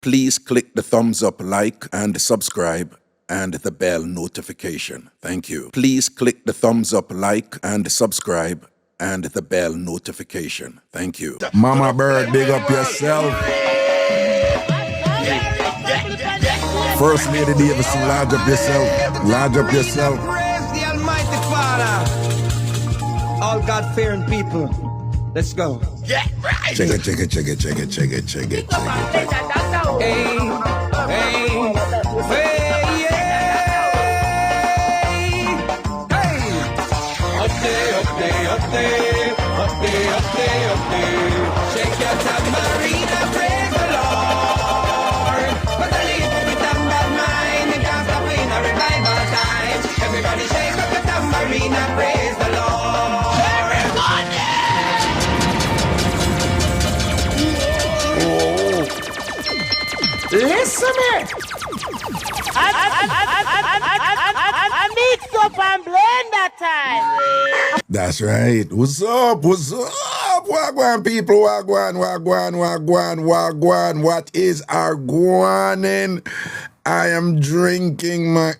Please click the thumbs up, like, and subscribe, and the bell notification. Thank you. Please click the thumbs up, like, and subscribe, and the bell notification. Thank you. Mama Bird, big up yourself. First Lady Davison, large up yourself. Large up yourself. Praise the Almighty Father. All God-fearing people. Let's go. Check it. Hey, Shake your tambourine and praise the Lord. But the leave with a bad mind, it can't stop in a revival time. Everybody shake up your tambourine and praise the Lord. Everybody! Listen me! I mixed up and blend that time. that's right. What's up? What's up? Wagwan people, wagwan. What is our guanin? I am drinking my...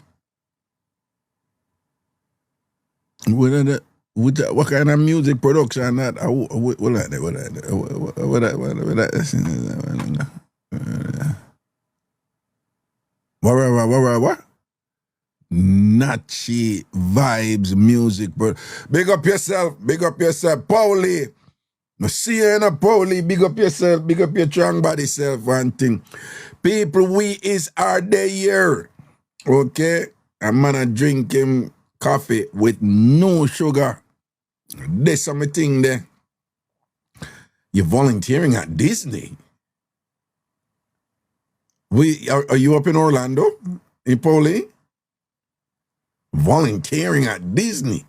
What kind of music production that? What? Nachi vibes music, bro. Big up yourself, Paulie. No see you in a Paulie, big up yourself, big up your strong body self, one thing. People, we is our day here. Okay? I'm gonna drink him coffee with no sugar. There's something there. You're volunteering at Disney. Are you up in Orlando? In Paulie? Volunteering at Disney.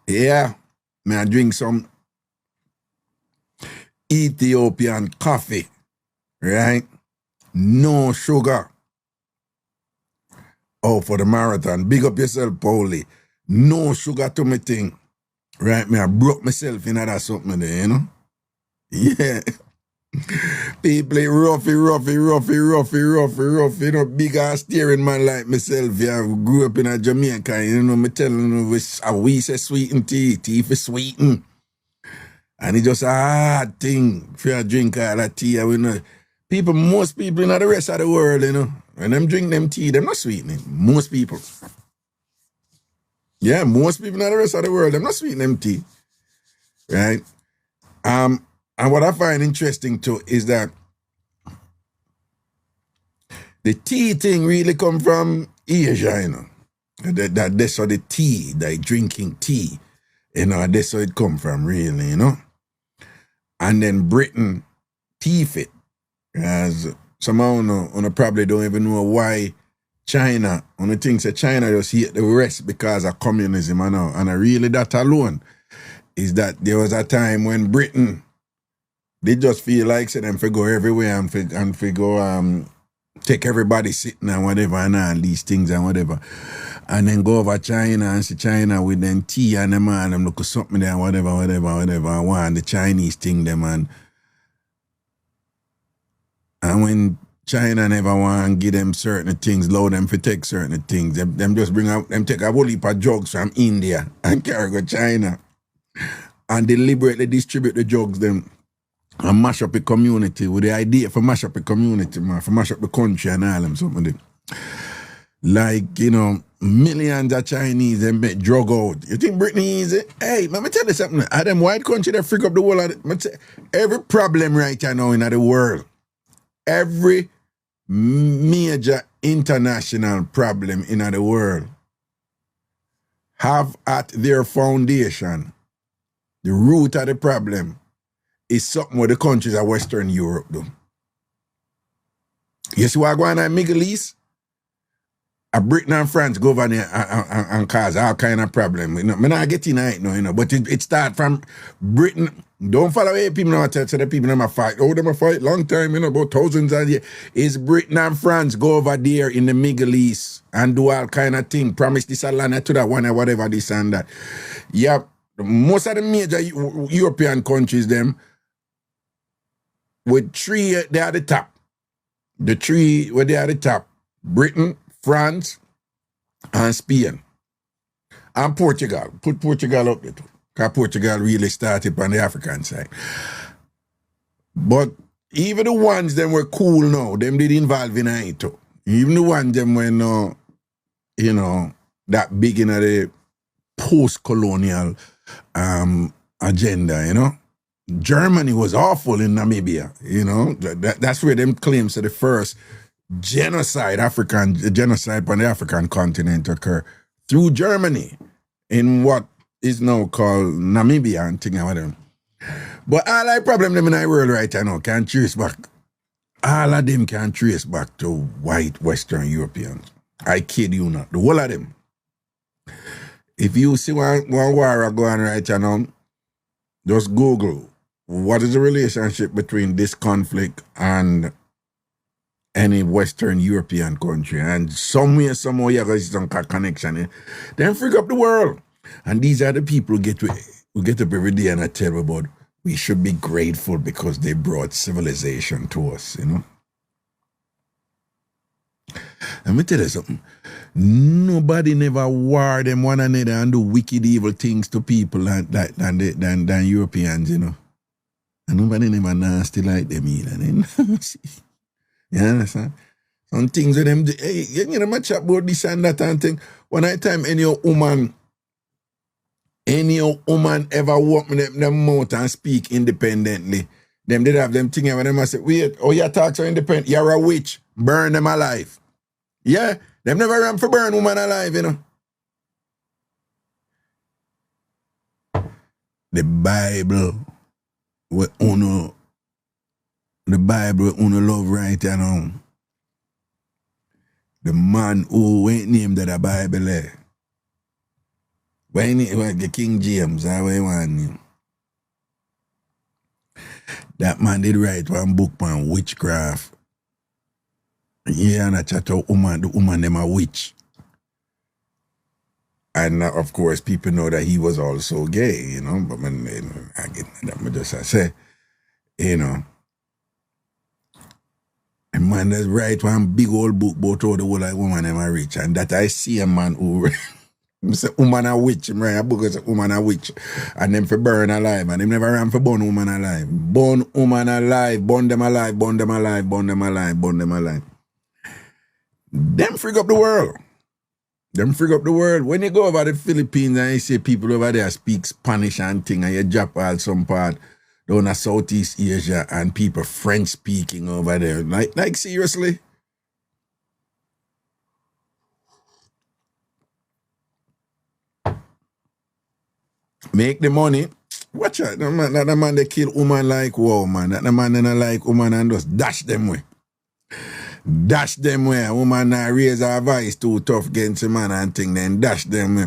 Yeah, may I drink some Ethiopian coffee, right? No sugar. Oh, for the marathon. Big up yourself, Paulie. No sugar to me thing. Right, me I broke myself in that something there, you know? Yeah. People roughy, you know, big ass steering man like myself. Yeah, grew up in a Jamaica, you know, me telling you, we say sweeten tea for sweeten. And it's just a hard thing for a drink all that tea. We know. Most people in the rest of the world, you know, when them drink them tea, them not sweetening. Most people. Yeah, most people in the rest of the world, them not sweetening them tea. Right? And what I find interesting too is that the tea thing really come from Asia, you know. That's how the tea, like drinking tea, you know, that's how it come from really, you know. And then Britain teeth it. As somehow probably don't even know why China, on the things that China just hate the rest because of communism, you know. And really that alone is that there was a time when Britain, they just feel like say them for go everywhere and for go take everybody sitting and whatever and all these things and whatever. And then go over China and see China with them tea and them and them look at something there and whatever. And want the Chinese thing them and when China never want to give them certain things, allow them to take certain things, them just bring out, them take a whole heap of drugs from India and carry go China and deliberately distribute the drugs them and mash up the community with the idea for mash up the community, man, for mash up the country and all them something. Like, you know, millions of Chinese them make drug out. You think Britain easy? Hey, let me tell you something. At them white country that freak up the world. Every problem right now in the world, every major international problem in the world have at their foundation, the root of the problem is something where the countries of Western Europe do. You see what going on in Middle East? Britain and France go over there and cause all kind of problem. You know, I'm not getting it now, you know, but it start from Britain. Don't follow away people now tell the people them a fight. Oh, them a fight long time, you know, about thousands of years. It's Britain and France go over there in the Middle East and do all kind of thing. Promise this a land to that one or whatever, this and that. Yep. most of the major European countries, them, with three, they are the top. The three where they are the top. Britain, France, and Spain. And Portugal. Put Portugal up there too. Because Portugal really started on the African side. But even the ones them were cool now, them did involve in it too. Even the ones them were no, you know, that big in the post-colonial agenda, you know. Germany was awful in Namibia, you know. That's where them claims to the first genocide on the African continent occur through Germany in what is now called Namibia and thing like that. But all the problem them in the world right now can trace back. All of them can trace back to white Western Europeans. I kid you not. The whole of them. If you see one war going right now, just Google what is the relationship between this conflict and any Western European country, and somewhere you're going to see some connection. Then freak up the world. And these are the people who get up every day and I tell about we should be grateful because they brought civilization to us, you know. Let me tell you something. Nobody never war them one another and do wicked evil things to people than Europeans, you know. And nobody never nasty like them either. You understand? Some things with them, hey, you know, much about this and that and thing. When I time any woman ever walk in them mouth and speak independently, them did have them thing when them say, wait, oh, you talk so independent, you're a witch, burn them alive. Yeah, them never ran for burn woman alive, you know. The Bible with uno love right now. The man who ain't named that the Bible there. Why ain't the King James? How you want him? That man did write one book on witchcraft. Yeah, and I chat to the woman them a witch. And of course, people know that he was also gay, you know. But I just say, you know, a man that write one big old book about how the whole like woman them a rich, and that I see a man who say woman a witch, him write a book say woman a witch, and them for burn alive, and them never ran for burn woman alive. Burn woman alive, burn them alive, burn them alive, burn them alive, burn them alive. Them freak up the world. Them freak up the world. When you go over the Philippines and you see people over there speak Spanish and thing, and you drop all some part down in Southeast Asia and people French speaking over there. Like seriously? Make the money. Watch out. That the man they kill woman like wow, man. That the man they not like woman and just dash them way. Dash them way. Woman now raise her voice too tough against a man and thing, then dash them way.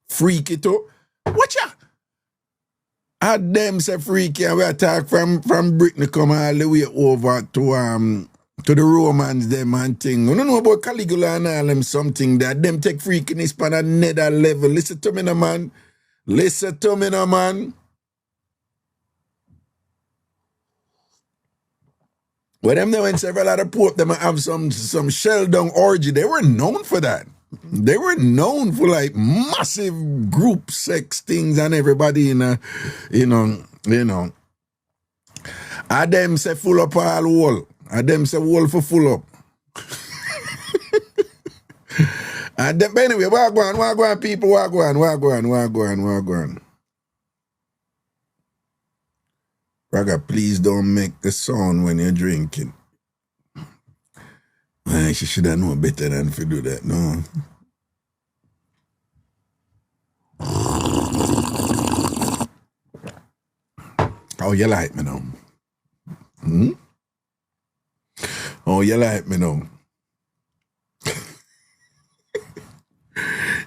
Freak it up. Watch out. And them say freaky, and we attack from Britain come all the way over to the Romans them and thing. You don't know about Caligula and all them something that them take freakiness on another level. Listen to me no man. Listen to me no man. When them there when several other Pope them have some shell down orgy, they were known for that. They were known for like massive group sex things and everybody in a, you know. And them say full up all wall. And them say wall for full up. And them, anyway, walk on, people, walk on. Raga, please don't make the sound when you're drinking. Man, she should have known better than to do that, no. Oh, you like me now? Hmm? Oh, you like me now?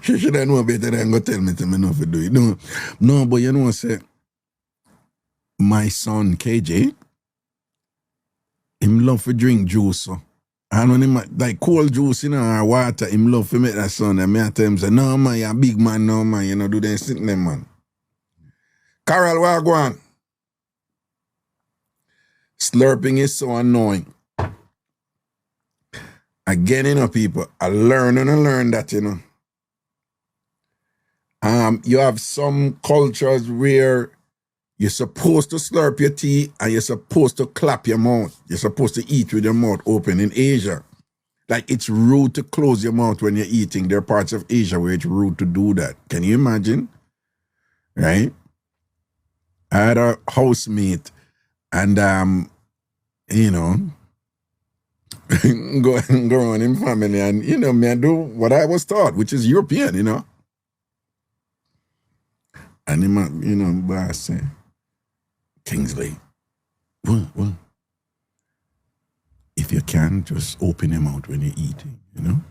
She should have known better than go tell me to me not to do it. No, but you know what I say? My son, KJ, him love to drink juice, so. And when him like cold juice, you know, or water, him love to make that son. And me I tell him, say, no man, you're a big man, no man, you know, do them sitting there, man. Carol, wagwan. Slurping is so annoying. Again, you know, people, I learn that, you know. You have some cultures where you're supposed to slurp your tea and you're supposed to clap your mouth. You're supposed to eat with your mouth open. In Asia, like, it's rude to close your mouth when you're eating. There are parts of Asia where it's rude to do that. Can you imagine? Right? I had a housemate and, you know, go on in family and, you know, me I do what I was taught, which is European, you know. And him, you know, boss say, Kingsley, well, if you can, just open your mouth when you're eating, you know.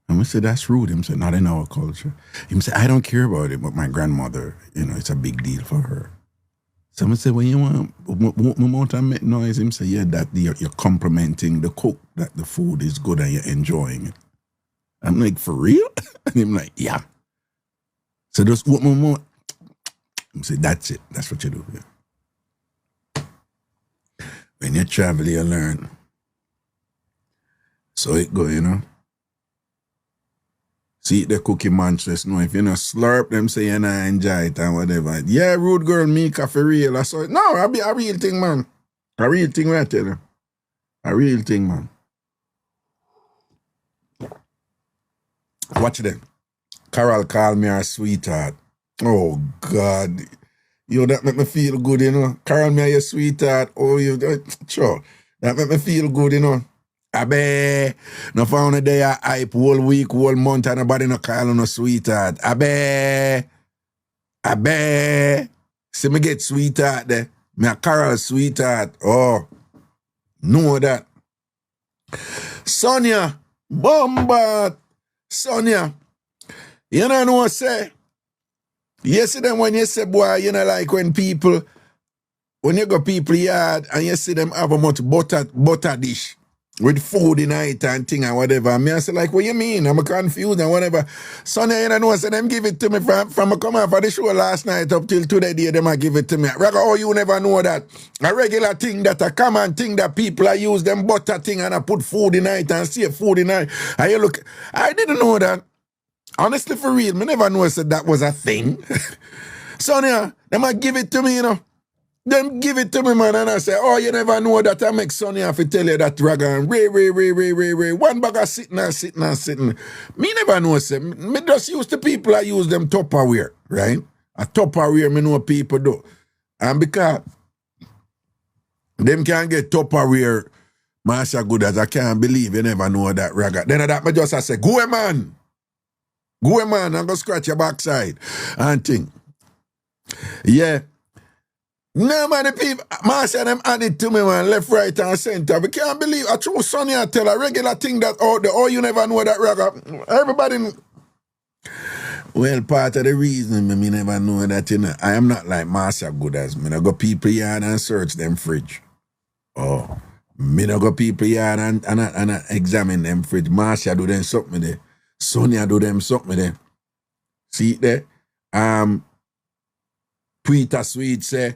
And we say, that's rude. Him say, not in our culture. Him say, I don't care about it, but my grandmother, you know, it's a big deal for her. Someone say, when you want my mouth and make noise, him say, yeah, that you're complimenting the cook, that the food is good and you're enjoying it. I'm like, for real? And him like, yeah. So just open my mouth. I say, that's it. That's what you do. Yeah. When you travel, you learn. So it go, you know. See the cookie monstrous, no. If you not slurp them, say you not enjoy it and whatever. Yeah, rude girl, me for real. I saw it. No, I be a real thing, man. A real thing, I tell you. A real thing, man. Watch them. Carol called me her sweetheart. Oh, God. Yo, that make me feel good, you know. Carol me your sweetheart. Oh, you, sure. That make me feel good, you know. Abe, no found a day I hype whole week, whole month, and nobody no call on no sweetheart. Abe. See me get sweetheart there. Me a Carol sweetheart. Oh, know that. Sonia, bombard. Sonia, you know what I say? Yesterday when you say, boy, you know, like when you go people yard and you see them have a much butter dish with food in it and thing and whatever. Me I say, like, what you mean? I'm confused and whatever. Sonia, you know, so them give it to me from I come off of the show last night up till today, them I give it to me. Raga, oh, you never know that. A regular thing that a common thing that people are use them butter thing and I put food in it and see food in it. And you look, I didn't know that. Honestly, for real, me never know said that was a thing. Sonia, them I give it to me, you know. Them give it to me, man, and I say, oh, you never know that I make Sonia if I tell you that Raga and Ray. One bag of sitting. Me never know, say. Me just use the people I use them Tupperware, right? A Tupperware, me know people do. And because them can't get Tupperware, Master good as I can't believe you never know that Raga. Then that me just I say, go man, and go scratch your backside and think. Yeah. No, man, the people, Master, them add it to me, man, left, right, and center. We can't believe, I true Sonia tell a regular thing that, you never know that Raga. Everybody, well, part of the reason me never know that, you know, I am not like Master good as me. I go people yard and search them fridge. Oh, me no go people yard and examine them fridge. Master do them something there. Sonia do them something there. See it there? Peter Sweet say,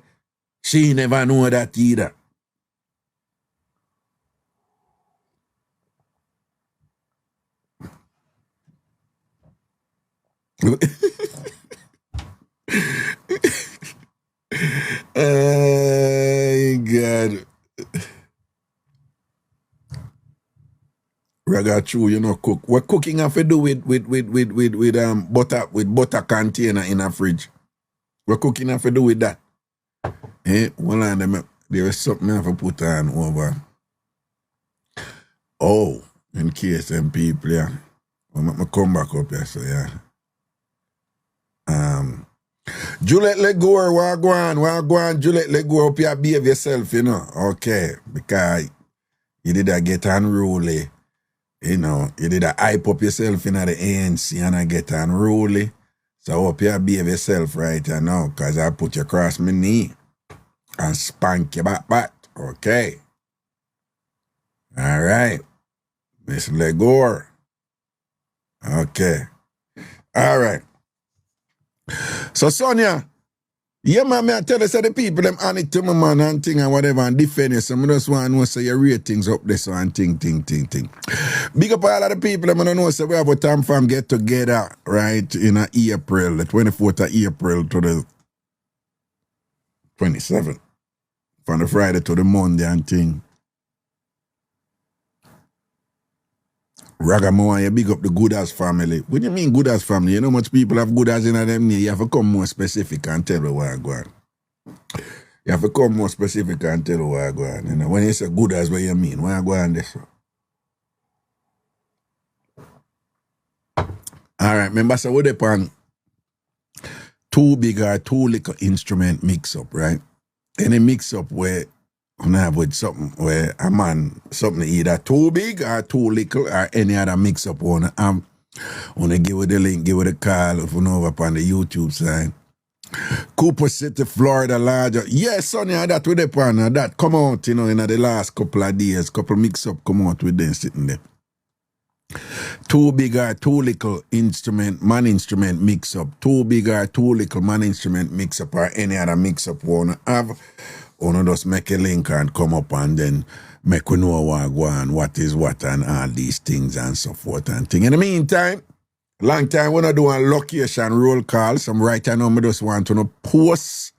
she never know that either. Oh, God. Raga true, you know, cook. What cooking have to do with butter container in a fridge? What cooking have to do with that? One of them, there is something I have to put on over. Oh, in case them people, yeah. I'm come back up here, so yeah. Juliet Legore, wagwan, Juliet Legore, up here, behave yourself, you know. Okay, because you did a get unruly. You know, you did a hype up yourself in the ANC and I get unruly. So up here, behave yourself right now, because I put you across my knee and spank you back. Okay. All right. Miss Legore. Okay. All right. So, Sonia, Yeah, man, I tell you, say the people, them on it to me, man, and thing and whatever, and defend you. So I just want to know, say your ratings up there, so and thing. Big up all of the people, them, I don't know, say we have a TamFam get together, right, in April, the 24th of April to the 27th. From the Friday to the Monday and thing. Ragamuffin, you big up the Goodaz family. What do you mean Goodaz family? You know much people have Goodaz in them name. You have to come more specific and tell me where I go on. You have to come more specific and tell me where I go on. You know, when you say Goodaz, what you mean? Where I go on this? All right, remember, so we're upon two big or two little instrument mix up, right? Any mix up where on have with something where a man something either too big or too little or any other mix up on give it the link, give it a call if you know over upon the YouTube side. Cooper City, Florida, larger. Yes, Sonny, that with the pan that come out, you know, in the last couple of days, couple mix up come out with them sitting there. Too big or too little man instrument mix up. Too big or too little man instrument mix up or any other mix up wanna have. Wanna just make a link and come up and then make we know what is what and all these things and so forth and thing. In the meantime, long time we're not doing location roll call. Some right now I just want to know post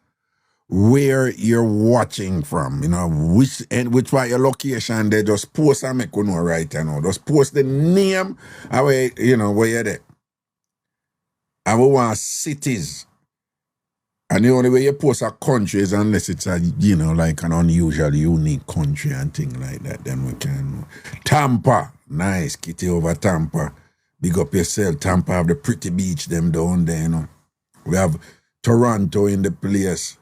where you're watching from, you know, which part your location they just post and make you know right now. Just post the name away, you know, where you're there. And we want cities. And the only way you post a country is unless it's a, you know, like an unusual, unique country and thing like that, then we can. Tampa, nice, kitty over Tampa. Big up yourself. Tampa have the pretty beach them down there, you know. We have Toronto in the place.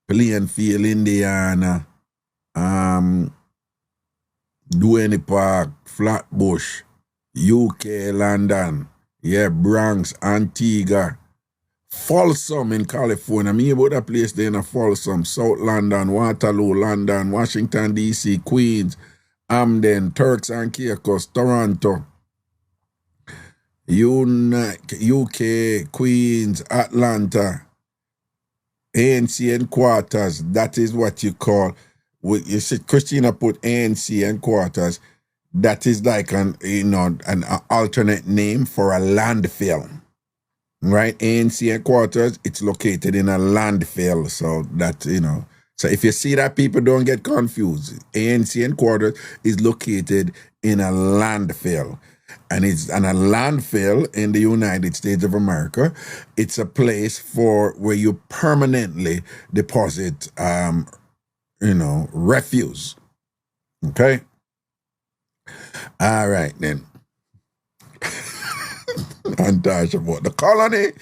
Plainfield, Indiana. Duane Park, Flatbush, UK, London. Yeah, Bronx, Antigua. Folsom in California. Me about that place there in Folsom, South London, Waterloo, London, Washington, D.C., Queens, Hamden, Turks and Caicos, Toronto, UK, Queens, Atlanta, ANC headquarters. That is what you call, you see Christina put ANC headquarters. That is like an alternate name for a landfill. Right, ANC headquarters, it's located in a landfill, so that, you know. So if you see that, people don't get confused. ANC headquarters is located in a landfill. And it's a landfill in the United States of America. It's a place where you permanently deposit, refuse. Okay? All right, then. And talk about the colony.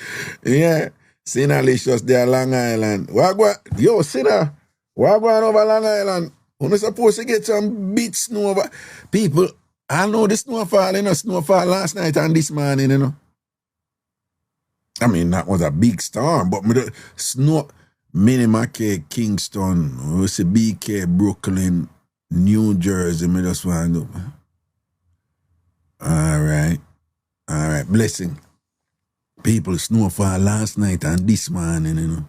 Yeah. Sinalicious there, Long Island. Yo, Sinner, what going over Long Island? We're supposed to get some big snow over. People, I know the snowfall, snowfall last night and this morning, you know. I mean, that was a big storm, but the snow, Minimake, Kingston, we see BK, Brooklyn, New Jersey, me just want to. All right, blessing. People snowfall last night and this morning, you know.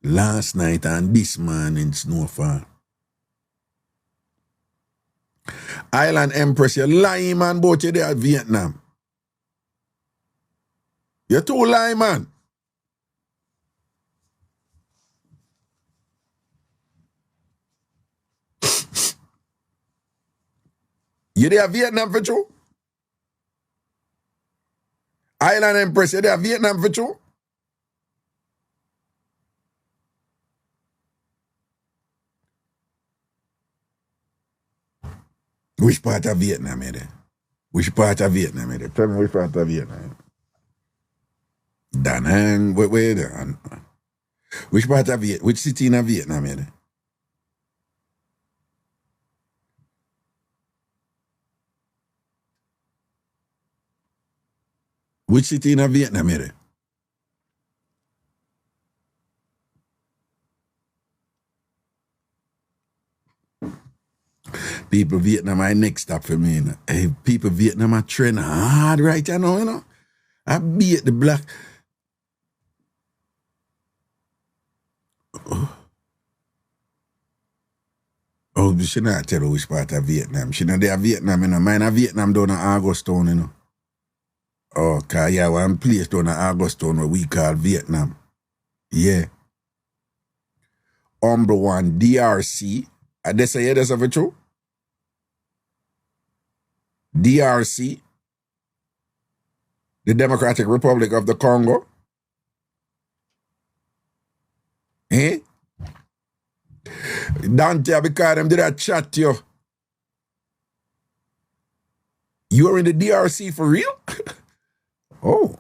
Last night and this morning snowfall. Island Empress, you lying, man, about you there at Vietnam. You're too lying, man. You there Vietnam for true? Island Empress, you there Vietnam for true? Which part of Vietnam are there? Which part of Vietnam are there? Tell me which part of Vietnam. Da Nang, where there? Which part of Vietnam? Which city in Vietnam are there? Which city in Vietnam are there? People Vietnam are next stop for me. You know. Hey, people Vietnam are training hard right now, you know. I beat the black. Oh, she not tell you which part of Vietnam. She know they are Vietnam, you know. Mine are Vietnam down at Augustown, you know. Oh, cause yeah, one place down at Augustown where we call Vietnam. Yeah. Humble one, DRC. They say that's of it true? DRC. The Democratic Republic of the Congo. Eh? Dante, because them did that chat to you. You are in the DRC for real? Oh.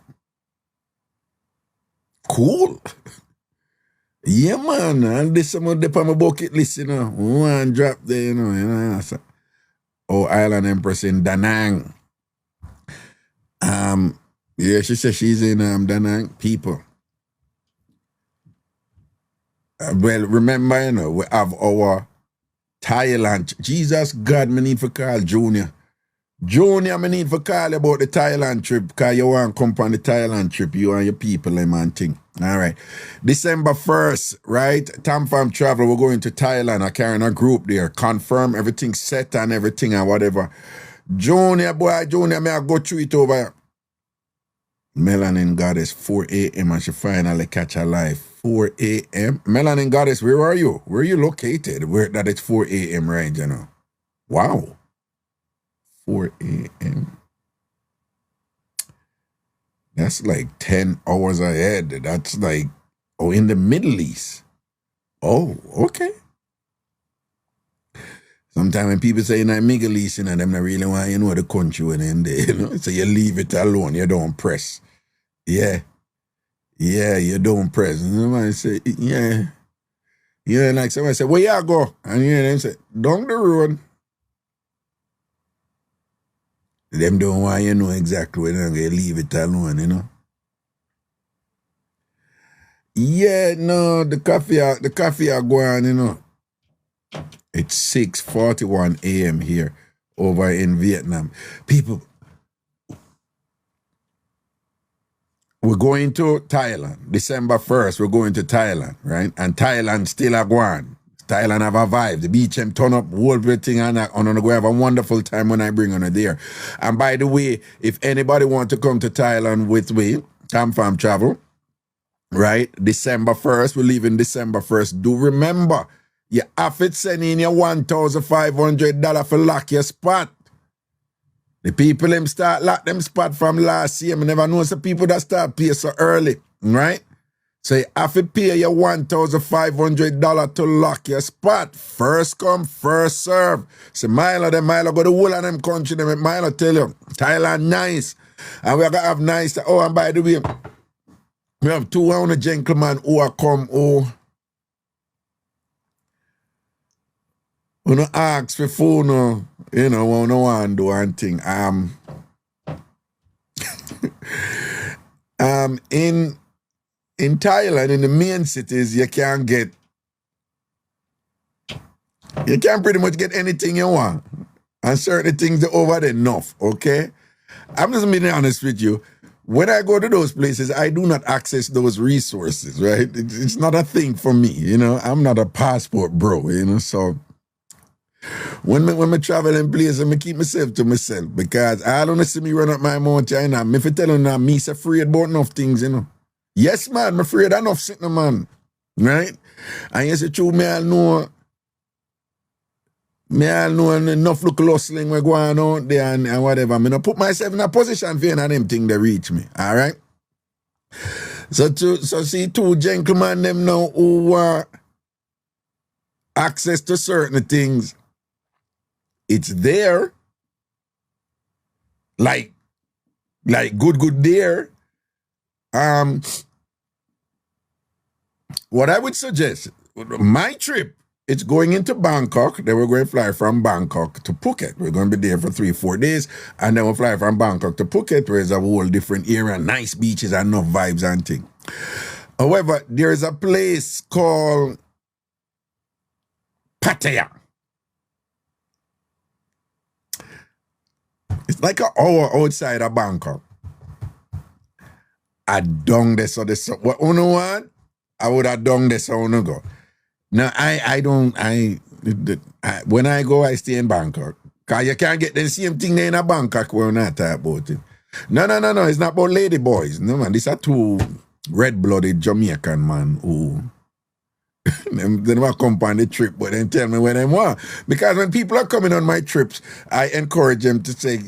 Cool. Yeah, man. And this some of the on my bucket list, you know. One drop there, you know. Oh, Island Empress in Da Nang. Yeah, she said she's in Da Nang. People. Well, remember, you know, we have our Thailand. Jesus God, me need for call Junior. Junior, me need for call about the Thailand trip, because you want to come on the Thailand trip, you and your people, man, thing. All right. December 1st, right? TamFam travel, we're going to Thailand. I carrying a group there. Confirm everything set and everything and whatever. Junior, boy, Junior, may I go through it over here. Melanin Goddess, 4 a.m. and she finally catch her life. 4 a.m. Melanin Goddess, where are you? Where are you located? Where that it's 4 a.m. right, you know? Wow. 4 a.m. That's like 10 hours ahead. That's like, oh, in the Middle East. Oh, okay. Sometimes when people say in the Middle East, you know, them not really want you know the country when in there, you know. So you leave it alone, you don't press. Yeah. Yeah, you don't press. And somebody say, yeah. You know, like somebody say, where you go? And you hear them say, down the road. Them don't want you know exactly where they're going to leave it alone, you know. Yeah, no, the coffee are going, you know. It's 6:41 a.m. here over in Vietnam. People, we're going to Thailand. December 1st, we're going to Thailand, right? And Thailand still a going. Thailand have a vibe. The beach them turn up, whole everything, and I'm going to go have a wonderful time when I bring on her there. And by the way, if anybody want to come to Thailand with me, TamFam travel, right? December 1st, we're leaving December 1st. Do remember, you have to send in your $1,500 for lock your spot. The people them start lock them spot from last year. I never know some people that start pay so early, right? So you have to pay your $1,500 to lock your spot. First come, first serve. So Milo go the whole of them country. Them Milo tell you, Thailand nice. And we're going to have nice. Oh, and by the way, we have 200 gentlemen who are come, who no ask for phone, you know, we no want to do one thing. In Thailand, in the main cities, you can pretty much get anything you want. And certain things are over there enough, okay? I'm just being honest with you. When I go to those places, I do not access those resources, right? It's not a thing for me, you know? I'm not a passport bro, you know? So when I travel in places, I keep myself to myself because I don't see me run up my mountain. And if I tell you now, me's afraid about enough things, you know? Yes, man, I'm afraid enough sitting, man. Right? And you say, true, me all know enough look hustling we're going out there and whatever. I'm going to put myself in a position for any of them things that reach me. All right? So see two gentlemen them now who access to certain things. It's there. Like good there. What I would suggest, my trip, it's going into Bangkok. Then we're going to fly from Bangkok to Phuket. We're going to be there for 3-4 days. And then we'll fly from Bangkok to Phuket, where it's a whole different area, nice beaches and enough vibes and things. However, there is a place called Pattaya. It's like an hour outside of Bangkok. I dung this or this. What you know what? I would have dung this or no go. No, I When I go, I stay in Bangkok. Because you can't get the same thing there in a Bangkok when we're not talking about it. No. It's not about lady boys. No, man. These are two red-blooded Jamaican man who they never come on the trip, but then tell me when they want. Because when people are coming on my trips, I encourage them to say,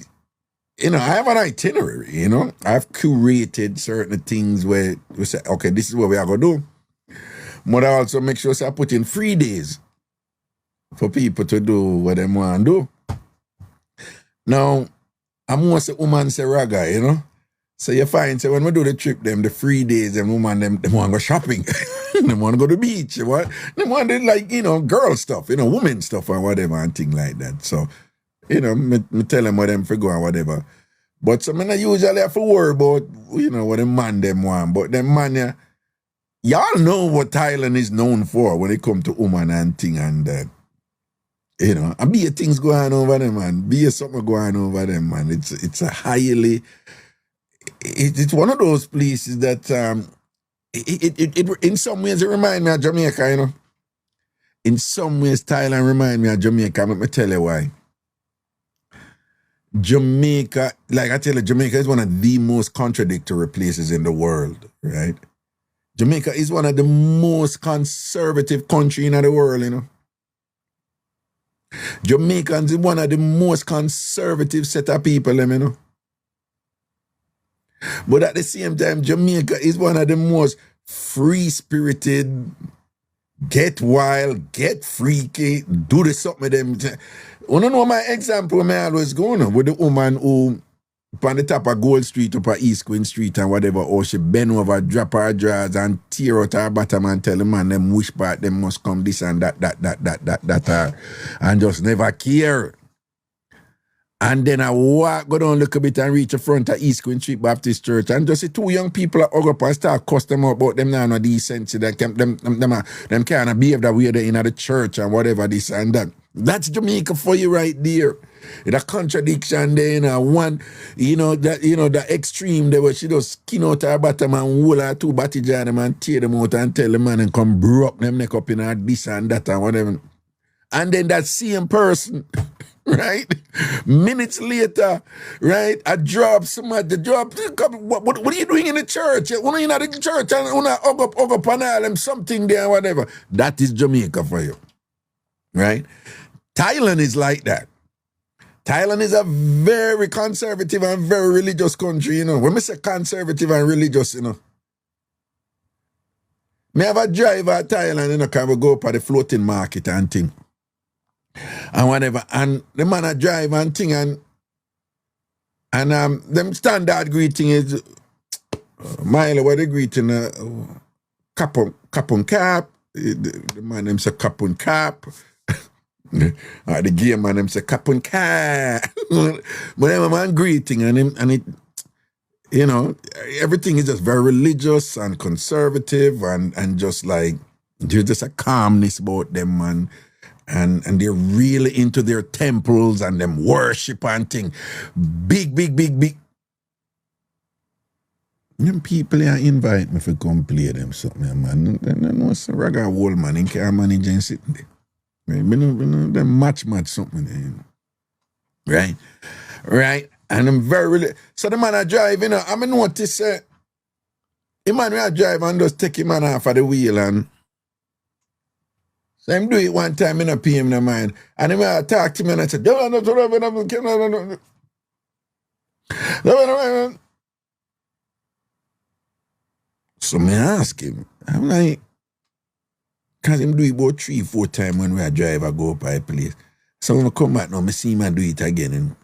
I have an itinerary, I've curated certain things where we say, okay, this is what we are going to do. But I also make sure I put in 3 days for people to do what they want to do. Now, I'm most a woman say raga, So you find, when we do the trip, the 3 days, them woman, them want to go shopping. They want to go to the beach. They want to, girl stuff, women stuff or whatever and things like that. So, me tell them what them for go and whatever. But so I usually have to worry about, what the man them want. But them man, y'all know what Thailand is known for when it come to woman and thing and that. And be a things going over them, man. Be a something going over them, man. It's a highly... It's one of those places that it in some ways it reminds me of Jamaica, In some ways Thailand reminds me of Jamaica. Let me tell you why. Jamaica, like I tell you, Jamaica is one of the most contradictory places in the world, right? Jamaica is one of the most conservative countries in the world, Jamaicans is one of the most conservative set of people, But at the same time, Jamaica is one of the most free-spirited, get wild, get freaky, do the something with them. You know my example I always go on with the woman who on the top of Gold Street up at East Queen Street and whatever, or she bend over, drop her drawers and tear out her bottom and tell the man them wish part them must come this and that and just never care. And then I go down a little bit and reach the front of East Queen Street Baptist Church and just see two young people hug up and start cuss them out about them now no decency. Them can't behave that way in the church and whatever this and that. That's Jamaica for you right there. The contradiction there, one, the extreme there where she just skin out her bottom and hold her two body jam and tear them out and tell the man and come broke them neck up in her this and that and whatever. And then that same person, right? Minutes later, right? I drop somebody, what are you doing in the church? When you're not in the church and when I hug up and all them something there and whatever. That is Jamaica for you, right? Thailand is like that. Thailand is a very conservative and very religious country, When I say conservative and religious, Me have a driver at Thailand, can we go up at the floating market and thing. And whatever. And the man a drive and thing and them standard greeting is Mile, what the greeting kapun cap. The man them say kapun cap. The gay man them say kapun cap. But them a man greeting and it everything is just very religious and conservative and just like there's just a calmness about them, man. And they're really into their temples and them worship and thing. Big. Them people here invite me to come play them something, man. They know it's a Raga whole man in care manage and sitting there. Right? Them match something there, Right? And I'm very so the man I drive, I notice the man I drive and just take him man off of the wheel and so him do it one time, I pay him no mind. And him I talk to me and I say, so me ask him, I'm like, because him do it about 3-4 times when we drive, I go up by a place. So when I come back now, I see him and do it again.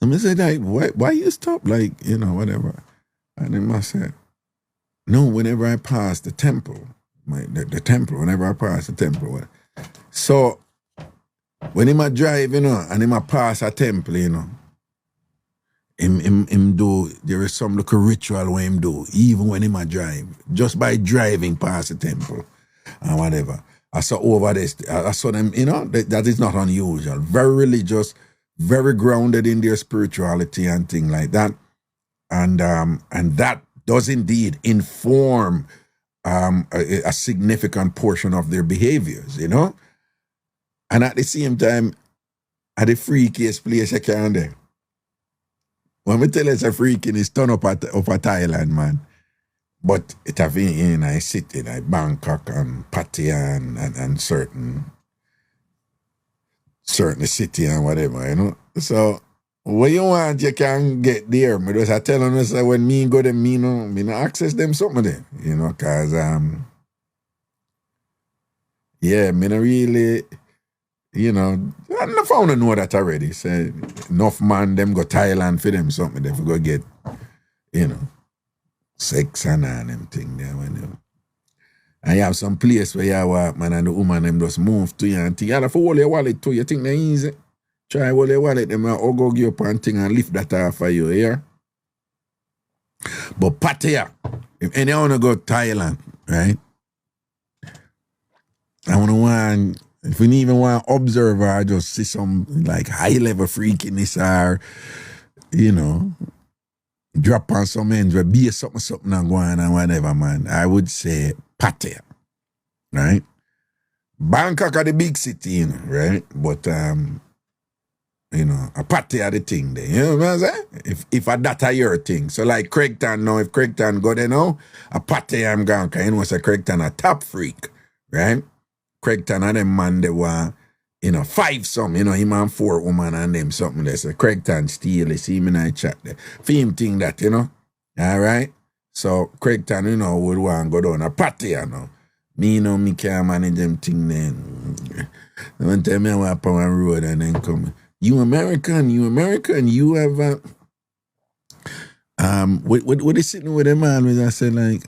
And so I said, like, why you stop? Like, whatever. And then I said, no, whenever I pass the temple, the temple, whenever I pass the temple. So, when him a drive, and him a pass a temple, him do, there is some little ritual where him do, even when him a drive, just by driving past the temple, and whatever. I saw over this, I saw them, that is not unusual. Very religious, very grounded in their spirituality and things like that. And that does indeed inform a significant portion of their behaviors, And at the same time, at the freakiest place you can there. When we tell it's a freaking, it's turn up at Thailand, man. But it have in a city like Bangkok and Pattaya and certain city and whatever, you know. So what you want, you can get there. Me just I tell them, say, when me go them, me no access them something there, you know, cause yeah, me no really, you know, I found to know that already. Say enough man them go Thailand for them something, they go get, you know, sex and them thing there when you. And you have some place where you walk, man, and the woman them just move to you and think, you have to hold your wallet too. You think they're easy? Try hold your wallet, them will go give you up and thing and lift that off for you, here. But Pattaya, if anyone wanna go to Thailand, right? I want, if we even want to observe or just see some like high level freakiness or, you know, drop on some ends where be something and go on and whatever, man, I would say Pattaya, right? Bangkok are the big city, you know, right? But, you know, a Pattaya the thing there, you know what I'm saying? If a that your thing. So like Craigtown now, if Craigtown go there now, a Pattaya I'm going, because you know, say Craigtown a top freak, right? Craigtown and them man, they were, you know, 5 some, you know, him and 4 woman and them something there. So Craigtown steal, you see him in a chat there. For him think that, you know, all right? So Craigtown, you know, would want to go down a Pattaya now. Me, you know, me can't manage them thing then. One time I walk on one road and then come, you American, you have, what is sitting with them man, was I said like,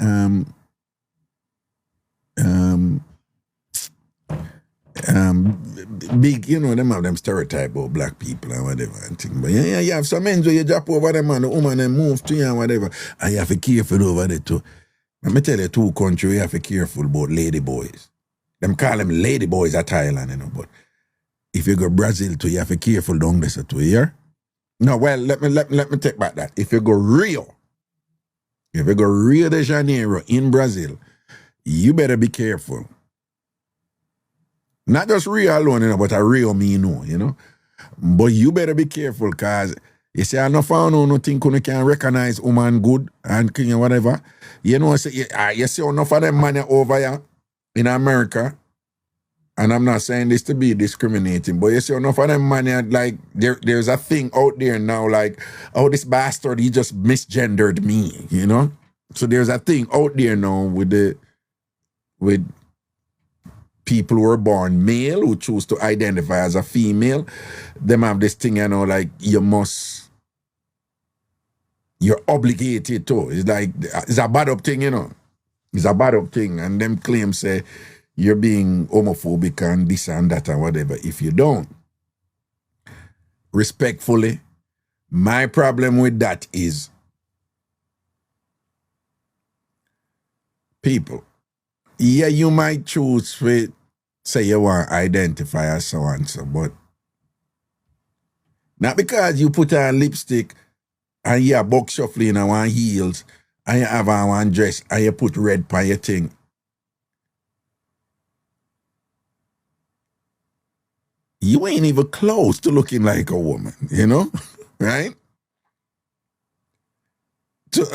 big, you know, them have them stereotype about black people and whatever and thing. But yeah, you have some men where you drop over them and the woman and move to you and whatever. And you have to be careful over there too. Let me tell you 2 countries you have to be careful about lady boys. Them call them lady boys at Thailand, you know, but if you go Brazil too, you have to be careful down there too, yeah? No, well, let me take back that. If you go Rio de Janeiro in Brazil, you better be careful. Not just Rio alone, you know, but a Rio me know, you know. But you better be careful, because you say, I no found no think you can recognize woman good and king and whatever. You know, you see enough of them man over here in America, and I'm not saying this to be discriminating, but you see enough of them man like, there's a thing out there now, like, oh, this bastard, he just misgendered me, you know. So there's a thing out there now with people who are born male who choose to identify as a female. Them have this thing, you know, like you're obligated to. It's like, it's a bad up thing, you know. It's a bad up thing. And them claims say you're being homophobic and this and that and whatever. If you don't, respectfully, my problem with that is people. Yeah, you might choose to say you want to identify as so and so, but not because you put on lipstick and you have buck shuffling and one heels and you have on one dress and you put red on your thing. You ain't even close to looking like a woman, you know? Right? So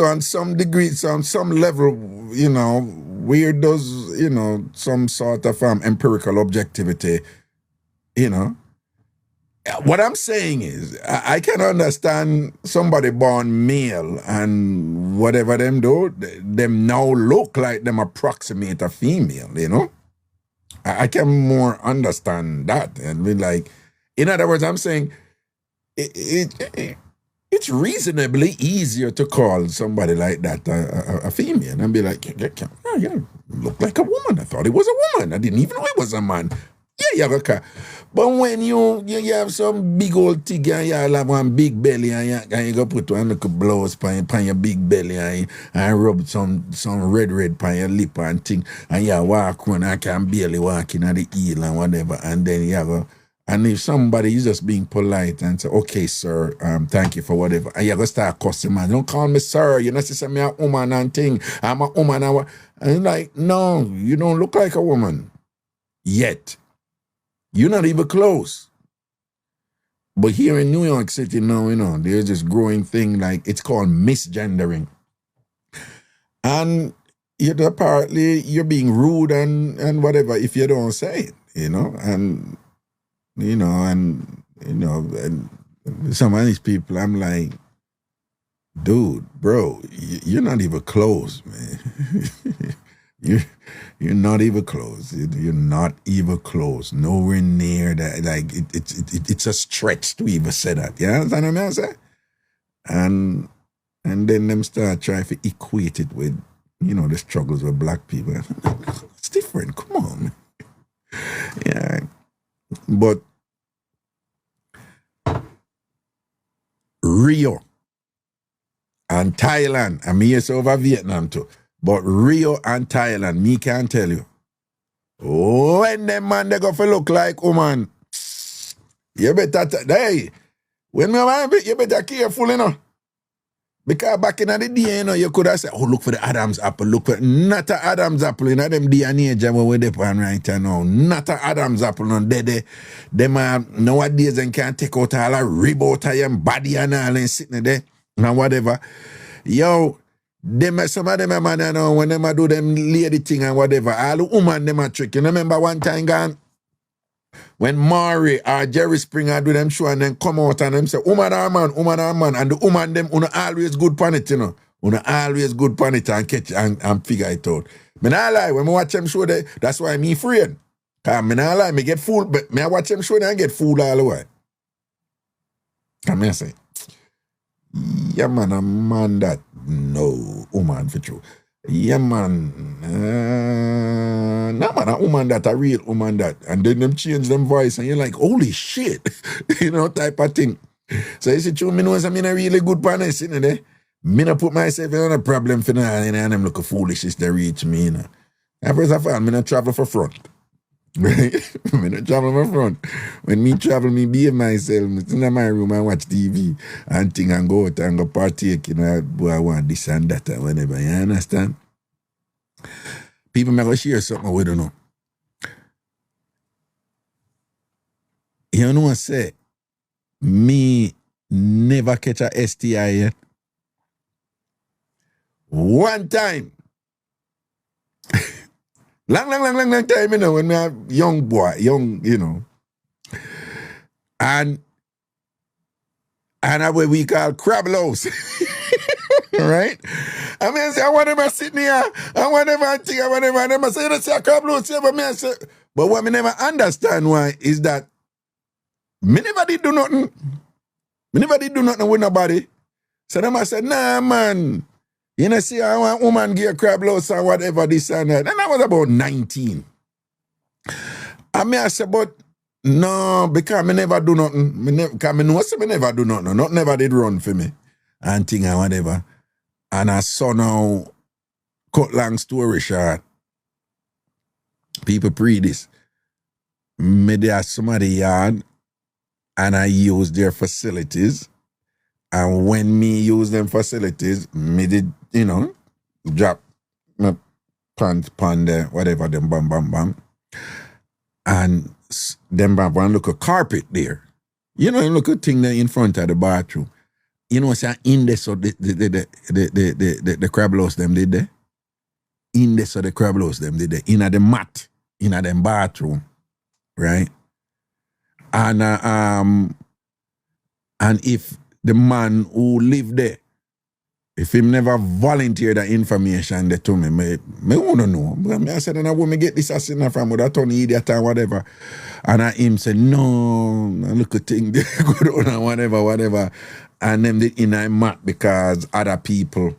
on some degree, so on some level, you know, where does, you know, some sort of empirical objectivity, you know. What I'm saying is, I can understand somebody born male and whatever them do, them now look like them approximate a female, you know. I can more understand that. And be like, in other words, I'm saying, it's reasonably easier to call somebody like that a female and be like, yeah, look like a woman. I thought it was a woman. I didn't even know it was a man. Yeah, you have a car. But when you have some big old thing and you have one big belly and you go put one little blouse on your big belly and rub some red on your lip and thing, and you walk when I can barely walk in at the heel and whatever, and then you have a. And if somebody is just being polite and say, okay, sir, thank you for whatever, and you go start cussing, man, don't call me sir, you know, say me a woman and thing, I'm a woman. And you're like, no, you don't look like a woman. Yet, You're not even close. But here in New York City now, there's this growing thing like it's called misgendering. And apparently you're being rude and whatever if you don't say it, and some of these people, I'm like, dude, bro, you're not even close, man. You're not even close. You're not even close. Nowhere near that. Like it's a stretch to even say that. You understand what I'm saying? And then them start trying to equate it with, the struggles with black people. It's different. Come on, man. Yeah. But Rio and Thailand, and me is over Vietnam too, but Rio and Thailand, me can't tell you. When them man they go for look like woman, you better, you better careful, Because back in the day, you could have said, look for the Adam's apple, not a Adam's apple, them DNA jam where they pan right now. Not a Adam's apple, no, them nowadays they can't take out all a rib out of your body and all and sitting there, and whatever. Yo, some of them man, when them do them lady thing and whatever, all the woman them a trick. You remember one time gone, when Maury or Jerry Springer do them show and then come out and them say, woman or man, and the woman them, always good pan it, always good pan it and catch and figure it out. Me not lie, when I watch them show there, that's why me afraid. Cause me not lie, me get fooled, but me I watch them show there and get fooled all the way. Come here say, yeah man, a man that, no, woman for true. Yeah, man. No, man, a woman that, a real woman that. And then them change them voice and you're like, holy shit. Type of thing. So you see, true, me know I'm in a really good partner sitting there. Me not put myself in a problem for now and them look foolish as they reach me, And first of all, me not travel for front. Right? Me not travel for front. When me travel, me behave myself. Me sit in my room and watch TV and thing and go out and go partake, boy, I want this and that and whatever. You understand? People may go share something we don't know. You know what I say? Me never catch a STI yet. One time. Long time, when me a young boy, And what we call crab louse. Right? I mean, I say, I want them to sit here, I want them to think, I want them to say, you don't say a crab louse, but me I say, but what me never understand why is that me never did do nothing. Me never did do nothing with nobody. So them I said, nah, man. You see, I want woman give a crab louse or whatever, this and that. And I was about 19. And I said, but no, because me never do nothing. Because me know me never do nothing. Not never did run for me. And thing and whatever. And I saw now, cut long story short, people pre this. Me there somebody yard and I use their facilities. And when me use them facilities, me did, drop my pants upon there, whatever, them bam. And them bam, look a carpet there. Look a thing there in front of the bathroom. Say in there, so the crab louse them did there. In there, so the crab louse them did there. In the mat, in the bathroom, right? And if the man who lived there, if him never volunteered that information there to me want to know. I said, and I want me get this as from with that Tony idiot or whatever. And him said, no, look at thing they go on and whatever. And them did in a mat because other people,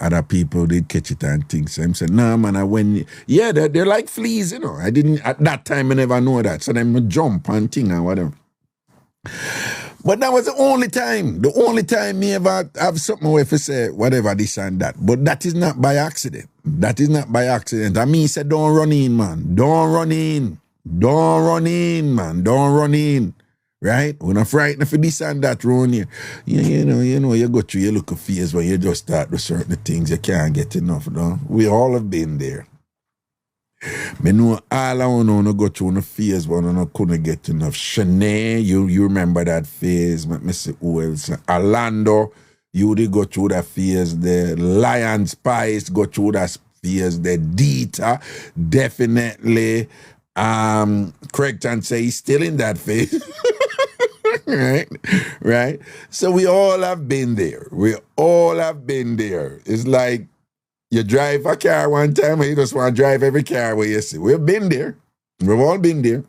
other people did catch it and things. So him said, nah, man, they're like fleas, I didn't, at that time, I never know that. So them jump and thing and whatever. But that was the only time me ever have something where to say whatever this and that. But that is not by accident. And me said, don't run in, man. Don't run in, man. Don't run in. Right? We're not frightened for this and that around here. You go through your look of fears when you just start with certain things you can't get enough, no? We all have been there. Me know all I want to go through the phase, but I couldn't get enough. Shanae, you remember that phase? Me see who else? Orlando, you did go through that phase. The Lion Spice go through that phase. The Dita, definitely. Craigton say he's still in that phase. right? So we all have been there. We all have been there. It's like you drive a car one time and you just want to drive every car where you see. We've been there. We've all been there.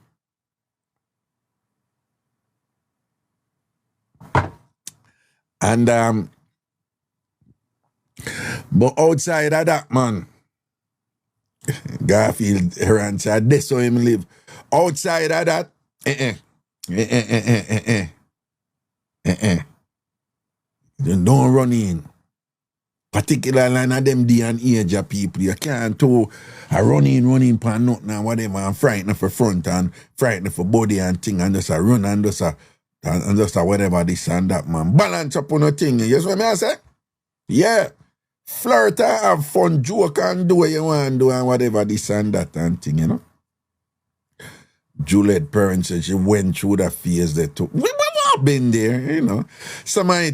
And but outside of that, man, Garfield Heron said this so him live. Outside of that, don't run in. Particularly in them day and age of people, you can't run in pan nothing and whatever and frightened for front and frightened for body and thing and just a run and just a whatever this and that, man. Balance up on a thing. You see what I say? Yeah. Flirt and have fun, joke and do what you want to do and whatever this and that and thing, you know. Juliet parents said she went through that phase there too. We've all been there, you know. Somehow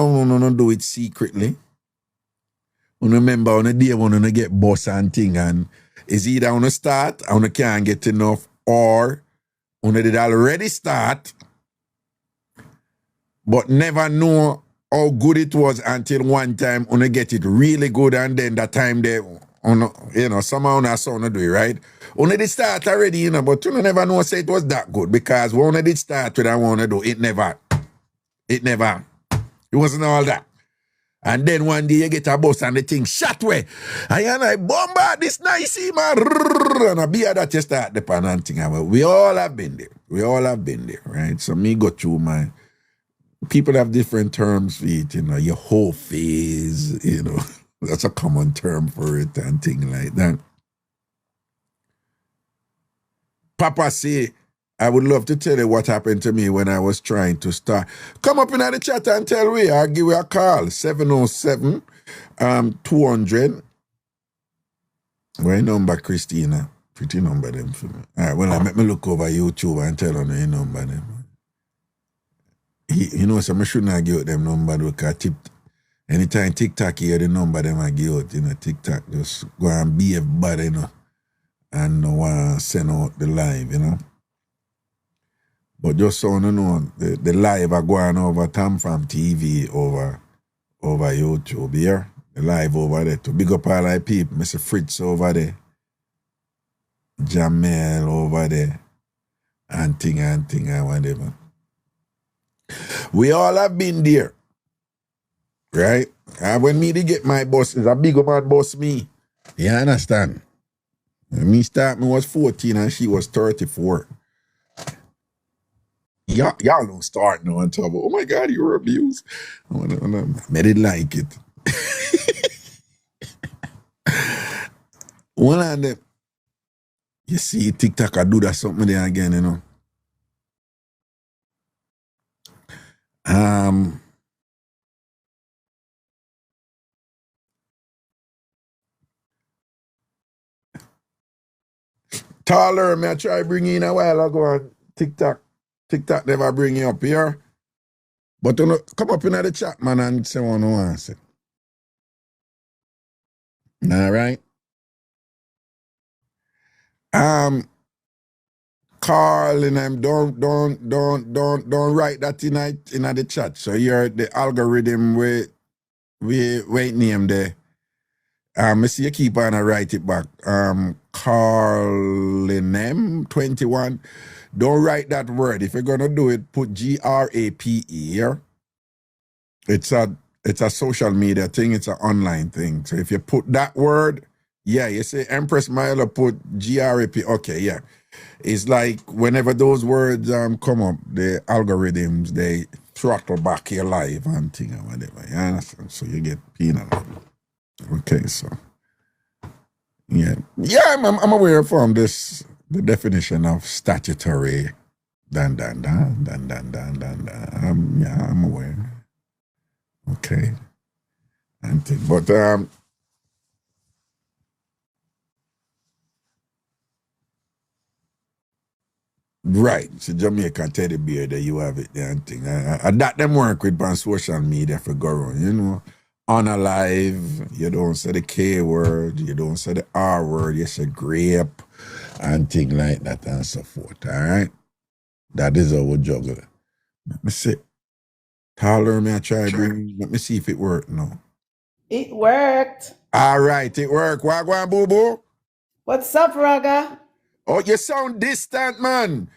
want do it secretly. Remember on a day when you get boss and thing and it's either on a start and you can't get enough or when you did already start but never know how good it was until one time when you get it really good and then that time they you know somehow on a son do it, right? When you did start already, you know, but you never know say it was that good because when you did start with I want to do it wasn't all that. And then one day you get a bus and the thing shot way. And I bombard this nice man. And I be that you start the pan and thing. We all have been there. We all have been there, right? So me go through my people have different terms for it, you know, your whole phase, you know. That's a common term for it and thing like that. Papa say, I would love to tell you what happened to me when I was trying to start. Come up in the chat and tell me. I'll give you a call. 707 200. Where number, Christina? Pretty number them for me. All right, well, I make me look over YouTube and tell on the number them. You know, so I shouldn't give out them number because anytime TikTok hear the number them I give out, you know, TikTok just go and behave bad, you know, and no one send out the live, you know. But just so you know, the live are going over TamFam TV over YouTube here. The live over there. To big up all our people. Mr. Fritz over there. Jamel over there. And thing and whatever. We all have been there. Right? And when me to get my boss, is a big man boss me. You understand? When me was 14 and she was 34. Y'all don't start now and talk about, oh my God, you were abused. I didn't like it. One of them, you see TikTok, I do that something there again, you know. Taller, me I try bring in a while ago on TikTok. TikTok never bring you up here. But you know, come up in the chat, man, and say what you want to say. All right. Carl and them don't write that in the chat. So you're the algorithm we name there. I see you keep on and write it back. Carl and them 21. Don't write that word. If you're gonna do it, put GRAPE here. It's a social media thing, it's an online thing. So if you put that word, yeah, you say Empress Milo, put GRAP, okay, yeah. It's like whenever those words come up, the algorithms, they throttle back your live and thing or whatever. You understand? So you get penalized. Okay, so yeah. Yeah, I'm aware from this the definition of statutory yeah, I'm aware. Okay. And thing. But Right. So Jamaican teddy bear there, you have it there and thing. And that them work with on social media for go on, you know. Unalive, you don't say the K word, you don't say the R word, you say grape and thing like that and so forth. All right. That is our juggle. Let me see. Taller me I try bring. Let me see if it worked now. It worked. All right, it worked. Wagwan boo boo. What's up, Raga? Oh, you sound distant, man.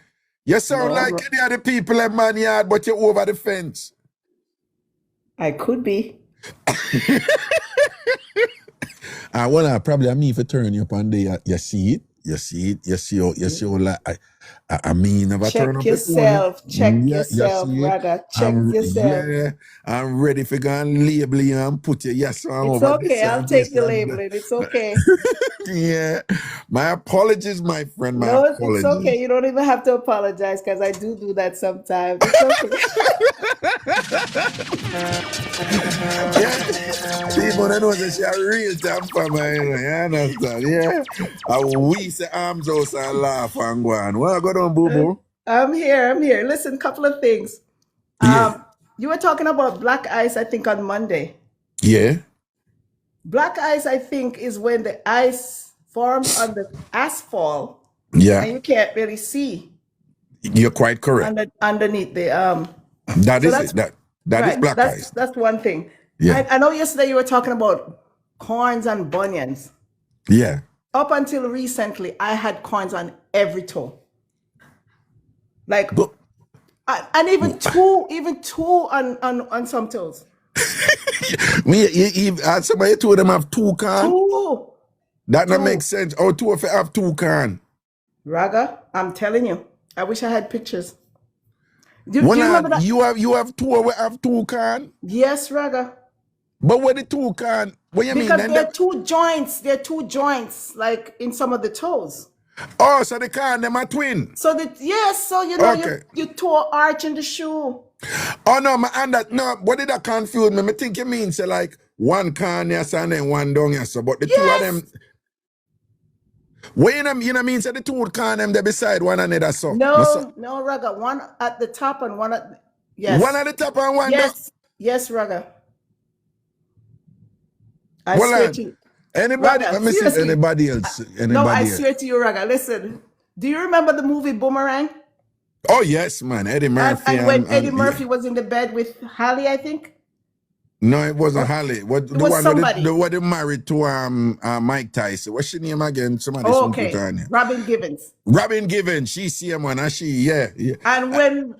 You sound No, like any other people in man yard, but you're over the fence. I could be. Well, probably me if you turn you up on there, you see it. You see how like I mean never turn Check up yourself. the phone. Check Yeah, yourself, you see it. Raga. Check yourself. Yeah, I'm ready for going label you and put your yes on It's over this okay. I'll and take this the and that. labeling. It's okay. Yeah. My apologies, my friend. My No, it's apologies. okay. You don't even have to apologize because I do that sometimes. It's okay. Yeah. People don't know that she a real TamFam, you understand? Yeah. We say arms house and laugh and go on. Well, go down, boo boo. I'm here. Listen, couple of things. Yeah. You were talking about black ice, I think, on Monday. Yeah. Black ice, I think, is when the ice forms on the asphalt Yeah. and you can't really see You're quite correct. underneath the That so is that's it. That is right. black ice. That's one thing. Yeah. I know yesterday you were talking about corns and bunions. Yeah. Up until recently, I had corns on every toe. Like But and even two on some toes. somebody told them have two can. Two. That not make sense. Oh, two of you have two can. Raga, I'm telling you. I wish I had pictures. Do you remember that? You have two, we have two can. Yes, Raga. But what the two can? What you Because mean? there are two joints. There are two joints, like in some of the toes. Oh, so the can them are twin. So so you know Okay. you toe arch in the shoe. Oh no, what did that confuse me? I think you mean say like one can yes and then one down yes. But the two of them. What you know mean say the two can them they beside one another so. No, Raga. One at the top and one at One at the top and one down. Yes, Raga. I swear to you. Anybody? Raga, Let me see if seriously. anybody else. No, I swear to you, Raga. Listen. Do you remember the movie Boomerang? Oh yes, man. Eddie Murphy. And when Eddie Murphy was in the bed with Hallie, I think. No, it wasn't Hallie. It was somebody. The one they married to Mike Tyson. What's her name again? Somebody Okay. Robin Givens. Robin Givens. She see him and yeah. And when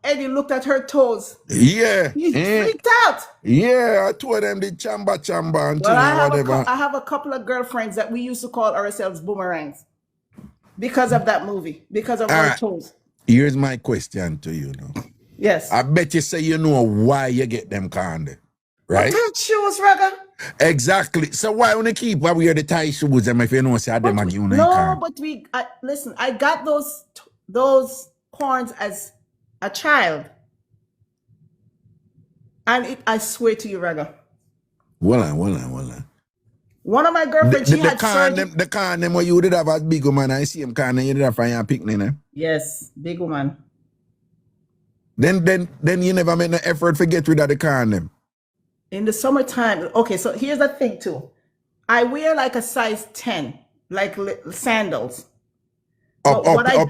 Eddie looked at her toes, he freaked out. Yeah, I told them the chamba and Well, I have a couple of girlfriends that we used to call ourselves boomerangs because of that movie, because of her toes. Here's my question to you now. Yes. I bet you say you know why you get them kind, right? What shoes, Raga? Exactly. So why only keep why we wear the tie shoes them if you know say them again? No, but listen, I got those corns as a child. And I swear to you, Raga. Well on. One of my girlfriends, she had surgery. The can them what you did have as big woman, I see him can you did have for your picnic. Yes, big woman. Then you never made no effort to get rid of the can them. In the summertime, okay, so here's the thing too. I wear like a size 10, like sandals.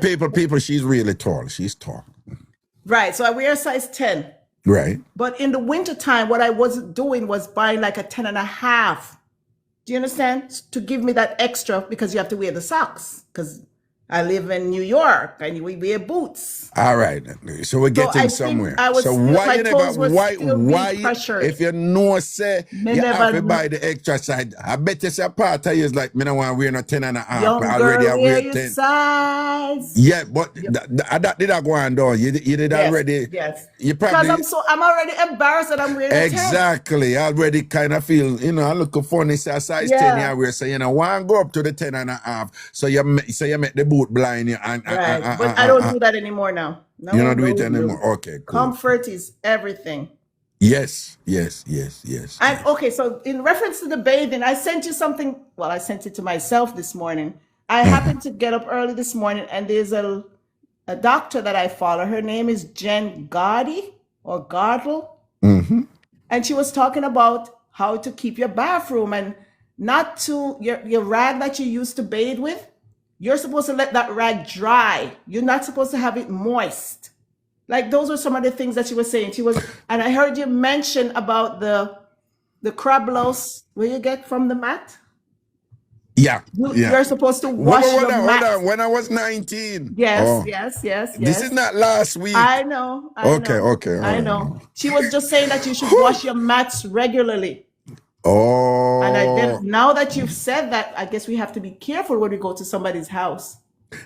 People, she's really tall. She's tall. Right, so I wear a size 10. Right. But in the wintertime, what I wasn't doing was buying like a 10 and a half. Do you understand? To give me that extra because you have to wear the socks. Because I live in New York and we wear boots. All right. So we're getting somewhere. So why you never why if you know say you have to buy the extra side? I bet you say part of you is like me no want wear no 10 and a half. Already I wear 10. Size. Yeah, but that did I go on down. You did already. Yes. You probably because I'm already embarrassed that I'm wearing 10. Exactly. I already kind of feel, I look funny say a size 10 I wear. So want to go up to the 10 and a half. So you make the boot blind you and but I don't do that anymore now. No, you don't do it anymore. Okay, cool. Comfort is everything. Yes. And okay, so in reference to the bathing, I sent you something. Well, I sent it to myself this morning. I happened to get up early this morning, and there's a doctor that I follow. Her name is Jen Gardy or Gardle. Mm-hmm. And she was talking about how to keep your bathroom and not to your rag that you used to bathe with. You're supposed to let that rag dry. You're not supposed to have it moist. Like those were some of the things that she was saying. And I heard you mention about the crab louse where you get from the mat. Yeah. You're supposed to wash Hold your on. mat. When I was 19. Yes. This is not last week. I know. Okay. I know. She was just saying that you should wash your mats regularly. Oh. And now that you've said that, I guess we have to be careful when we go to somebody's house.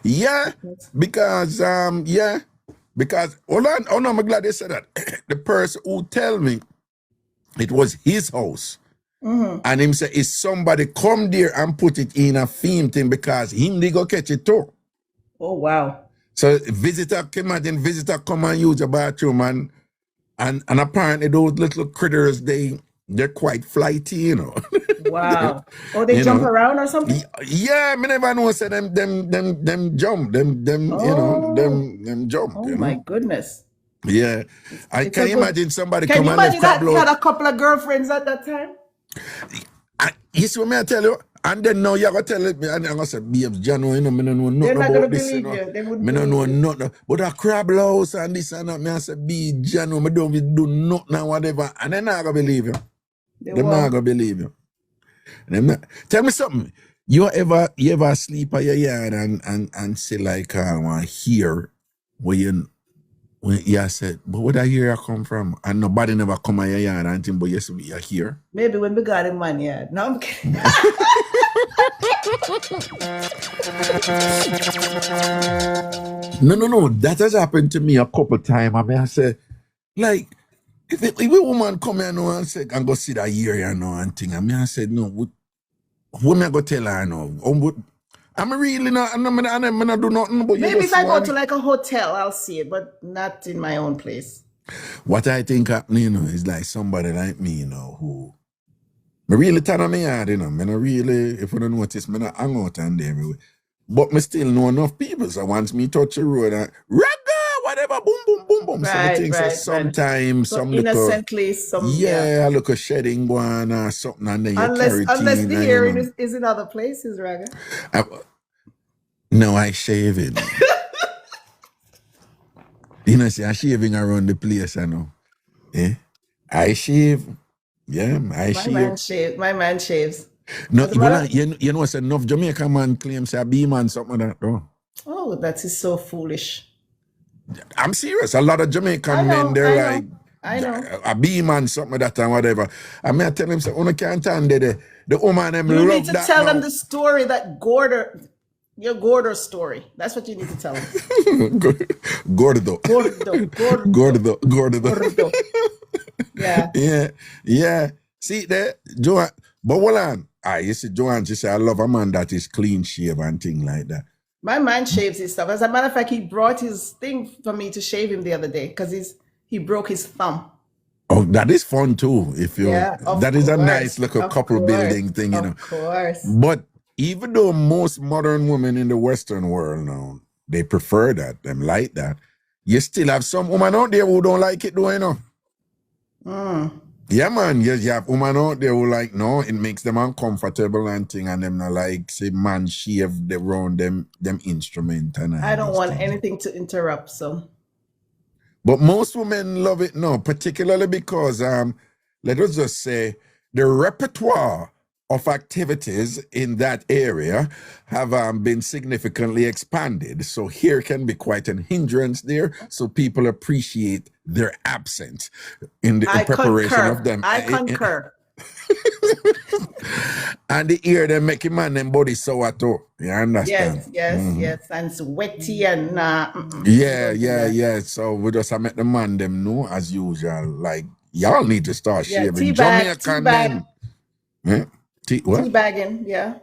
Yeah, because hold on, I'm glad they said that. The person who tell me it was his house. Mm-hmm. And him say, is somebody come there and put it in a theme thing because him they go catch it too. Oh wow. So visitor come and use the bathroom and apparently those little critters they're quite flighty, you know. Wow. Oh, they jump around or something? Yeah, me never know say them jump. Them jump. Oh you know? my goodness. Yeah. I can imagine somebody Can come you and imagine that crab he had load. a couple of girlfriends at that time? You see what me I tell you? And then now you gotta tell it me and I'm gonna say, babes, Jano, you know, me don't know nothing They're not gonna about this. believe You know. you. They wouldn't Me don't believe know you. nothing. But a crab louse and this and that, me I say, be Jano, me don't do nothing and whatever. And they're not gonna believe you. They're not gonna believe you. Tell me something. You ever sleep at your yard and say like here when you said, but where that here come from? And nobody never come at your yard and think, but yes, you're here. Maybe when we got him man, yeah. No, I'm kidding. No. That has happened to me a couple times. I mean, I say, like, if a woman come here now and say, and go see that here, you know, and thing, I mean, I said, no, what me I go tell her, no? I'm really not, I'm not do nothing, but Maybe if I go to like a hotel, I'll see it, but not in my own place. What I think happening, you know, is like somebody like me, you know, who me really turn on me yard, you know. Me not really, if you don't notice, me not hang out and everywhere. But me still know enough people. So once me touch the road and Reggae, whatever, boom. So I think sometimes So some innocently, a little shedding going or something, and then you carry unless tea the and, hearing you know. is in other places, Raga. No, I shaving. You know, see, I shaving around the place, I know. I shave. Yeah, I shave. My man shaves. No, well, you know, it's enough Jamaican man claims a B man, something like that, though. Oh, that is so foolish. I'm serious. A lot of Jamaican men, they're like, I know. a B man, something like that, and whatever. I mean, I tell them, say, you can't stand the woman, them You love need to that tell now. them the story that your Gordo story. That's what you need to tell them. Gordo. Yeah. See there, Joanne. But hold on. You see, Joanne, she said, I love a man that is clean shave and thing like that. My man shaves his stuff. As a matter of fact, he brought his thing for me to shave him the other day because he broke his thumb. Oh, that is fun too. That is a nice little couple building thing, you know. Of course. But even though most modern women in the Western world now, they prefer that, them like that, you still have some women out there who don't like it though, you know. Yeah, man. Yes, you have women out there who like, no, it makes them uncomfortable and thing, and them not like, say, man shave around them instrument. And I don't want anything to interrupt, so. But most women love it now, particularly because, let us just say, the repertoire of activities in that area have been significantly expanded. So here can be quite an hindrance there. So people appreciate their absence in the preparation of them. I concur. And the ear they make him man them body sour too. You understand? Yes. And sweaty and Yeah. So we just make the man them know as usual. Like y'all need to start shaving. Jamaican men. Yeah. Teabagging, yeah.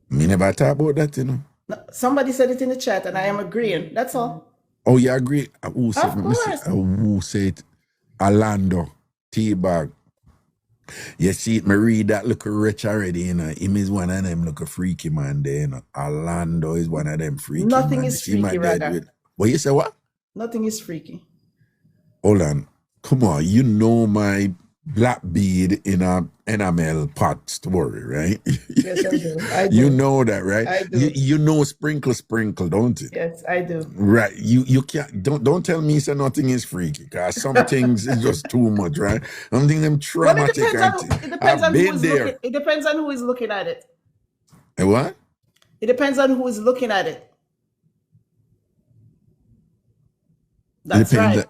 Me never talk about that, you know. No, somebody said it in the chat and I am agreeing. That's all. Oh, you agree? Who Of course. Who said Orlando, teabag. You see it, me read that look rich already, you know. Him is one of them look a freaky man there, you know. Orlando is one of them freaky Nothing man. is See my freaky, dad Raga. with what you say what? Nothing is freaky. Hold on. Come on, you know my black bead in a enamel pot story, right? Yes, I do. I do. You know that, right? I do. You know sprinkle, don't it? Yes, I do. Right. You can't don't tell me say nothing is freaky, because some things is just too much, right? Some things them Well, traumatic I've been there. It depends on who is looking at it. What? It depends on who is looking at it. That's right.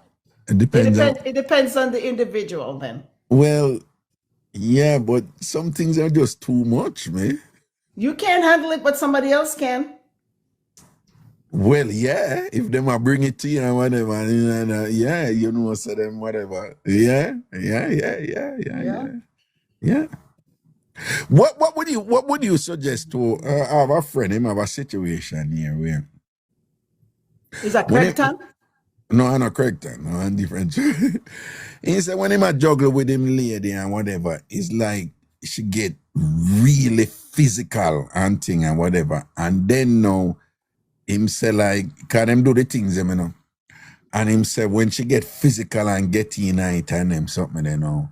It depends on It depends on the individual then. well, yeah, but some things are just too much, man. You can't handle it, but somebody else can. Well, yeah, if them are bring it to you and whatever, yeah, you know, say them whatever. Yeah. What would you suggest to I have a friend, him have a situation here where Is that when correct, Tom? no, I'm not correct, no, I'm different. He said when him a juggle with him lady and whatever, it's like she get really physical and thing and whatever. And then now him say like, can them do the things them, you know? And him say when she get physical and get in it and them something, you know.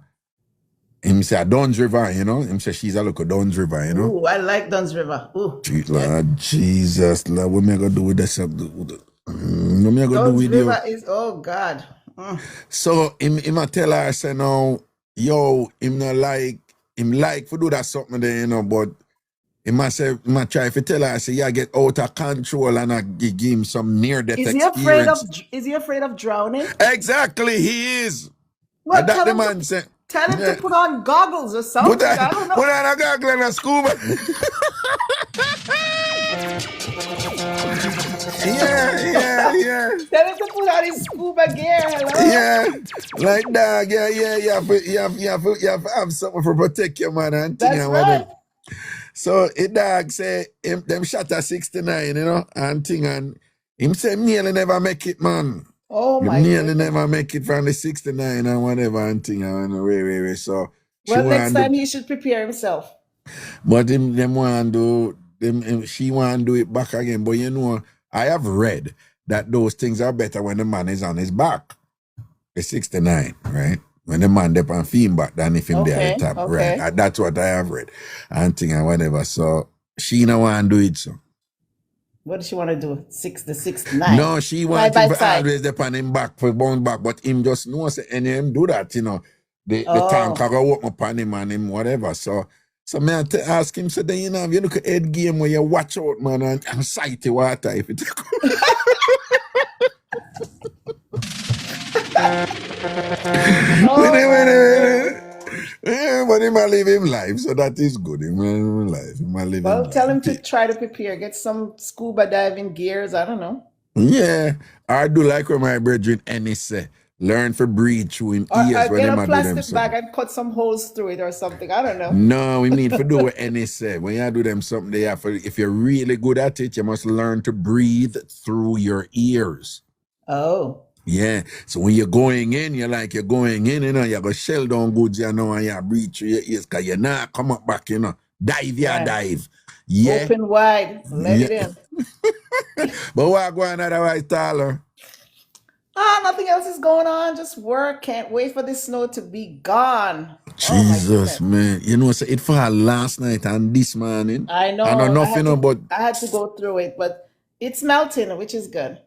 Him say a Duns River, you know. Him say she's a local Duns River, you know. Ooh, I like Duns River. Ooh. Lord Jesus, Lord, what me I gonna do with this? What me I gonna do Duns with you? River is, oh God. So him a tell her, say no, yo, him like for do that something there, you know, but him a try to tell her, say, yeah, get out of control and I give him some near-death experience. Is he afraid of drowning? Exactly, he is. Well, And that the man say, tell him to put on goggles or something. I don't know. Put on a goggle and a scuba. Yeah. Tell him to put on his scuba gear. Hello? Yeah, like dog, you have to have something for protect your man and thing That's and right. whatever. So a dog say them shot at 69, you know, and thing, and him say nearly never make it, man. Oh my Nearly goodness. never make it from the 69 and whatever and thing and wait. So Well, next time he should prepare himself. but them want to do she want to do it back again. But you know, I have read that those things are better when the man is on his back. The 69, right? When the man dep on film back than if him there at the top, okay. right? That's what I have read and thing and whatever. So she no want to do it, so. What does she want to do? The 69? No, she wants Side him by to side. always dep on him back for bound back, but him just knows any him do that, you know. The tank I go open upon him and him whatever. So me I ask him, so then you know, if you look at head game where you watch out, man, and sight the water if it Yeah, but he might live him life, so that is good. He might live him life. He might live Well, him tell life. him to try to prepare. Get some scuba diving gears. I don't know. Yeah, I do like what my brethren Ennis say. Learn to breathe through him Or ears when get them a a do them plastic bag something. and cut some holes through it or something. I don't know. No, we need to do what Ennis say. When you do them something, they have to, if you're really good at it, you must learn to breathe through your ears. Oh. Yeah, so when you're going in, you're going in, you know, you're going to shell down goods, you know, and you breathe through your ears, because you're not come up back, you know. Dive, Right. dive. Yeah. Open wide. Let it in. But what going otherwise, Tyler? Nothing else is going on. Just work. Can't wait for this snow to be gone. Jesus, man. You know, so it fell last night and this morning. I know. I know nothing, but I had to go through it, but it's melting, which is good.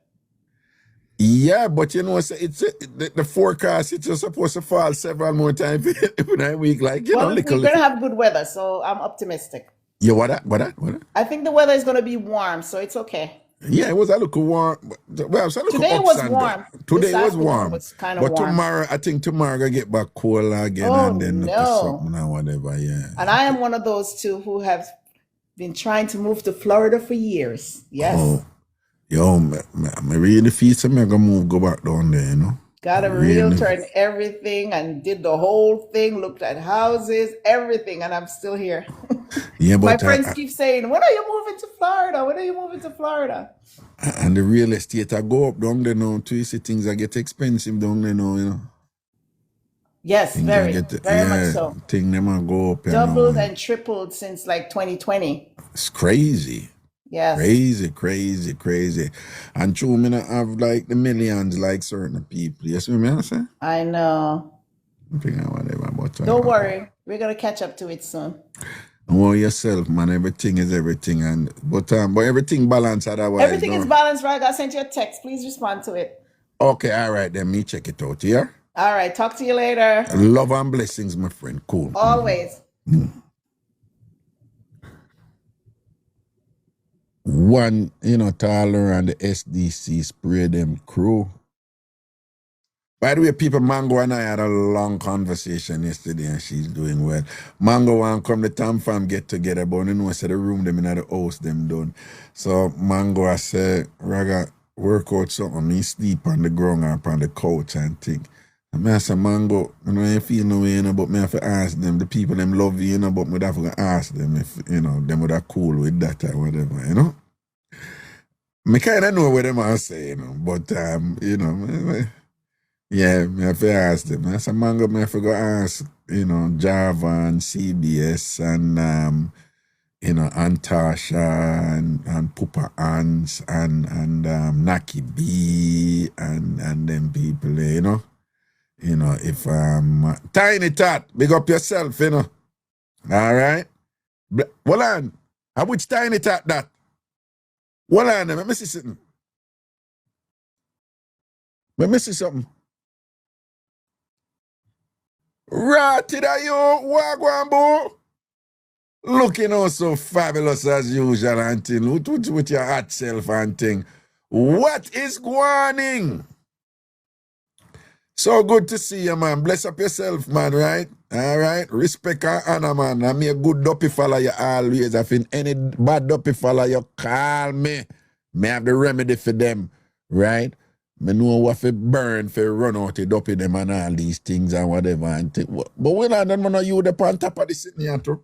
yeah, but you know, so it's the forecast. It's just supposed to fall several more times in a week, like you know, Well, little. we're gonna have good weather, so I'm optimistic. Yeah, what that? I think the weather is gonna be warm, so it's okay. Yeah, it was a little warm. Well, it's a little Today ups was and warm. downs. Today This was afternoon warm. was kinda But warm. tomorrow, I think tomorrow gonna get back cold again Oh, and then look at no. something or whatever, yeah. And I am one of those two who have been trying to move to Florida for years. Yes. Oh, yo, me really feel so me gonna go back down there, you know. Got a Really. realtor and everything and did the whole thing, looked at houses, everything, and I'm still here. Yeah, My but friends keep saying, when are you moving to Florida? When are you moving to Florida? and the real estate I go up down there now too. You see things I get expensive down there now, you know. Yes, Things are very, getting, very much so. things them a go up, Doubled and tripled since like 2020. It's crazy. Yes. Crazy. And true, me not have like the millions like certain people. You see what I say? I know. I think I whatever, but Don't worry. We're going to catch up to it soon. know yourself, man. Everything is everything, and but everything balanced otherwise. Everything is balanced, right? I sent you a text. Please respond to it. Okay, all right, then me check it out, yeah? All right. Talk to you later. Love and blessings, my friend. Cool. Always. One, Tyler and the SDC spray them crew. By the way, people, Mango and I had a long conversation yesterday and she's doing well. Mango want come the TamFam get together, but you know, I said the room them in the house them done. So Mango, I said, Raga, work out something. Me sleep on the ground or on the couch and think. And I said, Mango, I feel no way, but me have to ask them, the people them love you, but me have to ask them if, them would have cool with that or whatever, Me kind of know what them are saying, but, yeah, me have to ask them. I said, Mango, me have to go ask, Java and CBS and, Antasha and Pupa Ants and Naki B and them people, if Tiny Tat, big up yourself, all right? Hold on. How which Tiny Tat that? Hold on, let me see something. Let me see something. Ratted are you, Wagwan boo? Looking also fabulous as usual and thing. With your hot self and thing. What is going? So good to see you, man. Bless up yourself, man, right? All right? Respect and honor, man. I'm a good dopey fella you always. If in any bad dopey fella you call me, me have the remedy for them, right? Me know what to burn, for run out the dopey them and all these things and whatever. And but when I don't know you the on top of the sitting here too.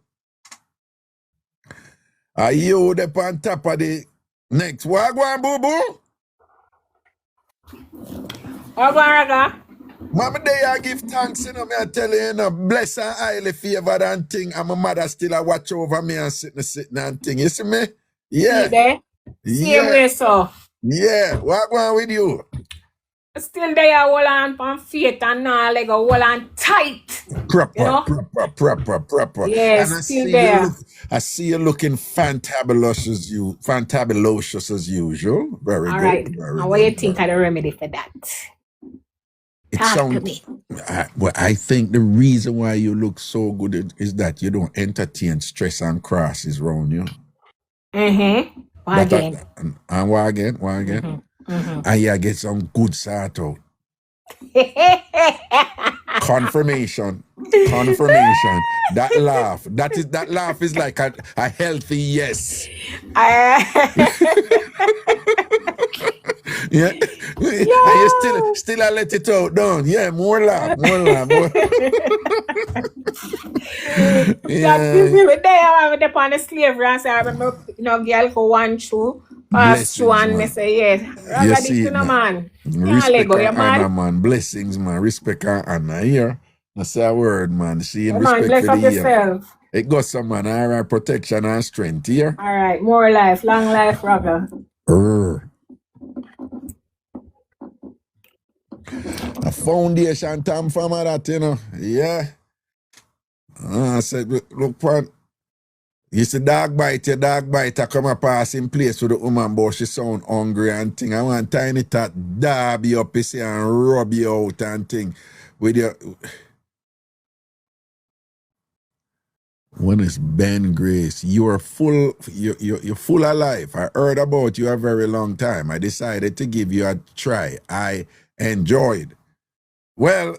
Are you the on top of the next? Wagwan boo boo? Wagwan Raga. Mama, day I give thanks, me I tell you, bless and highly favored and thing, and my mother still a watch over me and sitting and thing. You see me? Yeah. There? Same way, so. Yeah. What going on with you? Still there, hold on from faith and now like hold on tight. Proper. Yes, and still there. I see you looking fantabulous as usual. Very all good. Right. Very now, good. what do you think of the remedy for that? Talk to me. I think the reason why you look so good is that you don't entertain stress and crosses around you. Mm-hmm. Why again? And why again? Why again? Mm-hmm. And you get some good sort out. Confirmation. That laugh is like a healthy yes. Yeah. And you still I let it out down. Yeah, more laugh. Yeah. They upon the slavery and say I remember girl for one shoe. Pass through and me say yes. You see it, man. Respect and honor, man. Blessings, man. Respect and honor here. That's a word, man. See him respect bless for up the yourself. It got some man, all right, protection and strength here. All right, more life, long life, Raga. A foundation TamFam of that, Yeah. I said, look, pan. You see dog bite, your dog bite, I come a pass in place with the woman, but she sound hungry and thing. I want Tiny Tat dab you up, you see, and rub you out and thing. With your... When it's Ben Grace, you're full of life. I heard about you a very long time. I decided to give you a try. I enjoyed. Well,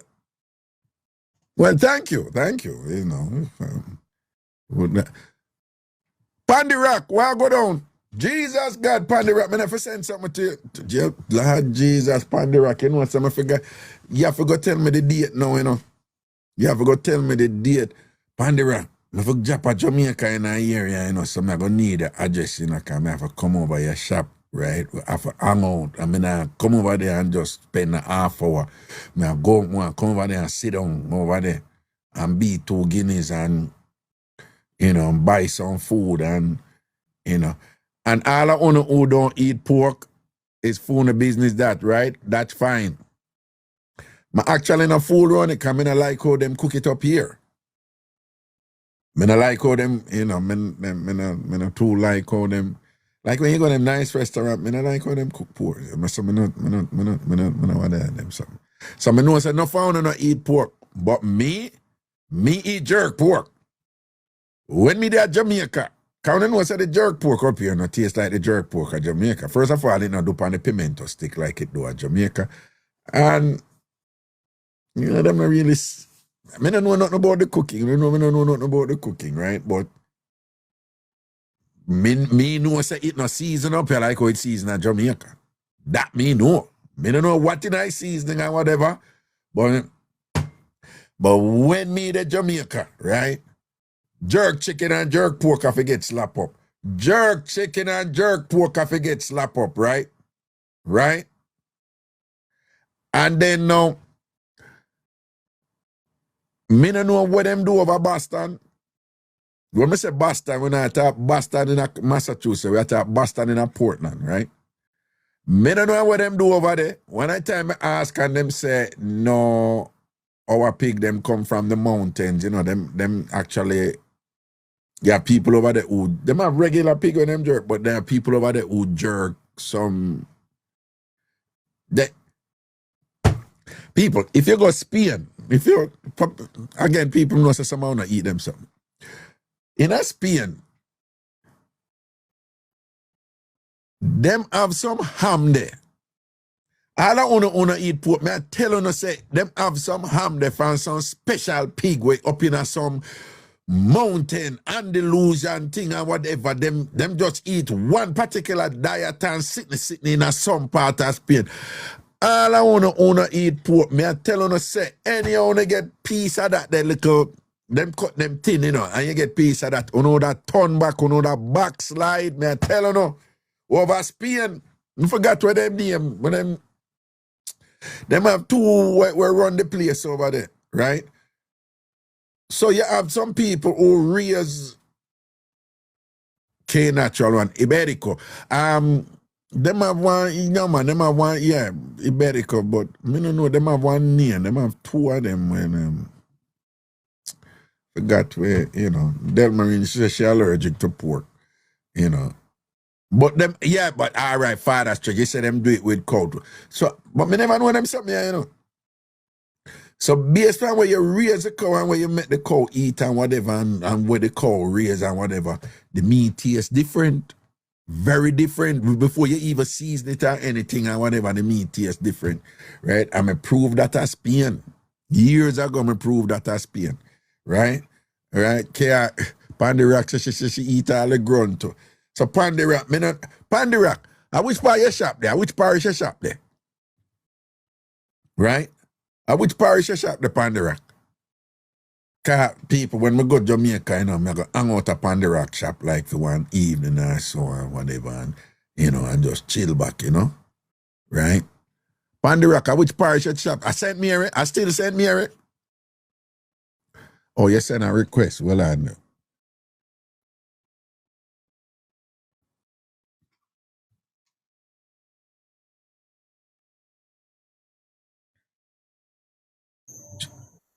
thank you. Pandy Rock, why go down? Jesus God, Pandy Rock. I never send something to you. Lord Jesus, Pandy Rock. You know what I forgot? You have to go tell me the date now, You have to go tell me the date. Pandy Rock. I have to drop a Jamaica in a area, so I'm going to need the address, because I have to come over your shop right? I hang out. I mean, I come over there and just spend a half hour. I come over there and sit down over there and be 2 guineas and, buy some food and, and all of you who don't eat pork is for the business that, right? That's fine. I actually not fool around it because I don't like how them cook it up here. I don't like how them, I not too like how them, like when you go to them nice restaurant, I don't like how them cook pork. I not want them something. So I know I said, no found not eat pork, but me eat jerk pork. When me there Jamaica, because I know I said the jerk pork up here not taste like the jerk pork at Jamaica. First of all, it not do on the pimento stick like it do at Jamaica. And them not really. I don't know nothing about the cooking. I don't know nothing about the cooking, right? But me know say it not season up here like how it season at Jamaica. That me know. Me don't know what in I seasoning or whatever. But when me the Jamaica, right? Jerk chicken and jerk pork have to get slap up. Jerk chicken and jerk pork have to get slap up, right? Right? And then now, me don't know what them do over Boston. When I say Boston, when I talk Boston in Massachusetts, we talk Boston in Portland, right? Me don't know what them do over there. When I time I ask and them say, no, our pig them come from the mountains, them actually, there are people over there who, them have regular pig when them jerk, but there are people over there who jerk some, people, if you go Spain, again, people know say someone not eat them something. In a Spain, them have some ham there. All I wanna eat pork, me I tell you say, them have some ham there from some special pig way up in some mountain, Andalusian thing and whatever. Them just eat one particular diet and sitting in some part of Spain. All I wanna eat pork, me I tell you say, any wanna get piece of that, little, them cut them thin, and you get piece of that, that turn back, that backslide, me I tell you, over Spain, I forgot what them name, but them have 2 where run the place over there, right? So you have some people who raise K-natural one, Iberico. Them have one, them have one, Iberico, but I don't know, them have one name, them have 2 of them when, forgot where, Delmarine says she allergic to pork, But them, but all right, father's trick, you said them do it with cow. So, but me never know them something, So based on where you raise the cow and where you make the cow eat and whatever, and where the cow raise and whatever, the meat tastes different. Very different. Before you even season it or anything and whatever, the meat tastes different. Right? And I proved that at Spain. Years ago, I proved that at Spain. Right? Right? Pandy she eat all the grunt too. So Pandy Rock, which part your shop there? Which parish your shop there? Right? Which parish your shop there, Pandy Rock? Cause people, when we go to Jamaica, I go hang out at Pandy Rock shop like for one evening or so or whatever, and and just chill back, right? Pandy Rock, which parish your shop? I St. Mary. I still St. Mary. Oh, you send a request. Well, I know.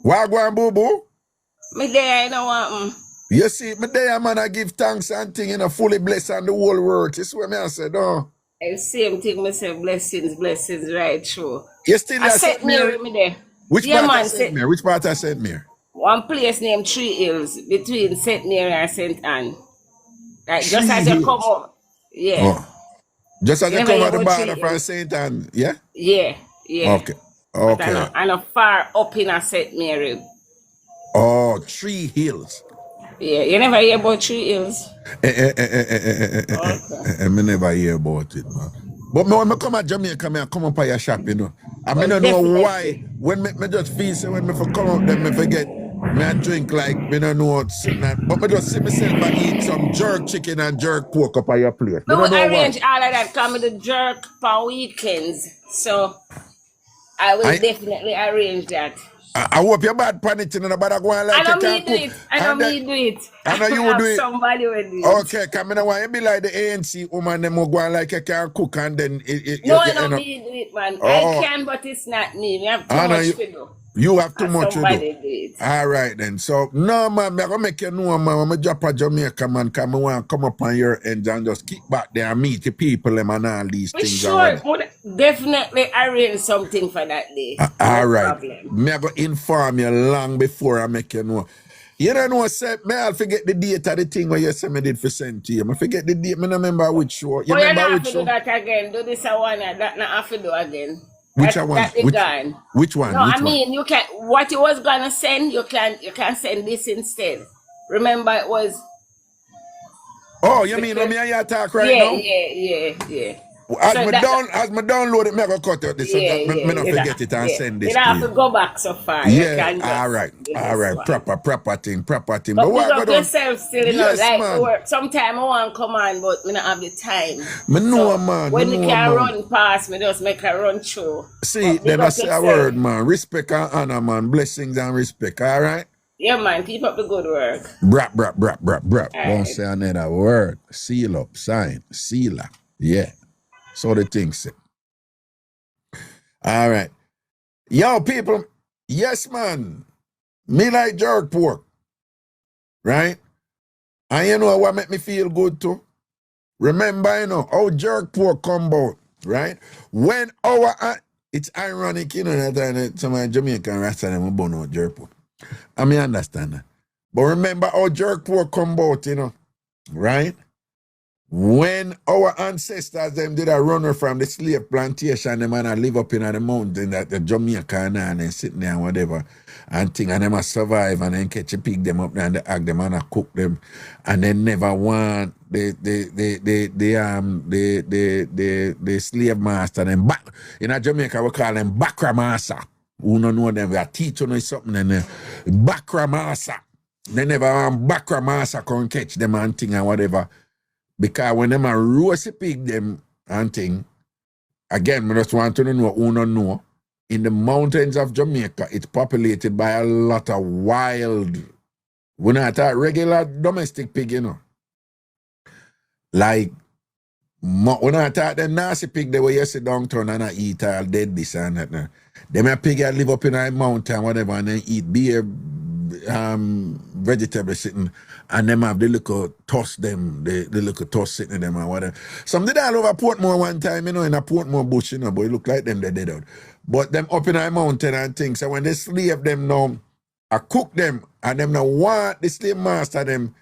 Wagwan boo boo. Me there, I know what. You see, me there, man, I give thanks and thing, fully blessed on the whole world. This is what I said, Same thing, me say blessings, right through. You still I St. Mary, me there. Which part of St. Mary? Which part of St. Mary? One place named 3 Hills between St. Mary and St. Anne. Like, just 3 as you Hills. come up. Yeah. Oh. Just as you come out the border 3 from St. Anne, yeah? Yeah. Okay. And a far up in a St. Mary. Oh, 3 Hills. Yeah, you never hear about 3 Hills? Okay. I never hear about it, man. But when I come to Jamaica, I come up at your shop, I don't know why. When me just feel, so when me for come up, then me forget Me I drink like, me don't know what's that. But me just see myself I eat some jerk chicken and jerk pork up on your plate. We Me will don't know why. arrange all of that. Come with the jerk for weekends. So I will I definitely arrange that. I hope you're bad panicking and about going I like you know me can't do cook. it. I know And then, me do it. I know you I will have do it. somebody will do it. Okay, come in, why you be like the ANC woman, them who go on like you can't cook and then No, you I know end up. me do it, man. Oh, I can, but it's not me. We have too I know much you. to do. You have too And much to do. somebody do it. All right then. So no man, I'm gonna make you know, man. I'm gonna drop a Jamaica man, come I want to come up on your end and just kick back there and meet the people them and all these We things. sure would definitely arrange something for that day. All No right. problem. Me I go inform you long before I make you know. You don't know, say, me I'll forget the date of the thing where you say me did for send to you. I forget the date, me don't remember which show. You Oh, you remember not have which to do show? that again. Do this one, that not have to do again. Which That, one? that is gone. Which one? No, Which I one? mean you can. What you was gonna send, you can send this instead. Remember, it was Oh, you mean when me and you talk right yeah, now? yeah. As So me download it, me go cut out this so that me not You don't, forget it and send You this don't to have you. to go back so far. You Yeah, can just all right, do this one. proper thing. But But big what up go down? yourself still, you know, Yes, like man. work. Sometimes I want to come on, but we don't have the time. Me know, So man. when Me you know, can man. run past me, just make a run through. See, But big then I up say a yourself. word, man. Respect and honor, man. Blessings and respect, all right? Yeah, man, keep up the good work. Brap. Don't Alright. say another word. Seal up, sign, sealer. Yeah. So the thing say. All right. Yo, people. Yes, man. Me like jerk pork. Right? And you know what make me feel good too? Remember, you know, how jerk pork come about, right? When it's ironic, you know, that some of Jamaican rasta them born out jerk pork. I mean, understand that. But remember how jerk pork come about, you know, right? When our ancestors them did a runner from the slave plantation, them and live up in the mountain that the Jamaica and then sitting there and whatever and thing, and them a survive and then catch a pig them up there and they hag them and cook them and they never want the slave master them back in Jamaica we call them Bakra master. Who don't know them, we are teaching them something and Bakra master. They never want Bakra master come catch them and thing and whatever. Because when them a roast a pig them and thing, again, I just want to know who don't know. In the mountains of Jamaica, it's populated by a lot of wild, we're not a regular domestic pig, you know. Like, when I talk them nasty pig, they were you sit downtown and I eat all dead this and that. Now. Them a pig that live up in a mountain, whatever, and then eat beer, vegetable sitting, and them have the little toss them, the little toss sitting in them and whatever. Some did all over Portmore one time, you know, in a Portmore bush, you know, but it look like them they dead out. But them up in a mountain and things, so when they slave them now, I cook them, and them now want the slave master them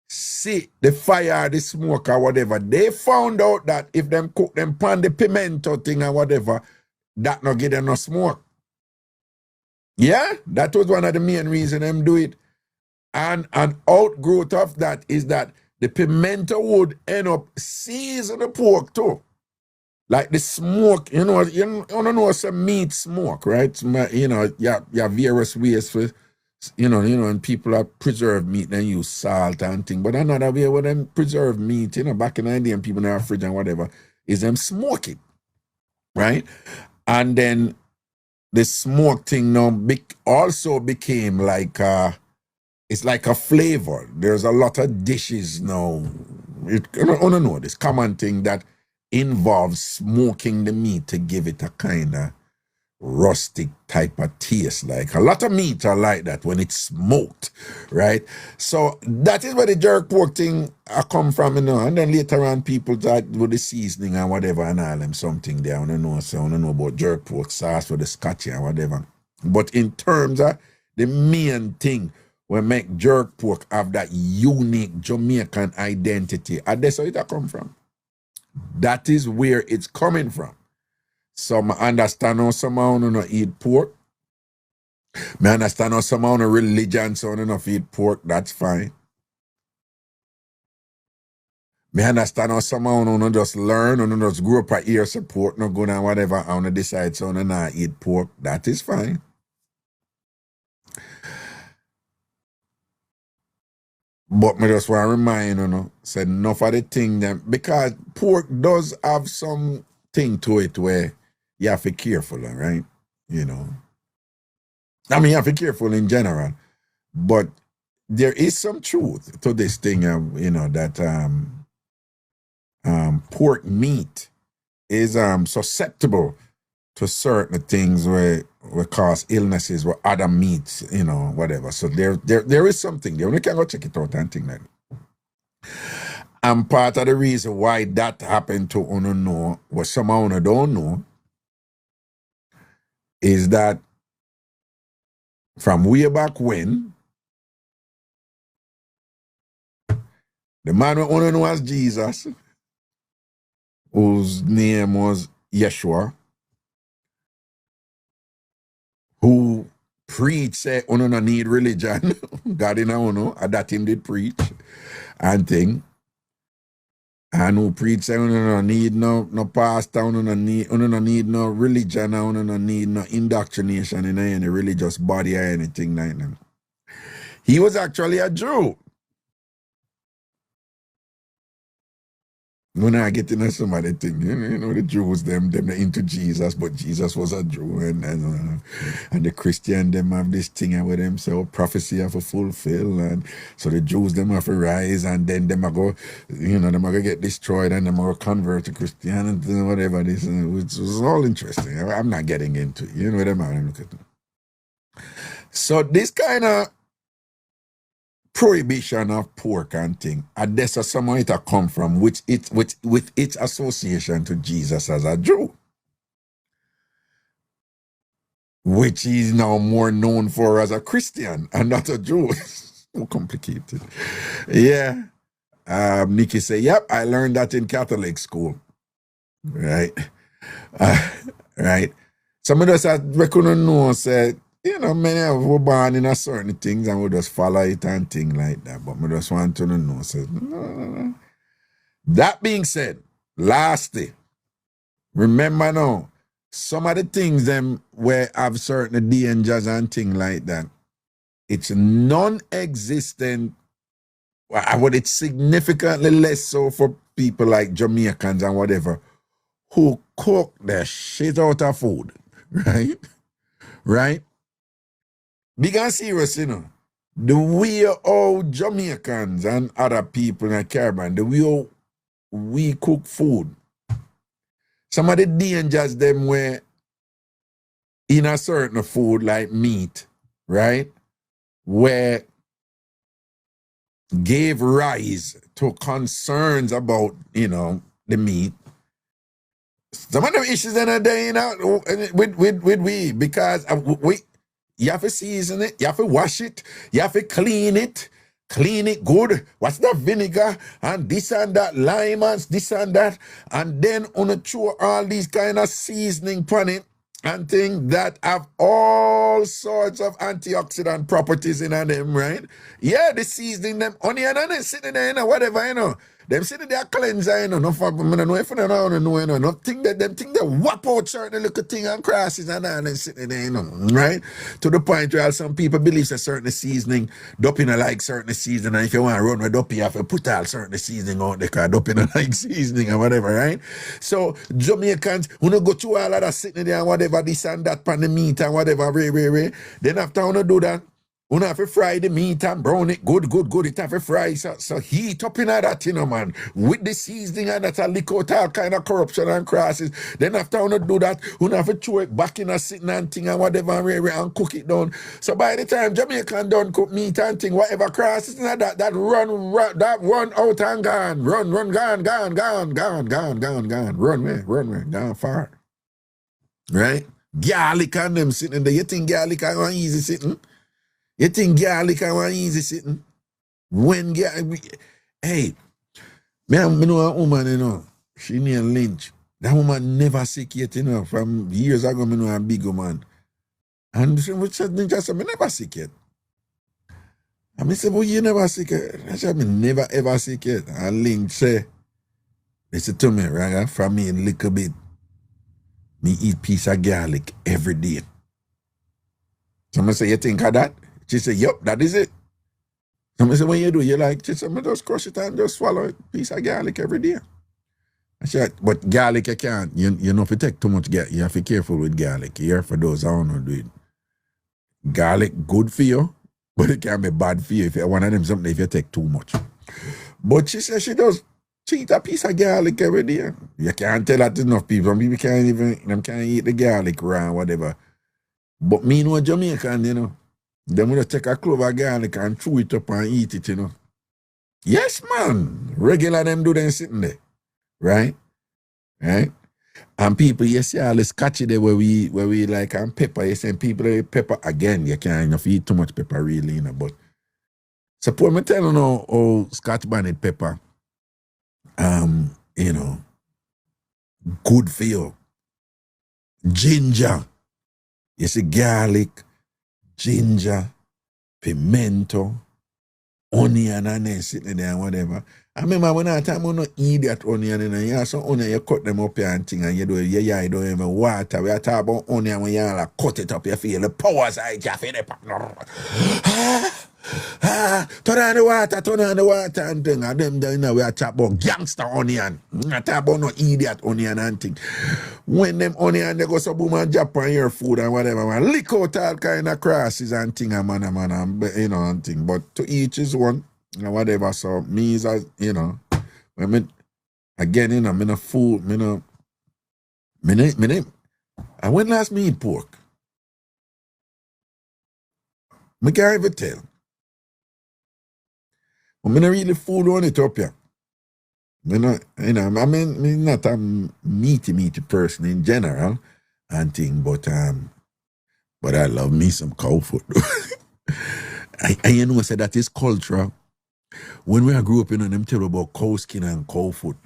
see the fire, the smoke or whatever. They found out that if them cook them pan the pimento thing or whatever, that not give them no smoke. Yeah, that was one of the main reasons them do it. And an outgrowth of that is that the pimento would end up season the pork too. Like the smoke, you don't know some meat smoke, right? You know, you have various ways for, you know, and people that preserve meat, then use salt and thing. But another way where them preserve meat, you know, back in the day and people in our fridge and whatever, is them smoke it, right? And then the smoke thing now also became like it's like a flavor. There's a lot of dishes now. I don't know this common thing that involves smoking the meat to give it a kind of rustic type of taste. Like a lot of meat are like that when it's smoked, right? So that is where the jerk pork thing come from, you know. And then later on, people start with the seasoning and whatever and all them something there. I don't know. So I don't know about jerk pork sauce with the scotch and whatever. But in terms of the main thing, we make jerk pork have that unique Jamaican identity, and that's where it come from. That is where it's coming from. So I understand how someone don't eat pork. I understand how someone religion so don't eat pork. That's fine. I understand how someone don't just learn and just grow up a ear support, no good and whatever, and decide so not eat pork. That is fine. But me just want to remind say enough of the thing them, because pork does have some thing to it where you have to be careful, right? You know. I mean, you have to be careful in general, but there is some truth to this thing, that pork meat is susceptible to certain things where cause illnesses with other meats, whatever. So there is something there. We can go check it out and thing like that. And part of the reason why that happened to Uno know, what some Uno don't know, is that from way back when, the man we Uno know as Jesus, whose name was Yeshua, who preached, say, Uno no need religion, God in Uno, and that him did preach, and thing. And who preach, say, Uno no need no pastor, Uno no need no religion, Uno no need no indoctrination in any religious body or anything like that. He was actually a Jew. When I get into some of the thing, the Jews, them they into Jesus, but Jesus was a Jew, and the Christian, them have this thing with them, so prophecy have to fulfill, and so the Jews, them have to rise, and then them go, them go get destroyed, and them go convert to Christianity, whatever this, which was all interesting. I'm not getting into it, them are look at them. So this kind of prohibition of pork and thing, and that's somewhere it come from, with its association to Jesus as a Jew, which is now more known for as a Christian and not a Jew. So complicated. Yeah. Nikki say, yep, I learned that in Catholic school. Right. Right. Some of us reckon know said, many of us were born in a certain things and we just follow it and things like that. But I just want to know. Said, no. That being said, lastly, remember now, some of the things them where have certain dangers and things like that, it's non-existent, but it's significantly less so for people like Jamaicans and whatever, who cook the shit out of food, right? Right? Big and serious, the way how Jamaicans and other people in the Caribbean, the way we cook food, some of the dangers them were in a certain food like meat, right, where gave rise to concerns about, the meat. Some of them issues in a day, with we, because you have to season it, you have to wash it, you have to clean it good. What's that vinegar and this and that, lime and this and that, and then on throw all these kind of seasoning on it and things that have all sorts of antioxidant properties in them, right? Yeah, the seasoning them onion and then sitting there, whatever, Them sitting there cleanser, no for me no know if they know, no think that them think they whap out certain little thing and crosses and all and sitting there, right? To the point where some people believe a certain seasoning, doping like certain seasoning, and if you want to run with dope, you have to put all certain seasoning out there, because doping like seasoning and whatever, right? So Jamaicans, who no go through all of that sitting there and whatever, this and that pan the meat and whatever, then after you do that, you have to fry the meat and brown it good. It have to fry. So heat up in that, man. With the seasoning and that, a lick out all kind of corruption and crosses. Then after you do that, you have to throw it back in a sitting and thing and whatever and cook it down. So by the time Jamaican done cook meat and thing, whatever crosses in that run out and gone. Run, gone. Run, gone far. Right? Garlic and them sitting there. You think garlic are easy sitting? You think garlic and one easy sitting? When hey, me know a woman, she named Lynch. That woman never sick yet, From years ago, me know a big woman. And she said, Lynch, I said, me never sick yet. And me said, well, you never sick yet? I said, me never ever sick yet. And Lynch say, listen to me, right? From me a little bit, me eat piece of garlic every day. So I say, you think of that? She said, yup, that is it. And I say, when you do, you like, she said, I just crush it and just swallow a piece of garlic every day. I said, but garlic you can't. You know if you take too much garlic, you have to be careful with garlic. Here for those I don't know do it. Garlic good for you, but it can be bad for you if you one of them something if you take too much. But she said she does. She eat a piece of garlic every day. You can't tell that to enough people. Some people can't eat the garlic raw, whatever. But me know Jamaican, you know. Them will take a clove of garlic and chew it up and eat it, you know. Yes, man. Regular them do them sitting there. Right? Right? And people, you see all the scotchy there where we like and pepper. You see people that pepper again, you can't eat too much pepper really, you know. But suppose me tell you now how Scotch bonnet pepper, you know, good for you. Ginger. You see garlic, ginger, pimento, onion and then sitting there and whatever. I remember when I time I not eat that onion and you have some onion, you cut them up here and thing and you don't even water. We are talking about onion when you like cut it up, you feel the powers I feel it. Turn on the water and thing. And them there, you know, we are talking about gangster onion. I talk about no idiot onion and thing. When them onion they go so boom and drop on your food and whatever, man, lick out all kind of crosses and thing and man, you know, and thing. But to each his one, and whatever. So me is as you know, when me again, you know, me no food, me no. I went last me eat pork. Me can't even tell. But me no really food on it up here. Me no, you know, I mean, me not a meaty person in general and thing, but I love me some cow food. And you know, I said that is cultural. When we grew up, you know, them tell about cow skin and cow food,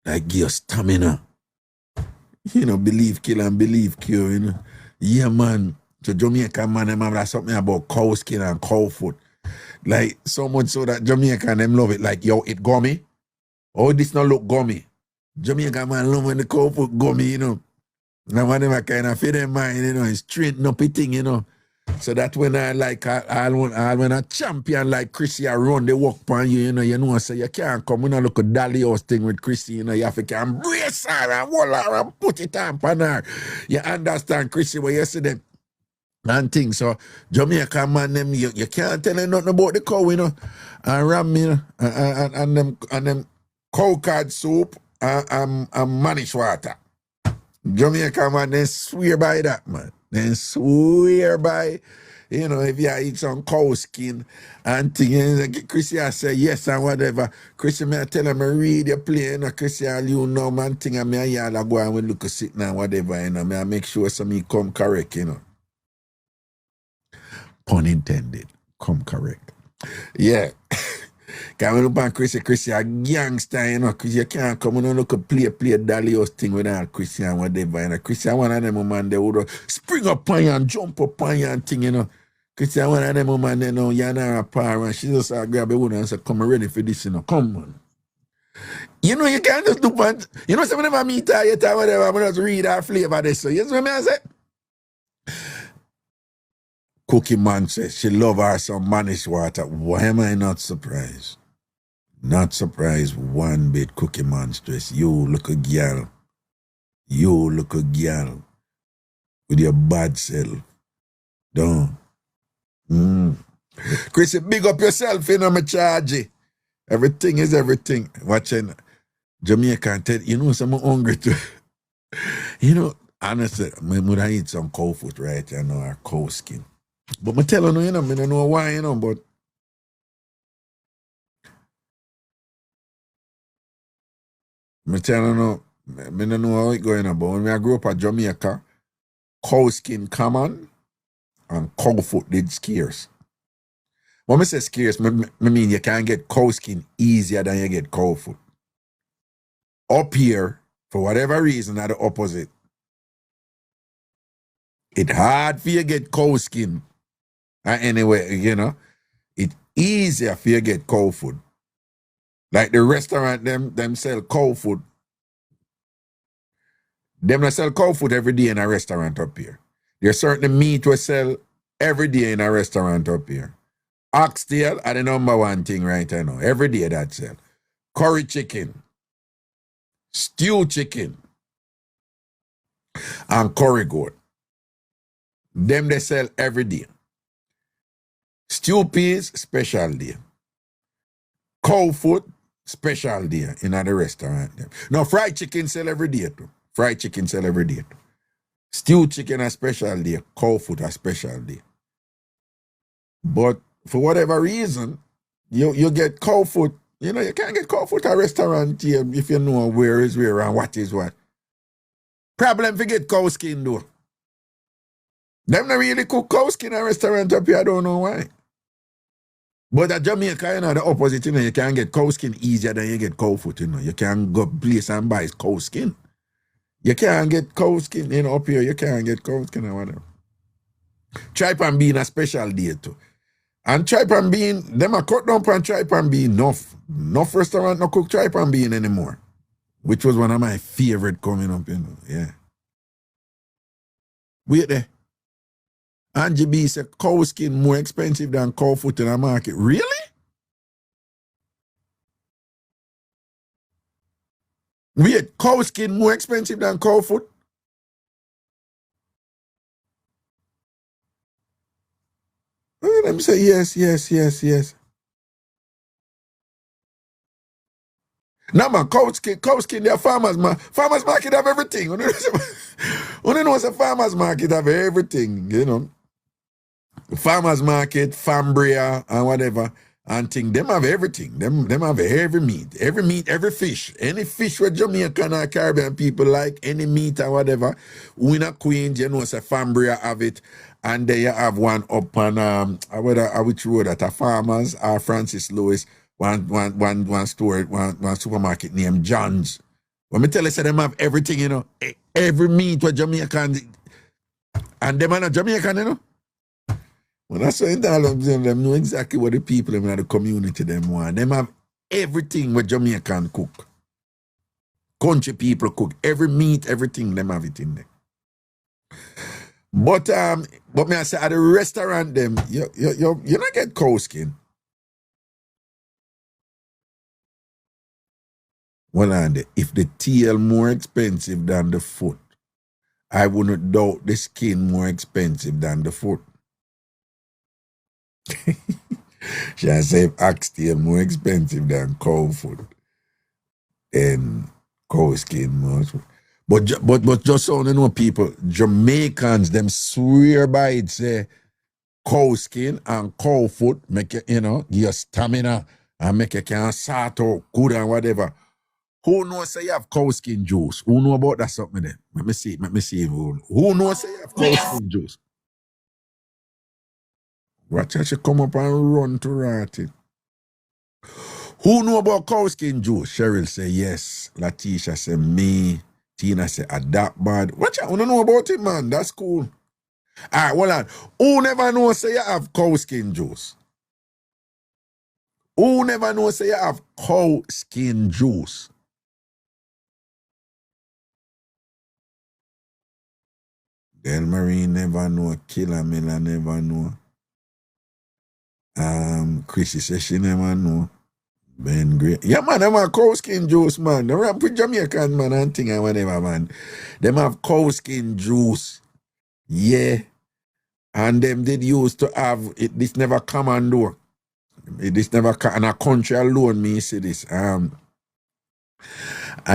like give you stamina. You know, believe kill and believe cure, you know. Yeah, man. So Jamaican man, them have something about cow skin and cow food. Like, so much so that Jamaican, them love it. Like, yo, it gummy. Oh, this not look gummy. Jamaican man love when the cow food gummy, you know. Now, one of them kind of fit in mind, you know, it's straighten up a thing, you know. So that when I like, when a champion like Chrissy I run, they walk upon you, you know, say you can't come, you know, look at Dolly House thing with Chrissy, you know, you have to embrace her and hold her and put it on her. You understand, Chrissy, when you see them and things. So Jamaican man, them, you can't tell them nothing about the cow, you know, and ram, you know, and them cow cod soup and manish water. Jamaican man, they swear by that, man. They swear by, you know, if you eat some cow skin and things, Chrissy say yes and whatever. Chrissy may tell him, I read your play, you know, Chrissy, you know, man, thing, and me and go and look at sitting and whatever, you know, me I make sure something come correct, you know. Pun intended, come correct. Yeah. Because when you look at Chrissy a gangster, you know, because you can't come and look at play Dolly House thing without Chrissy and whatever, you know. Chrissy one of them man, they would spring up on you and jump up on you and thing, you know. Chrissy one of them man, they know, you're not a power, and she just grab a wood and say, come ready for this, you know, come on. You know, you can't just do that. You know, some of them meet her, yet whatever, I'm just read her flavor this, so you know what I say? Cookie Man says she love her some manish water. Why am I not surprised? Not surprised one bit, Cookie Man stress. You look a girl. You look a girl with your bad self. Don't. Chrissy, big up yourself, you know, my charge. Everything is everything. Watching Jamaican tell you know, some hungry too. You know, honestly, I would eat some cow food, right? You know, or cow skin. But I tell you know, I don't know why, you know, but I tell you know, I don't know how it going on, but when I grew up at Jamaica, cow skin common and cow foot did scarce. When I say scarce, I mean you can get cow skin easier than you get cow foot. Up here, for whatever reason, are the opposite. It's hard for you to get cow skin. Anyway, you know, it's easier for you to get cow food. Like the restaurant, them sell cow food. Them not sell cow food every day in a restaurant up here. There's certain meat we sell every day in a restaurant up here. Oxtail are the number one thing right now. Every day that sell. Curry chicken, stew chicken, and curry goat. Them they sell every day. Stew peas, special day. Cow foot, special day in the restaurant. Now, fried chicken sell every day too. Fried chicken sell every day too. Stew chicken a special day. Cow foot a special day. But for whatever reason, you get cow foot. You know, you can't get cow foot at a restaurant here if you know where is where and what is what. Problem for get cow skin though. Them not really cook cow skin at a restaurant up here, I don't know why. But at Jamaica, you know, the opposite, you know, you can get cow skin easier than you get cow foot, you know. You can go place and buy cow skin. You can't get cow skin, you know, up here, you can't get cow skin or whatever. Tripe and bean a special day too. And tripe and bean, them a cut down on tripe and bean. Nuff restaurant no cook tripe and bean anymore. Which was one of my favorite coming up, you know. Yeah. Wait there. Angie B said cow skin more expensive than cow foot in the market. Really? Wait, cow skin more expensive than cow foot? Let me say yes. No man, cow skin, they're farmers market have everything. Only know it's a farmers market have everything, you know. Farmers market, Fambria, and whatever, and thing, them have everything. Them have every meat, every fish. Any fish with Jamaican or Caribbean people like, any meat or whatever. Winner Queens, you know, it's a Fambria have it. And there you have one up on which road at a farmers or Francis Lewis, one store, one supermarket named John's. When me tell you, say them have everything, you know, every meat with Jamaican, and them are not Jamaican, you know. When I saw it, all of them know exactly what the people in the community them want. Them have everything with Jamaican cook. Country people cook. Every meat, everything, them have it in there. But me I say at the restaurant them, you not get cow skin. Well, and if the tail more expensive than the foot, I wouldn't doubt the skin more expensive than the foot. She say oxtail more expensive than cow foot and cow skin more. But just so you know, people, Jamaicans them swear by it, say cow skin and cow foot make you, you know, give you stamina and make you can sort out good and whatever. Who knows say you have cow skin juice? Who know about that something there? Let me see. Who knows say you have cow skin juice? Watch her, she come up and run to rat it. Who know about cow skin juice? Cheryl say yes. Latisha say me. Tina say that bad. Watch out, who don't know about it, man? That's cool. Alright, hold on. Who never know say you have cow skin juice? Who never know say you have cow skin juice? Del Marie never know. Killer Miller never know. Chrissy says she never know. Ben Great. Yeah, man, them have cow skin juice, man. Them rap with Jamaican, man, and thing and whatever, man. Them have cow skin juice. Yeah. And them did used to have it. This never come and do. This never come. And a country alone, me see this. And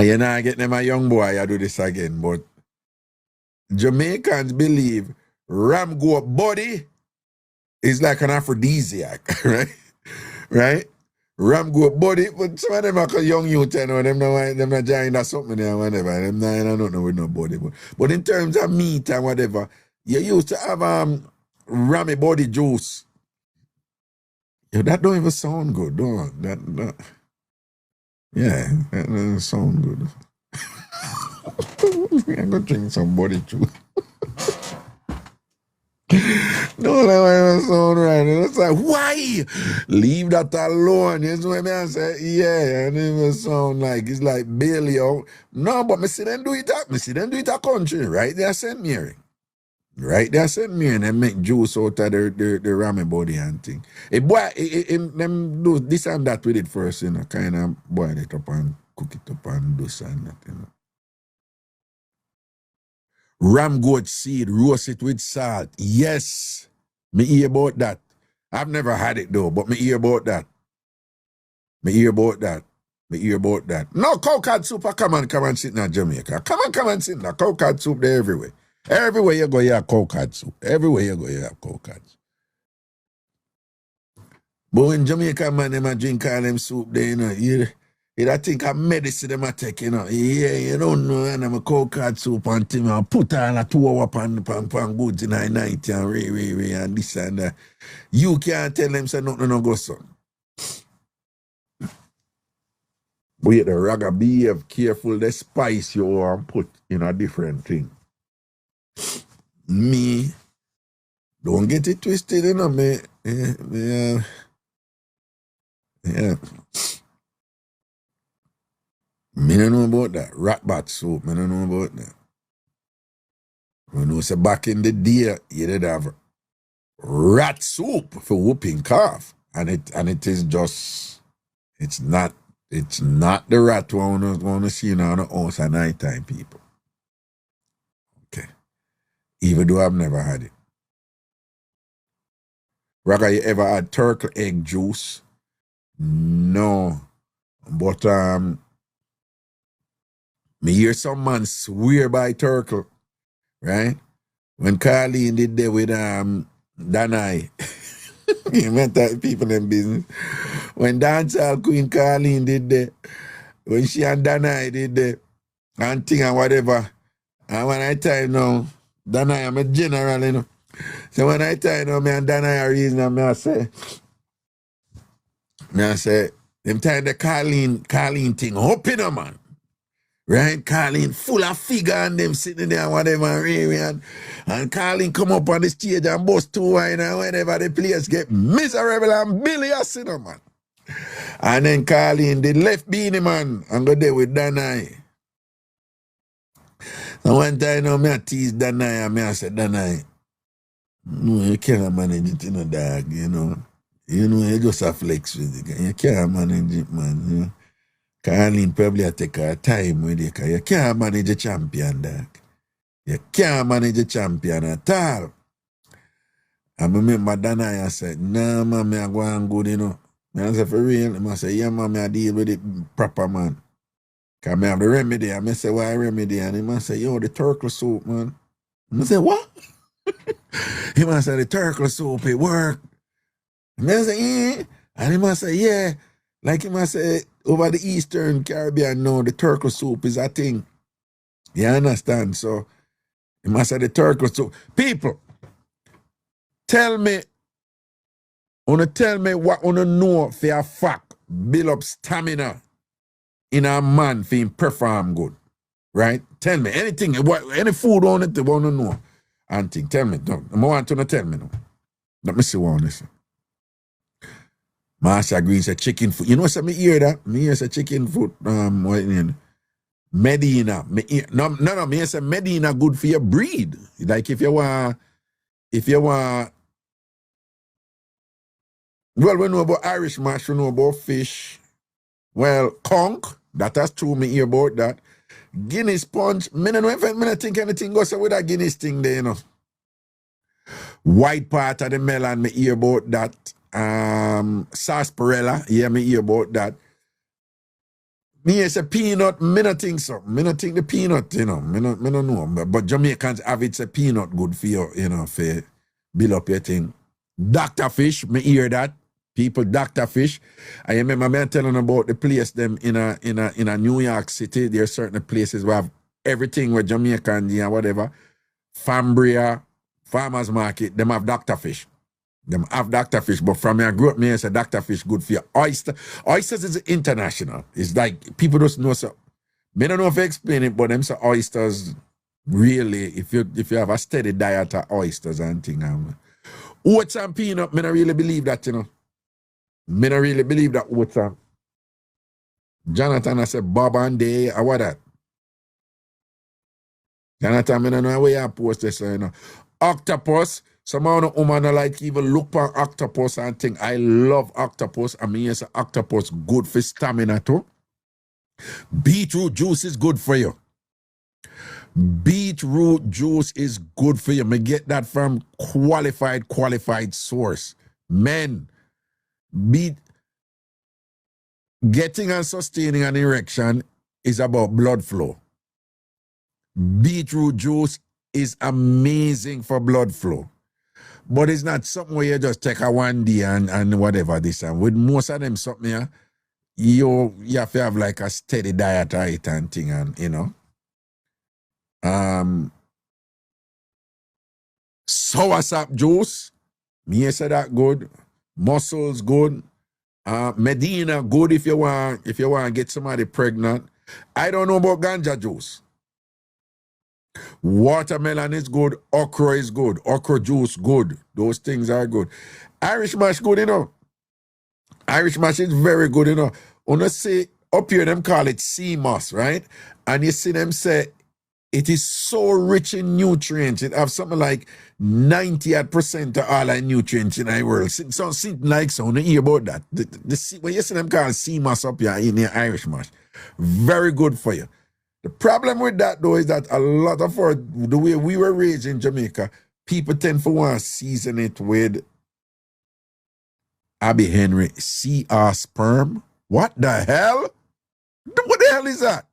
you know, I get them a young boy, I do this again. But Jamaicans believe ram goat body is like an aphrodisiac, right? Right? Ram goat body, but some of them are young youth, you know, them not giant or something there, whatever. Them not, I don't know with no body. But in terms of meat and whatever, you used to have rammy body juice. Yo, that don't even sound good, don't that? Yeah, that doesn't sound good. I'm gonna drink some body juice. No, that don't sound right. And it's like, why? Leave that alone. You know what I mean? I say, yeah, and it even sound like it's like Bailey out. No, but me see them do it at country, right there, St. Mary. Right? They send me and they make juice out of the ramen body and thing. A boy, them do this and that with it first, you know, kind of boil it up and cook it up and do this and that, you know. Ram goat seed, roast it with salt. Yes, me hear about that. I've never had it though, but me hear about that. Me hear about that. Me hear about that. No, cowcard soup, come and sit in Jamaica. Come and sit in cowcard soup there everywhere. Everywhere you go, you have cowcard soup. Everywhere you go, you have cowcard soup. But when Jamaica man, them a drink all them soup there, you know, you think of medicine them a take, you know. Yeah, you don't know, and I'm a cowcard soup and thing, and put on a 2 hour pan goods in the night and re, and this and that. You can't tell them, say, nothing no go so. But you the raga, be careful the spice you want to put in a different thing. Me, don't get it twisted, you know, me. Yeah. Me don't know about that. Rat bat soup, me don't know about that. You know, say back in the day, you did have rat soup for whooping cough. And it is just, it's not the rat one to see in the house at night time, people. Okay. Even though I've never had it. Raga, you ever had turtle egg juice? No. But me hear some man swear by turtle, right? When Carleen did that with Danai. You met that people in business. When Dancehall Queen Carleen did that, when she and Danai did that, and thing and whatever. And when I time now, Danai, I'm a general, you know. So when I time now, me and Danai are reason, me I say, them time the Carleen thing, hoping a man. Right? Carleen full of figure and them sitting there and whatever and Carleen come up on the stage and bust 2 wine and whenever the place get miserable and bilious, you know, man. And then Carleen did left Beanie Man and go there with Danai. So one time, you know, me I tease Danai and me I said, Danai, no, you can't manage it, you know, dog, you know. You know, you just a flex with it. You can't manage it, man, you know. Carleen probably take her time with you because you can't manage a champion, dog. You can't manage a champion at all. I remember Danai said, nah, man, I go and good, you know. I said, for real? I said, yeah, man, I deal with it proper, man. Because I have the remedy. I say, why remedy? And he say, yo, the turtle soup, man. I say, what? He must say, the turtle soup, it work. And I say, yeah. And he must say, yeah. Like he must say, over the Eastern Caribbean now, the turtle soup is a thing. You understand? So, he must say the turtle soup. People, tell me what you know for a fact build up stamina in a man for him perform good. Right? Tell me anything, any food on it you want to know. And thing. Tell me. No, I want to tell me now. Let me see what I say. Master Green said chicken food. You know what I hear that? Me hear say chicken food, what name? Medina. No, me say Medina good for your breed. Like if you want, well, we know about Irish mash, we know about fish. Well, conch, that has true, me hear about that. Guinness punch, me no know if I think anything goes with that Guinness thing there, you know. White part of the melon, me hear about that. Sarsaparilla, yeah, me hear about that. Me say peanut, me not think so. Me not think the peanut, you know, me not know. But Jamaicans have it say peanut good for you, you know, for build up your thing. Dr. Fish, me hear that. People, Dr. Fish. I remember me telling about the place them in a New York City. There are certain places where have everything with Jamaican and whatever. Fambria, Farmers Market, them have Dr. Fish. Them have Dr. Fish, but from here I grew up, me I say Dr. Fish good for your oyster. Oysters is international. It's like people just know so. Me don't know if I explain it, but them say oysters really, if you have a steady diet of oysters and thing. Oats and peanut, me don't really believe that, you know. Me don't really believe that oats and Jonathan I said Bob and Day, or what that? Jonathan, I don't know where you post this, you know. Octopus. Some of the women are like even look for octopus and think, I love octopus. I mean, yes, octopus good for stamina too. Beetroot juice is good for you. Beetroot juice is good for you. Me get that from qualified source. Men, getting and sustaining an erection is about blood flow. Beetroot juice is amazing for blood flow. But it's not something where you just take a one day and whatever this. And with most of them something here, you have to have like a steady diet right and thing and you know. Soursop juice, me say that good. Mussels good. Medina good if you want to get somebody pregnant. I don't know about ganja juice. Watermelon is good. Okra is good. Okra juice good. Those things are good. Irish mash good, you know. Irish mash is very good, you know. When I say up here, them call it sea moss, right? And you see them say it is so rich in nutrients. It have something like 98% of all the nutrients in the world. So, like so, you hear about that. When you see them call sea moss up here in the Irish mash, very good for you. The problem with that, though, is that a lot of the way we were raised in Jamaica, people tend to want to season it with Abby Henry CR sperm. What the hell? What the hell is that?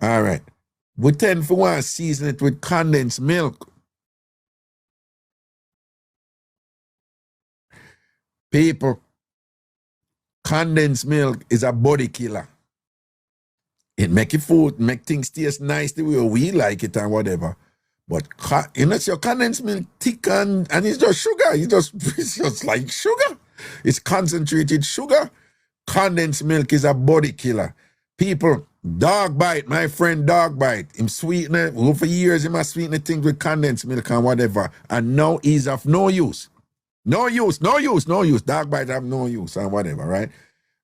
All right. We tend to want to season it with condensed milk. People, condensed milk is a body killer. It make your food, make things taste nice the way we like it and whatever. But you know, it's your condensed milk thick and it's just sugar. It's just like sugar. It's concentrated sugar. Condensed milk is a body killer. People, dog bite, my friend dog bite. Him sweeten it. For years, he must sweeten things with condensed milk and whatever. And now he's of no use. No use. Dog bite have no use and whatever, right?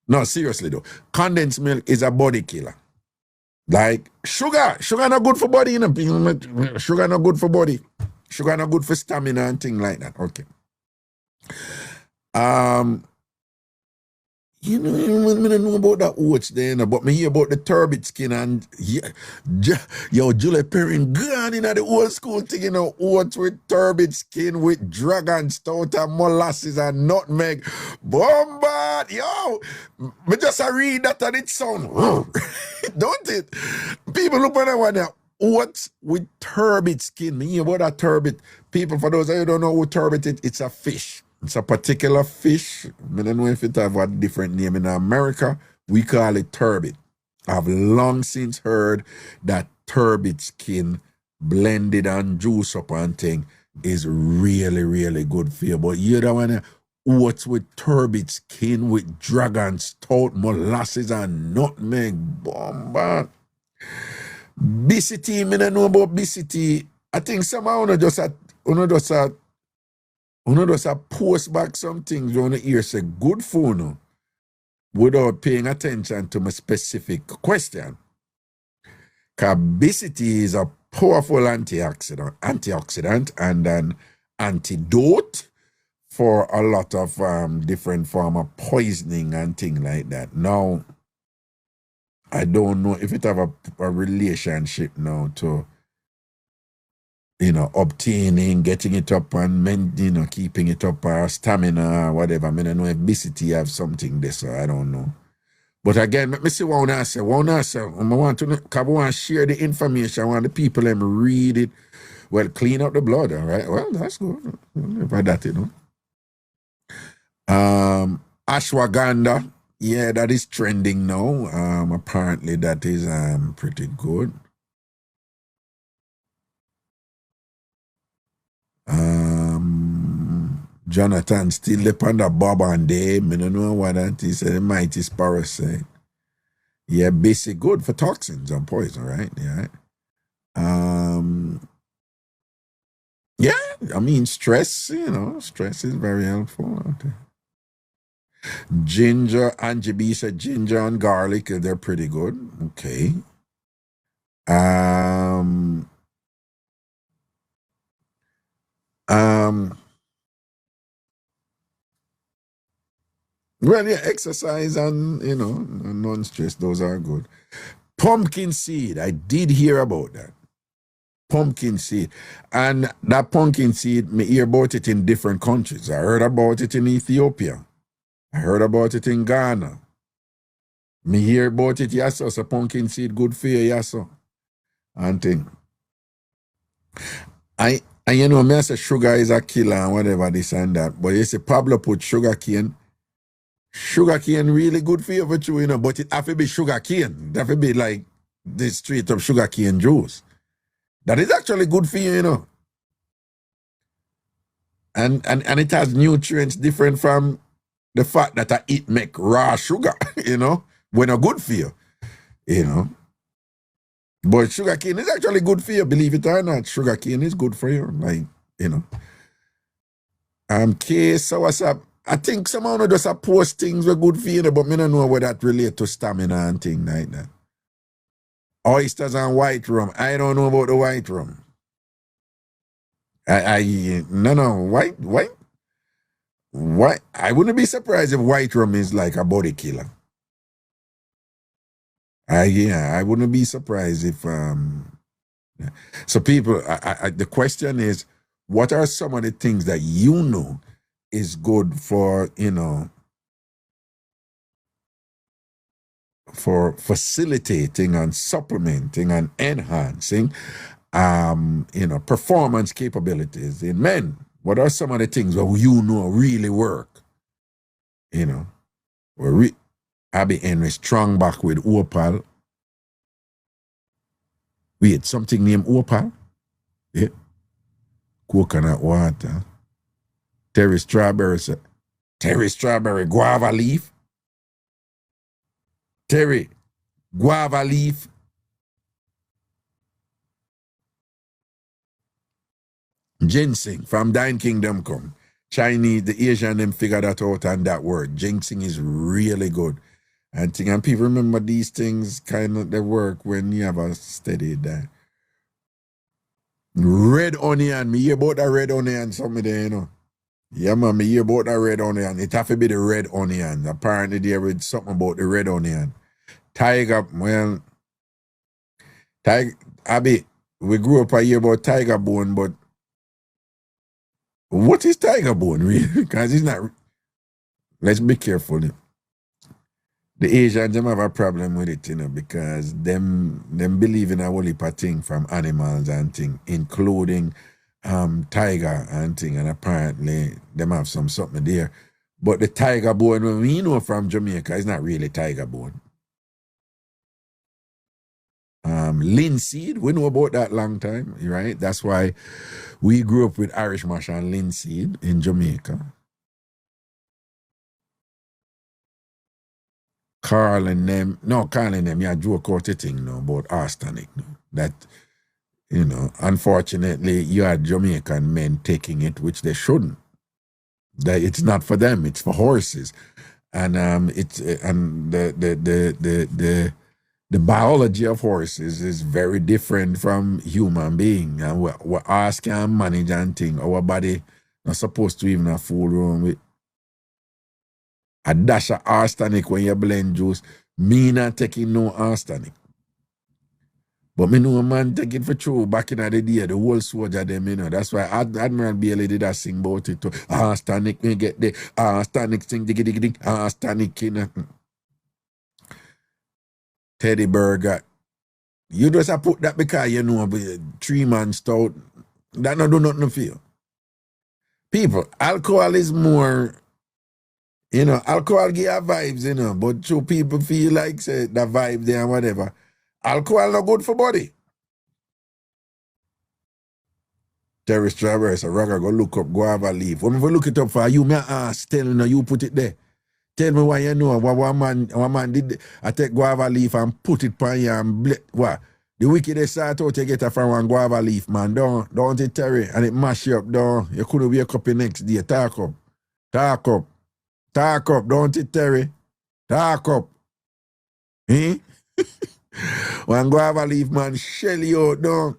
No, seriously though. Condensed milk is a body killer. Like sugar not good for body, you know. Sugar not good for body. Sugar not good for stamina and things like that. Okay. You know, I don't know about that oats there, you know, but me hear about the turbid skin and Julie Perrin gone in the old school thing, you know, oats with turbid skin with dragon stout and molasses and nutmeg. Bombard, yo! Me just read that and it sound, don't it? People look at that one now. Oats with turbid skin. Me hear about that turbid. People, for those of you who don't know what turbid is, it's a fish. It's a particular fish. I don't know if it have a different name in America. We call it turbid. I've long since heard that turbid skin blended and juice up and thing is really, really good for you. But you don't want to oats with turbid skin with dragon stout, molasses and nutmeg. Bomba. BCT, I don't know about BCT. I think somehow just post back some things on the ear say good for no without paying attention to my specific question. Obesity is a powerful antioxidant and an antidote for a lot of different form of poisoning and things like that. Now, I don't know if it have a relationship now to, you know, obtaining, getting it up and, you know, keeping it up, stamina or whatever. I mean, I know if obesity have something there, so I don't know. But again, let me see what I say. I want to share the information. I want the people them read it. Well, clean up the blood, all right? Well, that's good. About that, you know. Ashwagandha, yeah, that is trending now. Apparently that is pretty good. Jonathan still lip on the Bob and Dave. I don't know what that is. The mighty sparrow say. Yeah, basic good for toxins and poison, right? Yeah. Yeah, I mean stress, you know, stress is very helpful. Okay. Ginger, Angie B said ginger and garlic, they're pretty good. Okay. Um, well, yeah, exercise and, non-stress, those are good. Pumpkin seed, I did hear about that. Pumpkin seed. And that pumpkin seed, me hear about it in different countries. I heard about it in Ethiopia. I heard about it in Ghana. Me hear about it, yes, so pumpkin seed good for you, yes, so. And thing. And me I say sugar is a killer and whatever, this and that. But you see, Pablo put sugar cane really good for you, but it have to be sugar cane. It have to be like the straight up sugar cane juice. That is actually good for you, And it has nutrients different from the fact that I eat make raw sugar, when not good for you, But sugar cane is actually good for you, believe it or not. Sugar cane is good for you, Case, so what's up? I think someone just post things were good for you, but me don't know whether that relate to stamina and things like that. Oysters and white rum. I don't know about the white rum. White. I wouldn't be surprised if white rum is like a body killer. I wouldn't be surprised if so people. The question is, what are some of the things that you know is good for for facilitating and supplementing and enhancing performance capabilities in men? What are some of the things that really work? Abby Henry strong back with Opal. Wait, something named Opal? Yeah. Coconut water. Terry strawberry guava leaf. Terry guava leaf. Ginseng from Dine Kingdom come. Chinese, the Asian them figure that out and that word. Ginseng is really good. And people remember these things kind of they work when you have a steady that. Red onion, me hear about the red onion something there, Yeah, man, me hear about the red onion. It have to be the red onion. Apparently there is something about the red onion. Tiger, Abby, we grew up a year about tiger bone, but what is tiger bone, really? Because it's not. Let's be careful. The Asians, them have a problem with it, because them believe in a whole heap of thing from animals and thing, including tiger and thing, and apparently them have something there. But the tiger bone, when we know from Jamaica, is not really tiger bone. Linseed, we know about that long time, right? That's why we grew up with Irish mash and linseed in Jamaica. Calling them, yeah, joke out the thing about arsenic. That, unfortunately, you had Jamaican men taking it, which they shouldn't. That it's not for them, it's for horses. And the biology of horses is very different from human being. And what horse can manage and thing, our body not supposed to even have fool around with. A dash of arsenic when you blend juice, me not taking no arsenic. But me know a man take it for true back in the day, the whole soldier them, That's why Admiral Bailey did that sing about it too. Arsenic, me get the arsenic sing, diggy, arsenic, Teddy Burger. You just have put that because 3 months stout. That not do nothing for you. People, alcohol is more. Alcohol give you vibes, but two people feel like say the vibe there and whatever. Alcohol not good for body. Terry strawberry, so Raga go look up guava leaf. When we look it up for you, me ask, tell you put it there. Tell me why you know what one man did. I take guava leaf and put it on you and what? The wickedest start out you get it from one guava leaf, man. Don't it, Terry? And it mash you up, don't. You couldn't wake up the next day. Talk up, don't it, Terry? Talk up. One guava leaf, man, shell you out, no.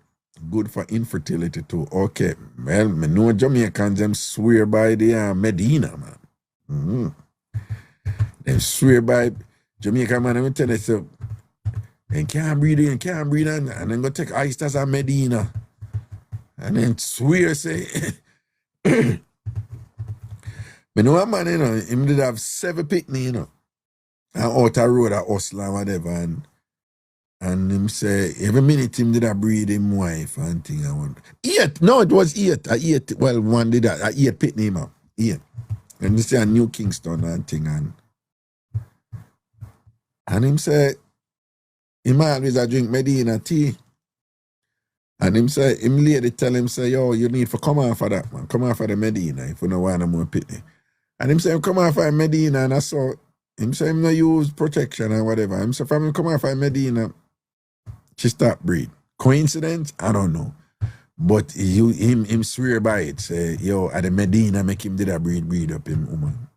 Good for infertility too. Okay. Well, me know Jamaicans, them swear by the Medina, man. Them swear by Jamaica, man. Let me tell you, so, and can't breathe, and then go take oysters and Medina. And then swear, say, me know a man, you know, him did have 7 picnic, you know, and out a road at Hustle and whatever, and him say, every minute him did a breed him wife and thing. And one. 8. No, it was 8. I 8. Well, one did that. I 8 picnic, man. 8. And you say a New Kingston and thing. And him say, him always a drink Medina tea. And him say, him lady tell him, say, yo, you need to come off of that, man. Come off of the Medina if you don't want no more picnic. And him say, come off of Medina, and I saw, him say, him no use protection or whatever. Him say, from him come off of Medina, she stop breed. Coincidence? I don't know. But him swear by it. Say, yo, at the Medina make him did a breed up him woman.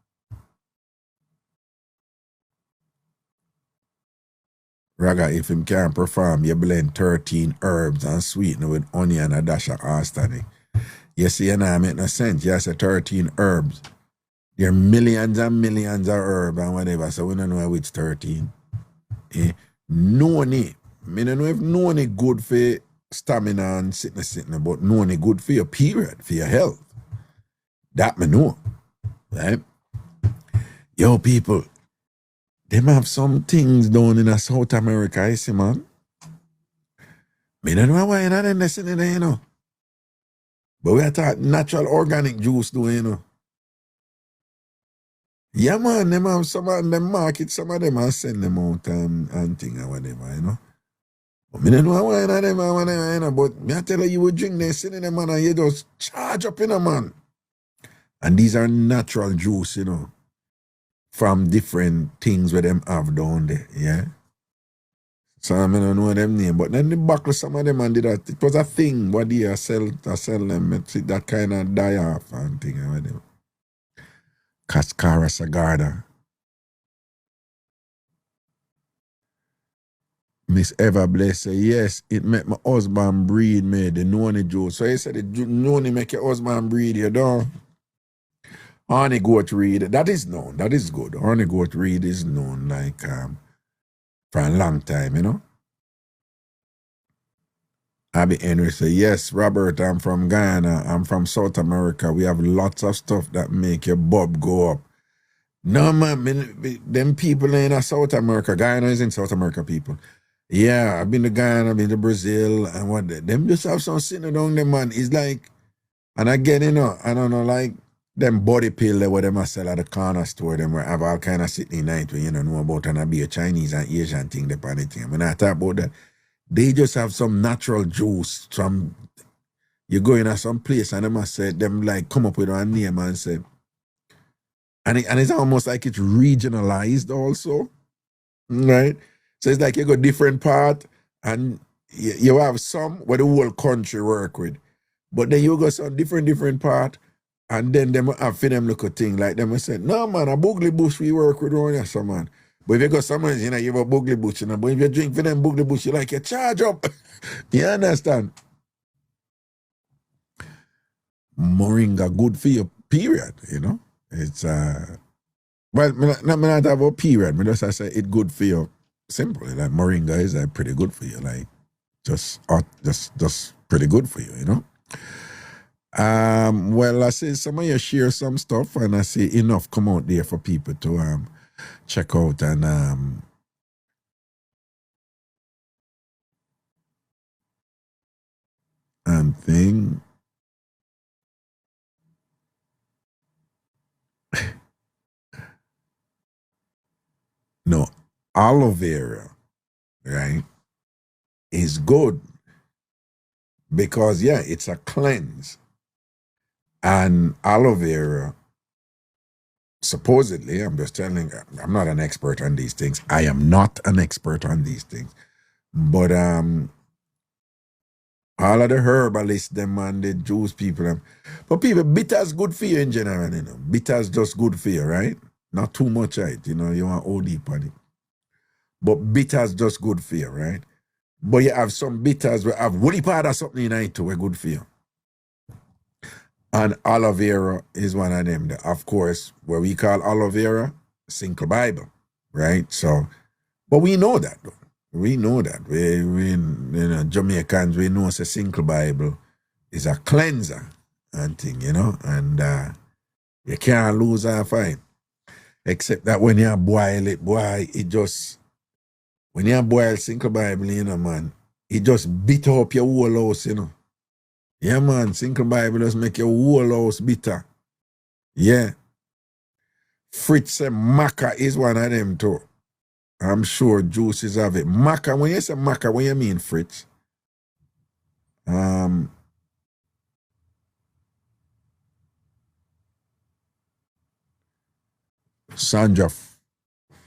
Raga, if him can't perform, you blend 13 herbs and sweeten with onion and a dash of arsenic. You see, and I make no sense. You say 13 herbs. There are millions and millions of herbs and whatever, so we don't know which 13. Noni. I don't know if noni good for stamina and sickness, but noni good for your period, for your health. That me know. Right? Yo, people, them have some things down in South America, I see, man. Me don't know why not in there, you know. But we are talking natural organic juice, do you know? Yeah, man, them have some of them market, some of them and send them out and thing or whatever, you know. But me don't know why not them and whatever, you know. But me I tell you would drink them, send them, man, and you just charge up in a man. And these are natural juice, you know, from different things where them have down there, yeah. So I don't know them name, but then the buckle some of them and did that. It was a thing what they sell them, that kind of die off and thing or whatever. Cascara Sagarda. Miss Everbless say, yes, it make my husband breed me, the noni juice. So he said, the noni make your husband breed, you know. Honey goat reed, that is known, that is good. Honey goat reed is known like for a long time, you know. Abby Henry say, yes, Robert, I'm from Ghana, I'm from South America. We have lots of stuff that make your bob go up. No, man, them people in South America, Ghana is in South America, people. Yeah, I've been to Ghana, I've been to Brazil, and what them just have some sitting down there, man. It's like, and again, you know, I don't know, like, them body pill that what them sell at the corner store, them where have all kind of sitting night when you don't know about and be a Chinese and Asian thing, the funny thing. When I talk about that, they just have some natural juice from, you go in at some place and them say, them like come up with a name and say, and it's almost like it's regionalized also, right? So it's like you go different part and you have some where the whole country work with, but then you go some different part. And then them have for them look a thing like them and say, no man, a boogly bush we work with on here, so man. But if you go somewhere, you know, you have a boogly bush, you know, but if you drink for them boogly bush, you like you charge up. You understand? Moringa good for your period, you know. It's well, me not have a period, me just I say it good for you. Simple. Like moringa is pretty good for you, like just pretty good for you, you know. Well, I say some of you share some stuff, and I say enough come out there for people to check out and thing. No, aloe vera, right, is good because yeah, it's a cleanse. And aloe vera, supposedly, I'm just telling, I'm not an expert on these things. I am not an expert on these things. But all of the herbalists, them and the juice people, them. But people, bitter's good for you in general, you know. Bitter's just good for you, right? Not too much, right? You know, you want OD on it. But bitter's just good for you, right? But you have some bitters where have woody powder something in it too, we're good for you. And aloe vera is one of them. Of course, what we call aloe vera, Single Bible, right? So, but we know that though. We know that. We Jamaicans, we know it's a Single Bible is a cleanser and thing, and you can't lose a fight. Except that when you boil it, boy, when you boil Single Bible, man, it just bitter up your whole house, Yeah, man, Single Bible just make your whole house bitter. Yeah. Fritz and maca is one of them too. I'm sure juices have it. Maca, when you say maca, what you mean, Fritz? Sandra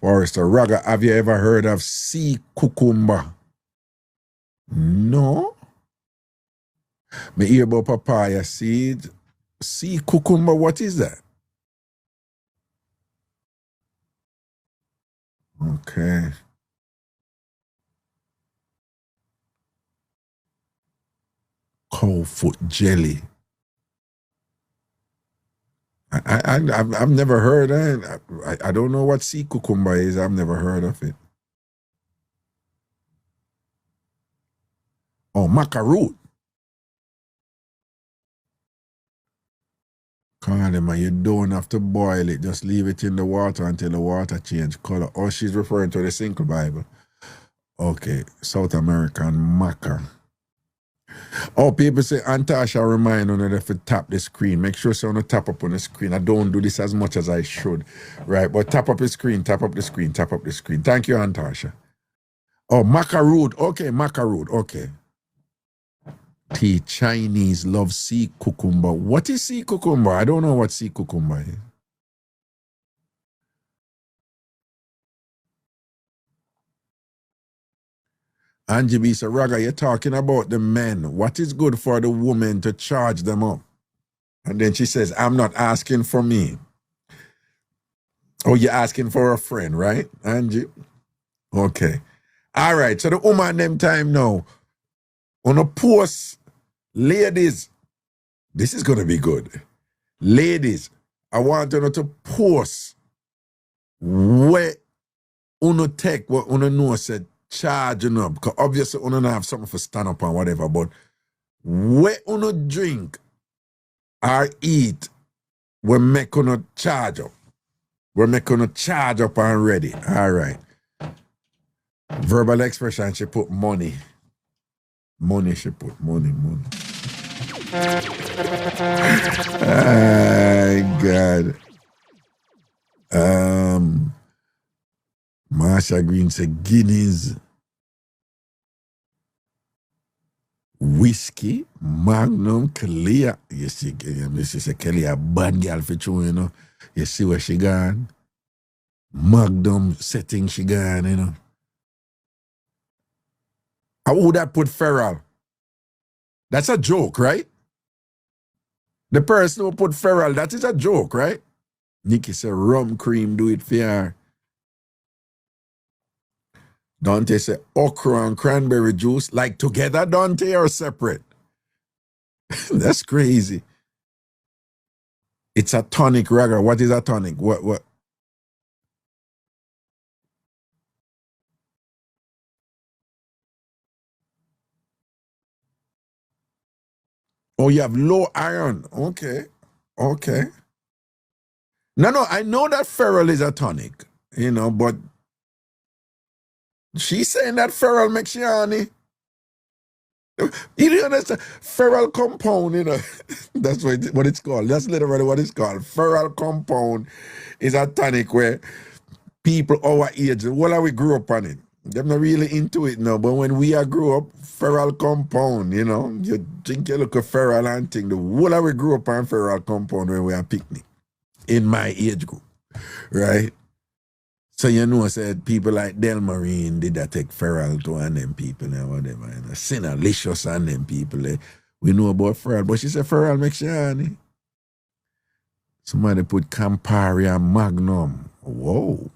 Forrester, Raga, have you ever heard of sea cucumber? No. Me hear about papaya seed. Sea cucumber, what is that? Okay. Cow foot jelly. I've never heard of it. I don't know what sea cucumber is. I've never heard of it. Oh, maca root. Kalima, you don't have to boil it. Just leave it in the water until the water change color. Oh, she's referring to the Single Bible. Okay, South American maca. Oh, people say, Antasha, remind you that if you tap the screen, make sure you tap up on the screen. I don't do this as much as I should, right? But tap up the screen, tap up the screen, tap up the screen. Thank you, Antasha. Oh, maca root. Okay, maca root. Okay. Chinese love sea cucumber. What is sea cucumber? I don't know what sea cucumber is. Angie B. Raga, you're talking about the men. What is good for the woman to charge them up? And then she says, I'm not asking for me. Oh, you're asking for a friend, right, Angie? Okay. All right. So the woman them time now. On a post, ladies, this is going to be good. Ladies, I want you to post where uno take what uno know said charging up. Because obviously uno not have something for stand up and whatever, but where uno drink or eat, we make uno charge up. We make uno charge up and ready. All right. Verbal expression, she put money. Money, she put money. Oh, God. Marsha Green said Guinness, whiskey, Magnum, Kalia. You see, she said Kalia, bad girl for you, You see where she gone? Magnum setting she gone, How would that put Feral? That's a joke, right? The person who put Feral, that is a joke, right? Nikki said rum cream do it for her. Dante said okra and cranberry juice, like together, Dante, or separate? That's crazy. It's a tonic, Raga. What is a tonic? What? Oh, you have low iron. Okay. No, I know that Feral is a tonic, but she's saying that Feral makes you honey. You don't understand? Feral compound, that's what it's called. That's literally what it's called. Feral compound is a tonic where people our age, well, we grew up on it. They're not really into it now, but when we grew up, feral compound, you drink a look at feral and thing. The whole we grew up on feral compound when we are picnic in my age group, right? So said people like Del Marine did that take feral to and them people and whatever, Sinalicious and them people. We know about feral, but she said feral makes you honey. Somebody put Campari and Magnum. Whoa.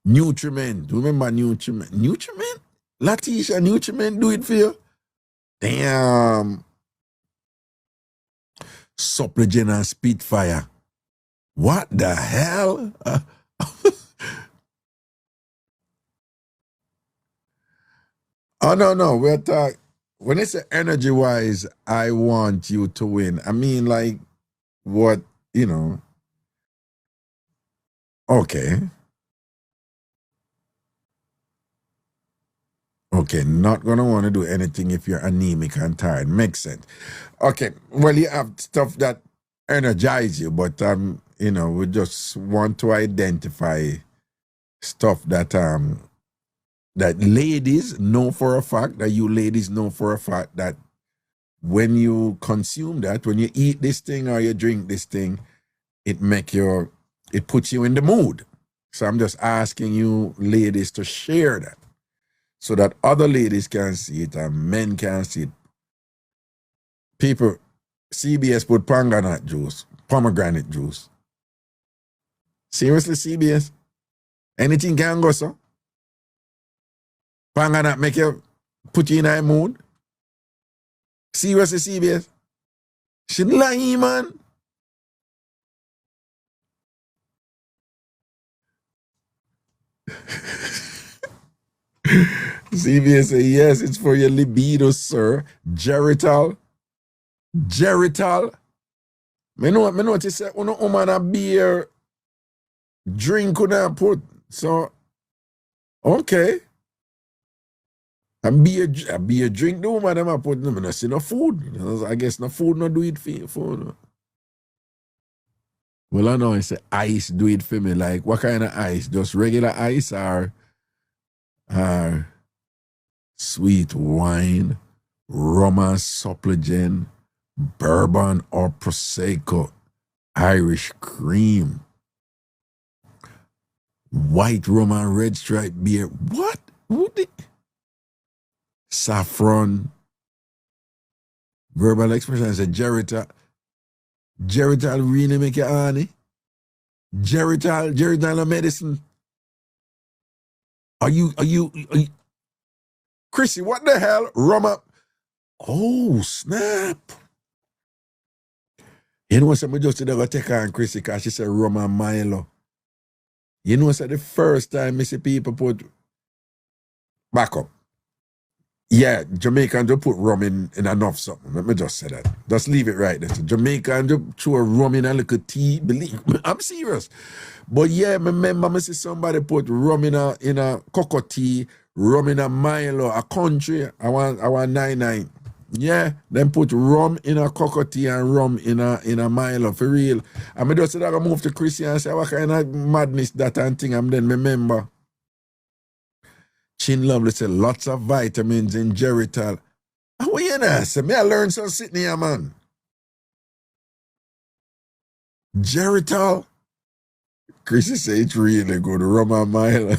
Nutriment. Remember Nutriment? Nutriment? Latisha, Nutriment do it for you? Damn. Supplegen and Spitfire. What the hell? Oh, no. We're talking. When it's energy wise, I want you to win. I mean, like, what, you know. Okay. Okay, not gonna want to do anything if you're anemic and tired. Makes sense. Okay, well, you have stuff that energize you, but you know, we just want to identify stuff that that ladies know for a fact, that you ladies know for a fact that when you consume that, when you eat this thing or you drink this thing, it puts you in the mood. So I'm just asking you ladies to share that, so that other ladies can see it and men can see it. People, CBS put pomegranate juice. Seriously, CBS? Anything can go so? Pomegranate make you put you in a mood? Seriously, CBS? She lying, man. CBS say, yes, it's for your libido, sir. Geritol. Me know what you say. Uno woman a beer drink could put. So, okay. A beer drink the woman them a put. No, I see no food. I guess no food no do it for you. Food. Well, I know I say ice do it for me. Like, what kind of ice? Just regular ice or sweet wine, rum and supplegen, bourbon or prosecco, Irish cream, white rum and red stripe beer. What? Saffron. Verbal expression is a Geritol. Geritol really make you honey? Geritol a medicine. Are you Chrissy, what the hell? Rum up. Oh, snap. You know what, I just did go take her and Chrissy because she said rum and Milo. You know what, the first time I see people put back up. Yeah, Jamaican just put rum in enough something. Let me just say that. Just leave it right there. So Jamaican just throw rum in a little tea. Believe me, I'm serious. But yeah, I remember I see somebody put rum in a cocoa tea, rum in a Milo, a country. I want 99. Yeah, then put rum in a cocoa tea and rum in a Milo for real. And I just said I move to Chrissy and say what kind of madness that and thing. And then remember. Chin Lovely said lots of vitamins in Geritol. What you know? Say me I learned some sitting here, man. Geritol. Chrissy say it's really good. Rum and Milo.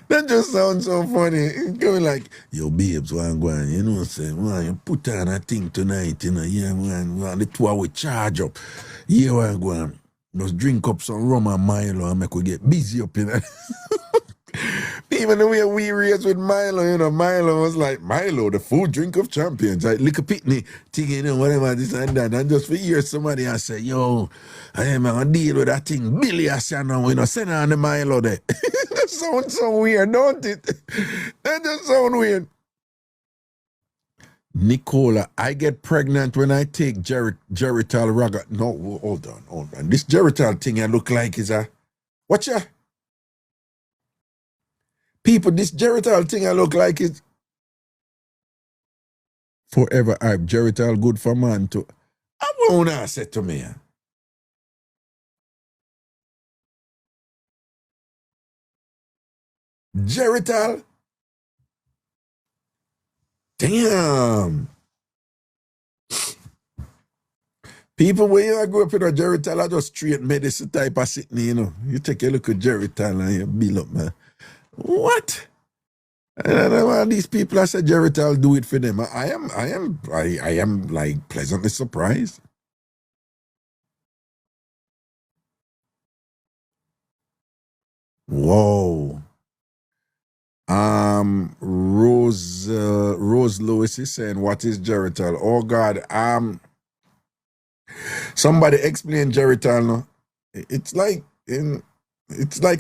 That just sounds so funny. It's going like, yo, babes, one go on, you know what I'm saying? Man, you put on a thing tonight, you know, yeah, man, the 2 hour charge up. Yeah, one go on. Just drink up some rum and Milo and make we get busy up in it. Even the way we raised with Milo, you know, Milo was like, Milo, the food drink of champions. Like, lick a picnic, thing, you know, whatever, this and that. And just for years, somebody I say, yo, I am going to deal with that thing. Billy, I say, no, you know, send on the Milo there. That sounds so weird, don't it? That just sounds weird. Nicola, I get pregnant when I take Geritol Raga. No, hold on. This Geritol thing I look like is a, watch ya. People, this Geritol thing I look like is forever hype. Geritol good for man too. I won't say to me. Geritol? Damn. People, when I grew up with a Geritol, I just straight medicine type of sitting, you know. You take a look at Geritol and you build up, man. What? I don't know why these people I said Geritol do it for them. I am like pleasantly surprised. Whoa. Rose Lewis is saying, what is Geritol? Oh God. Somebody explain Geritol. No? It's like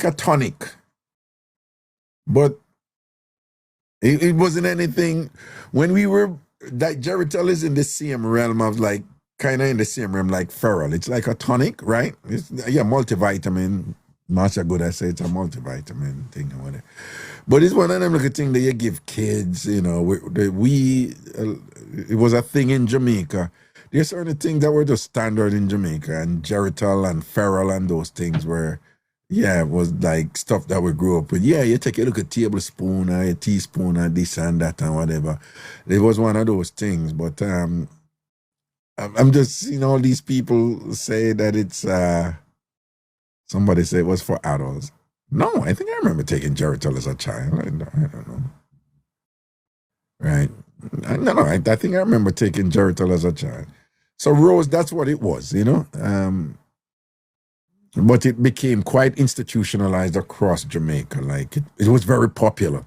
a tonic, but it wasn't anything. When we were that Geritol is in the same realm of like kind of in the same realm like Feral. It's like a tonic, right? It's multivitamin. Master Good, I say it's a multivitamin thing or whatever. But it's one of them little things that you give kids, you know. It was a thing in Jamaica. There's certain things that were just standard in Jamaica, and Geritol and Feral and those things were, it was like stuff that we grew up with. Yeah, you take a look at tablespoon or a teaspoon or this and that and whatever. It was one of those things. But I'm just seeing all these people say that it's somebody said it was for adults. No, I think I remember taking Geritol as a child. I don't know. Right. No, I think I remember taking Geritol as a child. So Rose, that's what it was, you know. But it became quite institutionalized across Jamaica. Like it was very popular.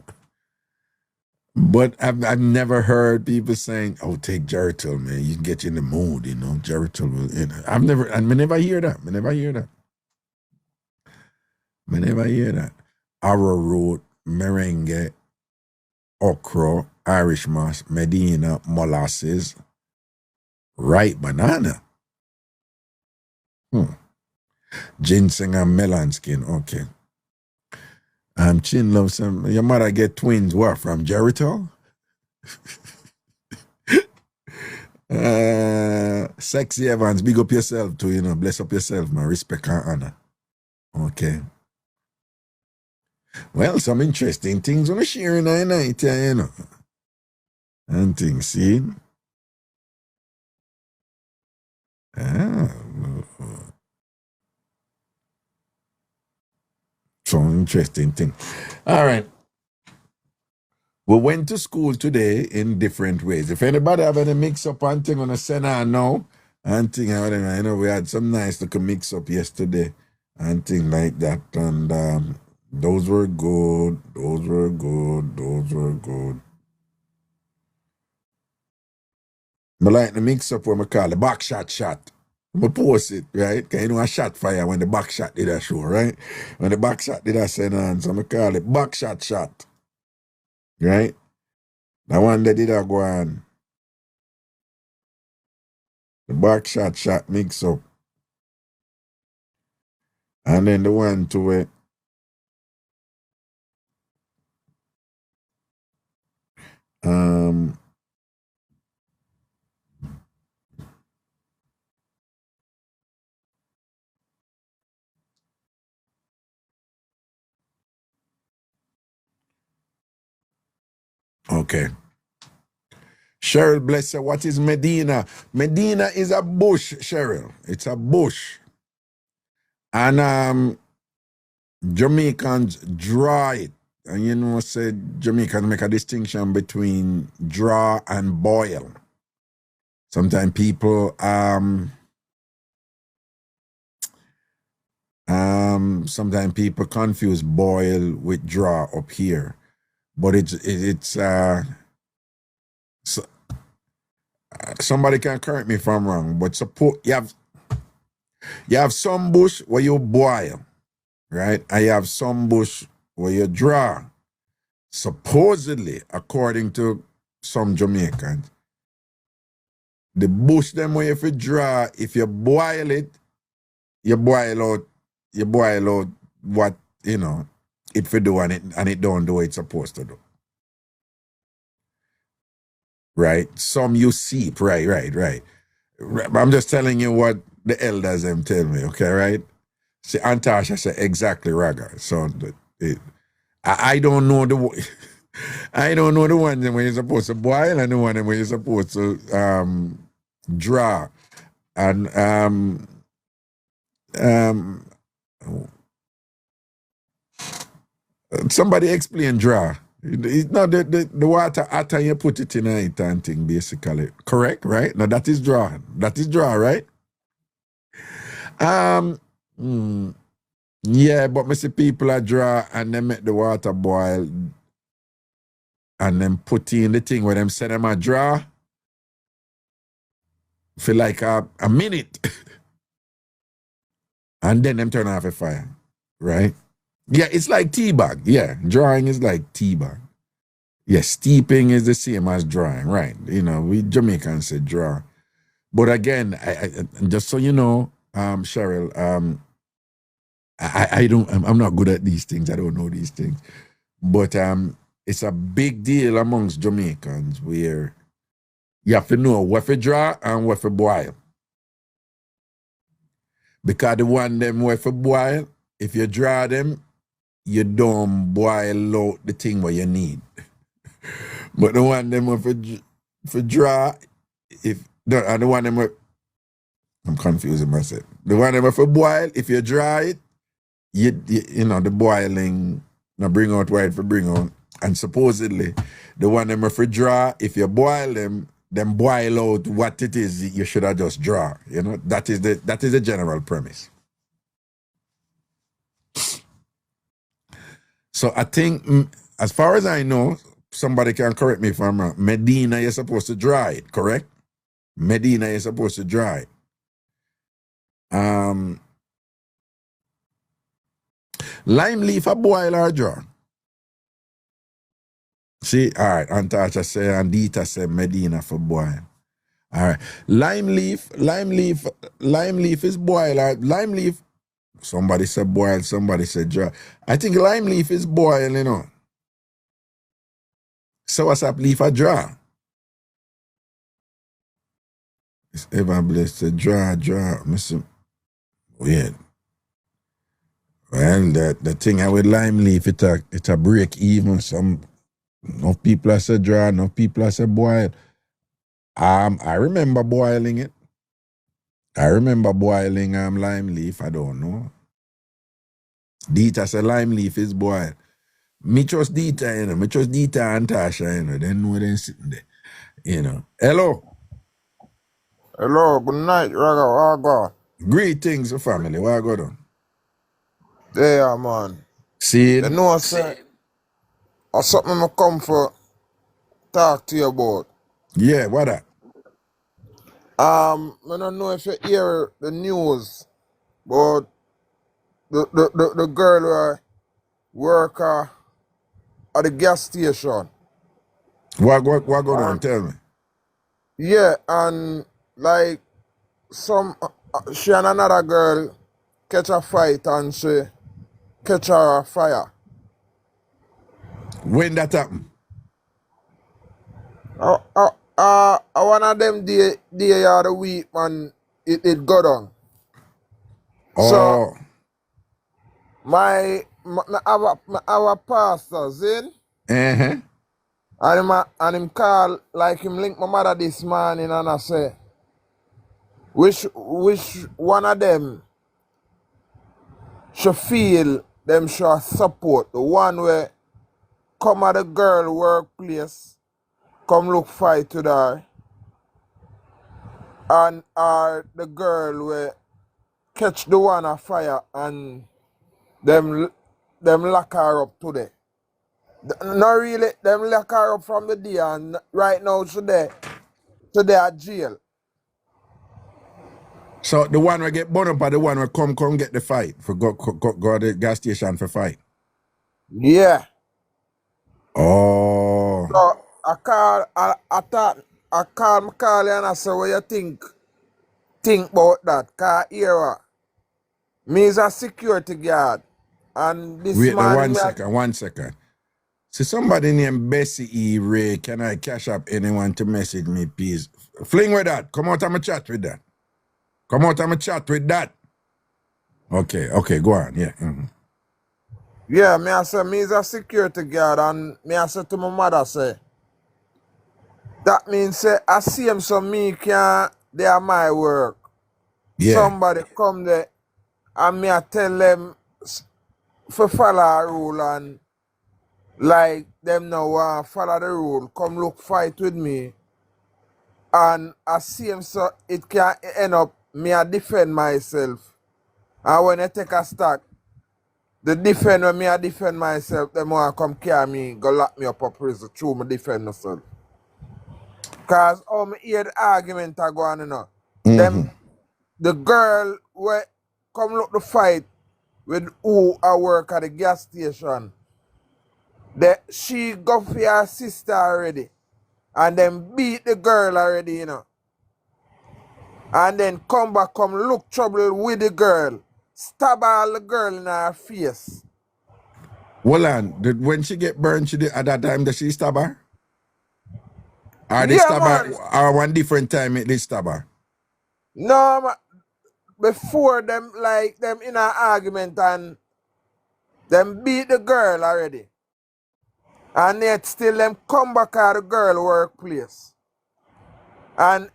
But I've never heard people saying, "Oh, take Geritol, man. You can get you in the mood, you know. Geritol will." You know. I never hear that. Arrowroot, merengue, okra, Irish moss, Medina, molasses, ripe banana. Ginseng and melon skin. Okay. Chin loves some. Your mother get twins. What from Geritol? Sexy Evans, big up yourself too. You know, bless up yourself, man. Respect and honor. Okay. Well, some interesting things on the sharing night, you know. And things, see? Some interesting thing. All right. We went to school today in different ways. If anybody have any mix-up and thing on the center now, and thing, I know we had some nice little mix-up yesterday and thing like that. And those were good. But like the mix-up what I call the back shot. I post it, right? Because you know a shot fire when the back shot did a show, right? When the back shot did a send on, so I call it back shot. Right? The one that did a go on. The back shot mix up. And then the one to it. Okay. Cheryl bless her. What is Medina? Medina is a bush, Cheryl. It's a bush. And Jamaicans draw it. And you know, say Jamaicans make a distinction between draw and boil. Sometimes people confuse boil with draw up here. But it's somebody can correct me if I'm wrong, but suppose you have some bush where you boil, right? And you have some bush where you draw. Supposedly, according to some Jamaicans, the bush them where if you draw, if you boil it, you boil out what, you know, it for do and it don't do what it's supposed to do. Right? Some you seep, right. I'm just telling you what the elders them tell me, okay, right? See, Antasha said exactly Raga. So I don't know the one when you're supposed to boil and the one when you're supposed to draw. And somebody explain draw. It's not the water after you put it in it and thing, basically. Correct, right? No, that is draw. That is draw, right? Yeah, but me see people are draw and they make the water boil and then put in the thing where them send them a draw for like a minute. And then them turn off a fire, right? Yeah, it's like tea bag. Yeah, drawing is like tea bag. Yeah, steeping is the same as drawing, right? You know, we Jamaicans say draw. But again, I just so you know, Cheryl, I'm not good at these things. I don't know these things. But it's a big deal amongst Jamaicans where you have to know what to draw and what to boil. Because the one them what to boil, if you draw them, you don't boil out the thing what you need. But the one them what for draw, the one them what, I'm confusing myself. The one them what for boil, if you dry it, you know, the boiling, bring out what for bring out. And supposedly, the one them for draw, if you boil them boil out what it is you should have just draw. You know, that is the general premise. So I think, as far as I know, somebody can correct me if I'm wrong, Medina, you're supposed to dry it, correct? Medina, you're supposed to dry it. Lime leaf, a boil or draw? See, all right, Antasha say, and Dita say Medina for boil. All right, lime leaf is boil. Lime leaf, somebody said boil, somebody said dry. I think lime leaf is boil, you know. So what's up leaf a draw? It's ever blessed, draw, Mr. Weird. Well, the thing I with lime leaf, it a break even. Enough people I said draw, enough people I said boil. I remember boiling it. I remember boiling lime leaf. I don't know. Dita said lime leaf is boiled. Me trust Dita, you know. Me trust Dita and Tasha, you know. They know they're sitting there. You know. Hello. Hello, good night, Raga. Greetings, family. What I got on? Yeah, man. See You know, sir, or something I come for talk to you about. Yeah, what that? I don't know if you hear the news, but the girl who work at the gas station. What go on? Tell me. Yeah, and like she and another girl catch a fight and she catch her a fire. When that happen? One of them day of the week, man, it go down. So Oh. my our pastor, Zin, Uh-huh. and him call, like him link my mother this morning and I say, which one of them should feel them should support? The one where come at the girl workplace, come look fight to her, and or the girl where catch the one a fire and them lock her up today. Not really, them lock her up from the day and right now today at jail. So the one who get burned up or the one who come get the fight for go to the gas station for fight. Yeah. Oh. So I call you and I say, what you think about that? Cause here, me is a security guard. And this Wait, man... one second. See, somebody named Bessie E. Ray, can I cash up anyone to message me, please? Fling with that. Come out and chat with that. Okay, go on, yeah. Mm-hmm. Yeah, me I say, me is a security guard and me I say to my mother, say, that means say, I see him so me can, they are my work. Yeah. Somebody come there and me I tell them for follow a rule and like them now want follow the rule, come look fight with me. And I see him so it can end up me I defend myself. And when I take a stack, The defend when me I defend myself, them want come carry me, go lock me up prison through me defend myself. Cause me hear the argument I go on, you know. Them the girl where come look the fight with who I work at the gas station. She go for her sister already. And then beat the girl already, you know. And then come back, come look trouble with the girl. Stab all the girl in her face. Hold on. When she get burned, at that time that she stab her? Or they Yeah, stab her, man. or one different time they stab her? No, man. Before them, like, them in an argument and them beat the girl already. And yet still them come back at the girl workplace. And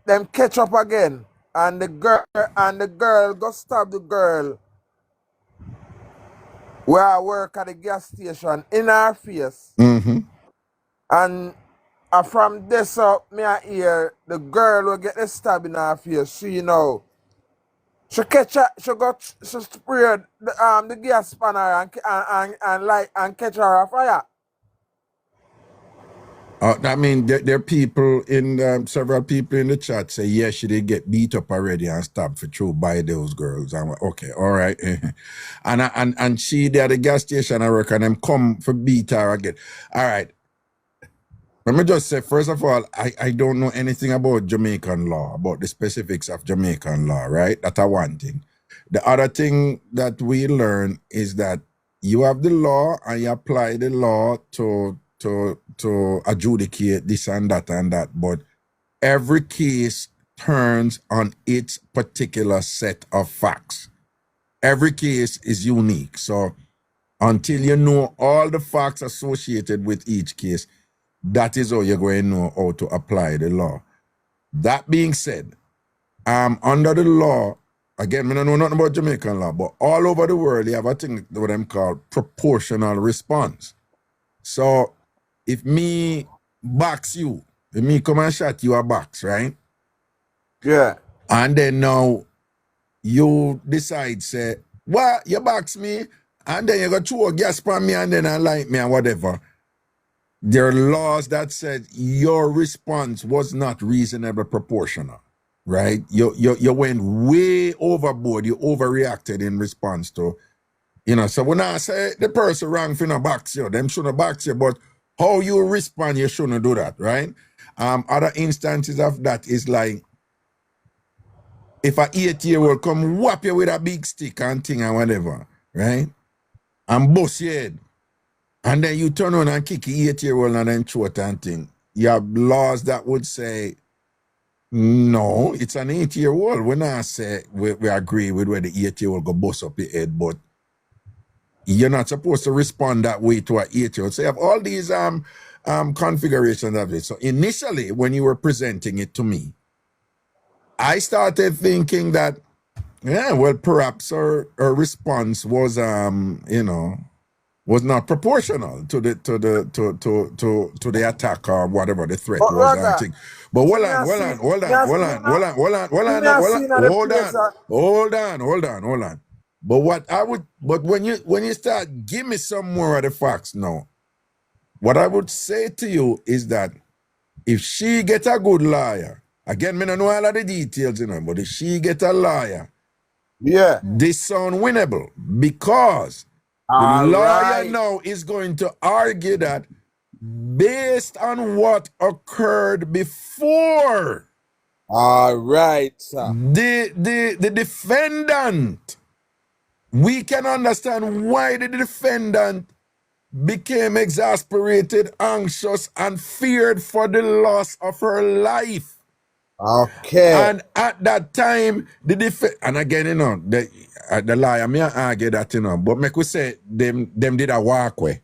them catch up again. And the girl go stab the girl where I work at the gas station in her face. And from this up, me I hear the girl will get the stab in her face. She she catch her, she spray the gas spanner and light and catch her on fire. I mean, there are people in several people in the chat say yes, she did get beat up already and stabbed for true by those girls. I'm like, okay, all right, and she there at the gas station I work and them come for beat her again. All right. Let me just say, first of all, I don't know anything about Jamaican law, about the specifics of Jamaican law, right? That's one thing. The other thing that we learn is that you have the law and you apply the law to adjudicate this and that, but every case turns on its particular set of facts. Every case is unique. So until you know all the facts associated with each case, that is how you're going to know how to apply the law. That being said, under the law, again, I don't know nothing about Jamaican law, but all over the world, you have a thing what them call proportional response. So if me box you, if me come and shot you a box, right? Yeah. And then now you decide, say, well, you box me, and then you go throw a gas on me, and then I like me and whatever. There are laws that said your response was not reasonably proportional, right? You went way overboard. You overreacted in response to, so when I say the person wrong for no box you, them shouldn't box you, but how you respond, you shouldn't do that, right? Other instances of that is like, if an 8-year-old come whap you with a big stick and thing and whatever, right? And bust your head. And then you turn on and kick the 8-year-old and then throw it and thing. You have laws that would say, no, it's an 8-year-old. When I say we agree with where the 8-year-old go bust up your head, but you're not supposed to respond that way to an 8-year-old. So you have all these configurations of it. So initially, when you were presenting it to me, I started thinking that, yeah, well, perhaps her response was, was not proportional to the attack or whatever the threat But was. Raga, But hold me I see- on. me I see now- me I see now the place, Hold on. But when you start, give me some more of the facts now. What I would say to you is that if she get a good lawyer, again, me don't know all of the details, but if she get a lawyer, yeah. this sound winnable because the All lawyer right. now is going to argue that based on what occurred before, All right, sir. the defendant, we can understand why the defendant became exasperated, anxious, and feared for the loss of her life. Okay. And at that time, and again, the lawyer may argue that, but make we say them did a walkway.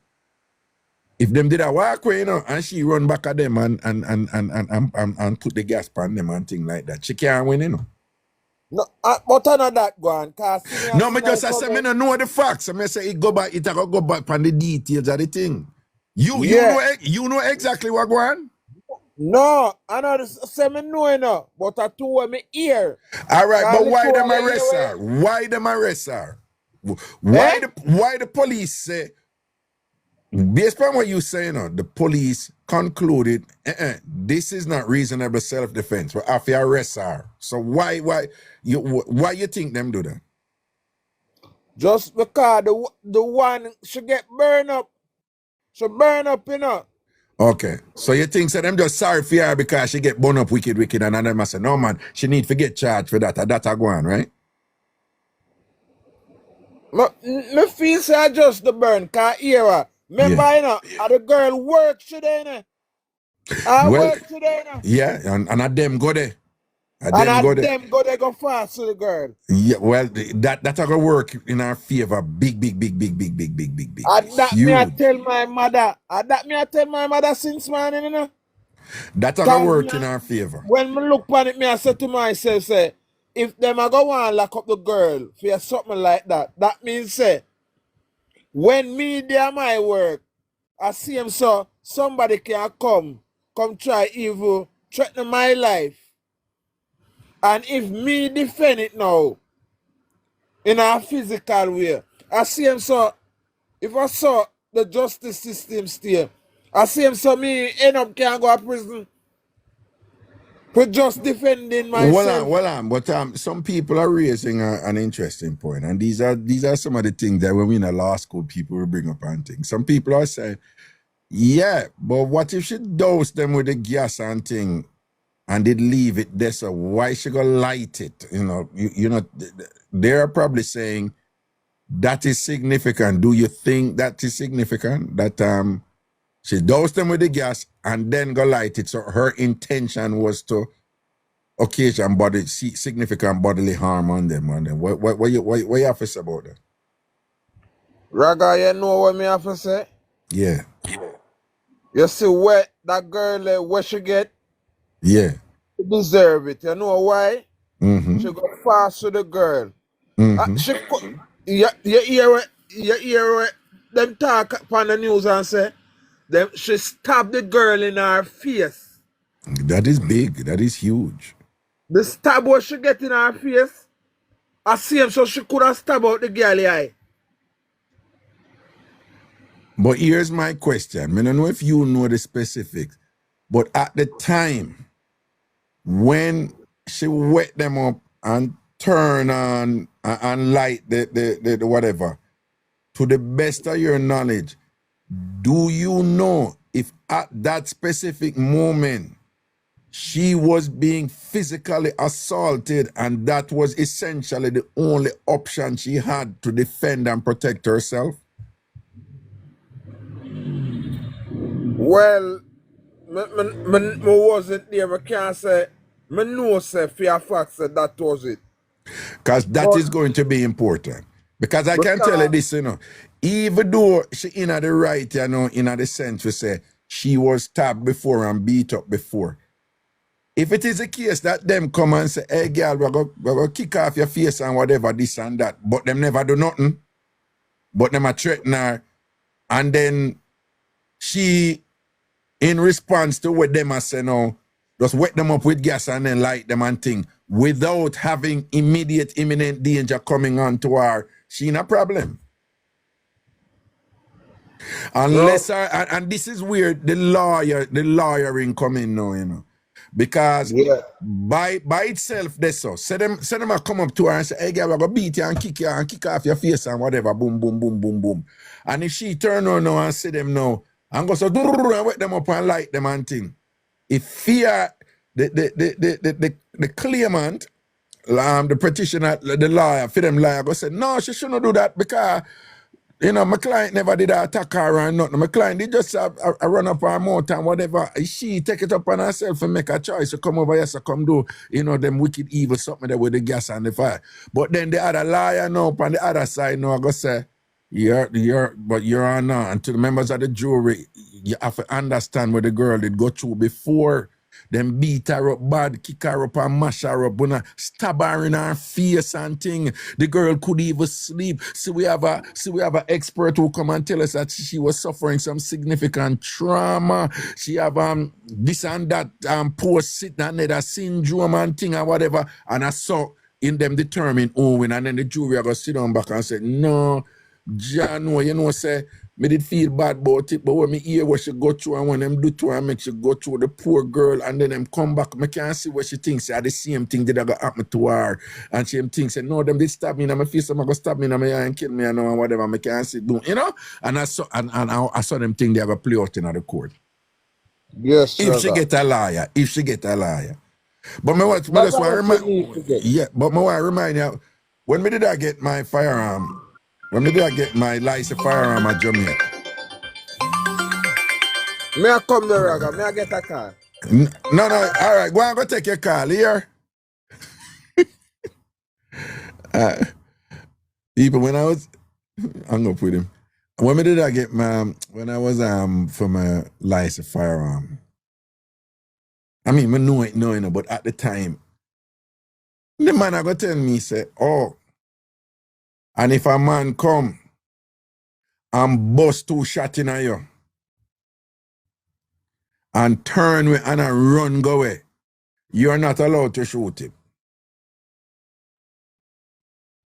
If them did a walkway, and she run back at them and put the gas on them and thing like that, she can't win, No, but I know that going, cause No, me just say me no know the facts. I say it go back on the details of the thing. You know exactly what going. No, I know say me know, but I told me ear. All right, but why them arrest arrest her? Why them arrest her? Why the police say, based on what you say, the police concluded this is not reasonable self-defense. We have to arrest her. So why you think them do that? Just because the one should get burned up. So burn up, Okay. So you think so them just sorry for her because she get burned up wicked, and then them say, no man, she need to get charged for that. That a go on, right? Me feel say I just the burn, cause here, remember, the girl work today, work today, Yeah, and a them go there. them go there go fast to the girl. Yeah, well, that gonna work in our favor. Big. And that huge. me I tell my mother since morning, you know. That gonna work in our favor. When me look on it, me I say to myself, say, if them a go on lock up the girl for something like that, that means say, when me do my work, I see him so somebody can come try evil, threaten my life. And if me defend it now, in a physical way, I see him so, if I saw the justice system still, I see him so me end up can't go to prison for just defending myself. But some people are raising an interesting point, and these are some of the things that when we in a law school, people will bring up and things. Some people are saying, yeah, but what if she dosed them with the gas and thing, and did leave it there? So why she go light it? You know, they're probably saying that is significant. Do you think that is significant? That she dosed them with the gas and then go light it. So her intention was to occasion significant bodily harm on them. What you have to say about that? Raga, you know what me have to say? Yeah. You see what that girl, what she get? Yeah. She deserve it. You know why? Mm-hmm. She go fast to the girl. Mm-hmm. You hear them talk upon the news and say, she stabbed the girl in her face. That is big. That is huge. The stab what she get in her face, I see him so she could have stabbed out the girl eye. But here's my question. I don't know if you know the specifics, but at the time when she wet them up and turn on and light the whatever, to the best of your knowledge, do you know if at that specific moment she was being physically assaulted and that was essentially the only option she had to defend and protect herself? Well, me wasn't there. I can't say, me know say for a fact say that was it. Because that is going to be important. Because I can tell you this, even though she in the right, in the sense to say she was stabbed before and beat up before. If it is a case that them come and say, hey girl, we're going to kick off your face and whatever, this and that, but them never do nothing, but them a threaten her, and then she, in response to what them a say now, just wet them up with gas and then light them and thing, without having immediate, imminent danger coming on to her, she in a problem. Unless and this is where the lawyering come in now, because by itself, that's so. Say them a come up to her and say, hey girl, we're gonna beat you and kick off your face and whatever, boom, boom, boom, boom, boom. And if she turn on now and see them now, and go so and wet them up and light them and thing. If fear the claimant, the petitioner, the lawyer, for them lawyer, go say, no, she shouldn't do that because, my client never did attack her or nothing. My client did just a run up her mouth and whatever. She take it up on herself and make a choice to come over here, so come do, them wicked evil something there with the gas and the fire. But then the other lawyer now, on the other side now, I go say, but Your Honor, and to the members of the jury, you have to understand what the girl did go through before. Them beat her up bad, kick her up and mash her up, stab her in her face and thing. The girl could even sleep. So we have a expert who come and tell us that she was suffering some significant trauma. She have this and that post-sit and syndrome and thing or whatever. And I saw in them determine who win, and then the jury are going to sit down back and say, no, John, no, you know, say, me did feel bad about it, but when me hear what she go through and when them do to her, make she go through the poor girl, and then them come back, me can't see what she thinks, say, the same thing did happen to her, and she thinks, say, no, them did stab me in my face, I'm going to stab me in my eye and kill me, and whatever, me can't see, do, you know, and I saw them think they have a play out in the court. Yes, If she sir. get a liar. But me what That's just want to what you need to remind, get. yeah, but me want to remind you, when me did I get my firearm, when me did I get my license firearm at Jamaica? Me I come there, Raga. Me I get a car. No, all right, go and go take your call here. People, when I was, hung up with him. When me did I get my, when I was for my license firearm, I mean, me know it, but at the time, the man I go tell me, say, oh, and if a man come and bust 2 shots in you, and turn away and a run go away, you're not allowed to shoot him.